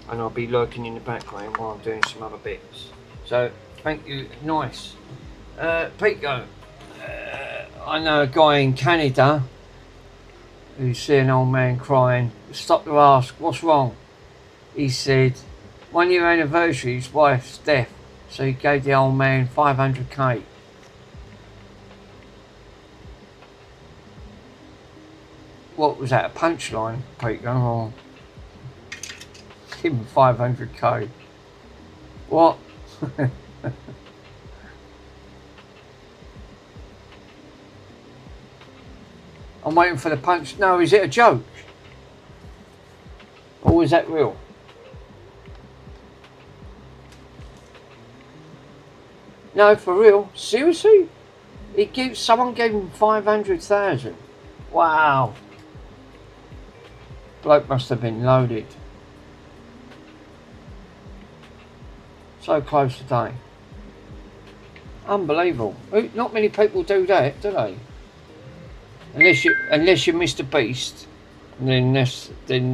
And I'll be lurking in the background while I'm doing some other bits. So thank you. Nice. Pico. I know a guy in Canada who's seen an old man crying. Stopped to ask, what's wrong? He said, 1 year anniversary, his wife's death. So he gave the old man 500k. What was that, a punchline, Peter? Or give him 500k. What? I'm waiting for the punch. No, is it a joke? Or is that real? No, for real? Seriously? Someone gave him 500,000. Wow. Bloke must have been loaded. So close today. Unbelievable. Not many people do that, do they? Unless you're Mr. Beast, and then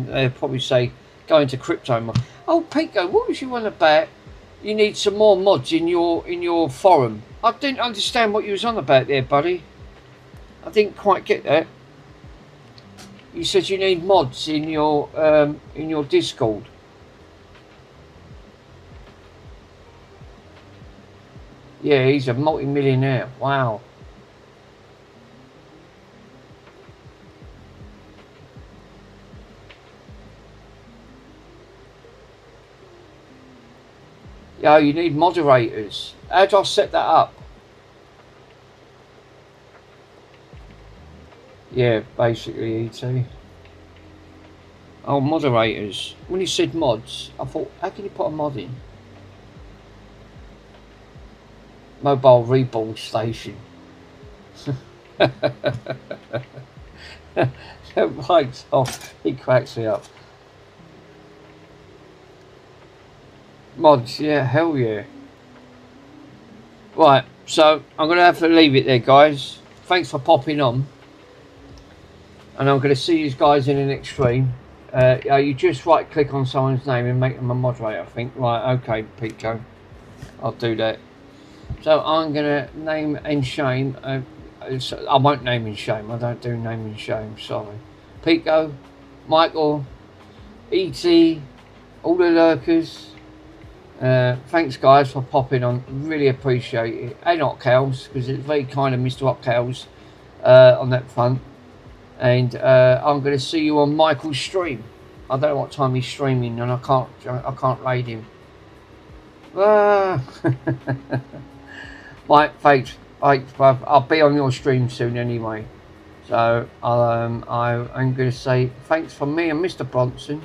they'll probably say go into crypto. Oh, Pico, what was you on about? You need some more mods in your forum. I didn't understand what you was on about there, buddy. I didn't quite get that. You said you need mods in your Discord. Yeah, he's a multi-millionaire. Wow. Yeah, you need moderators. How do I set that up? Yeah, basically, ET. Oh, moderators. When you said mods, I thought, how can you put a mod in? Mobile reborn station. Right off. He cracks me up. Mods, yeah, hell yeah. Right, so I'm going to have to leave it there, guys. Thanks for popping on. And I'm going to see you guys in the next stream. You just right click on someone's name and make them a moderator, I think. Right, okay, Pico. I'll do that. So I'm going to name and shame. I won't name and shame. I don't do name and shame, sorry. Pico, Michael, ET, all the lurkers. Thanks guys for popping on, really appreciate it. And Otcows, because it's very kind of Mr. Otcows on that front. And I'm going to see you on Michael's stream. I don't know what time he's streaming, and I can't raid him. Right, thanks, bruv. I'll be on your stream soon anyway. So I'm going to say thanks from me and Mr. Bronson.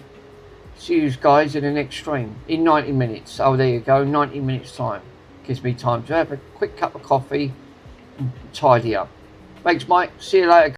See you guys in the next stream in 90 minutes. Oh, there you go, 90 minutes time. Gives me time to have a quick cup of coffee and tidy up. Thanks, Mike. See you later.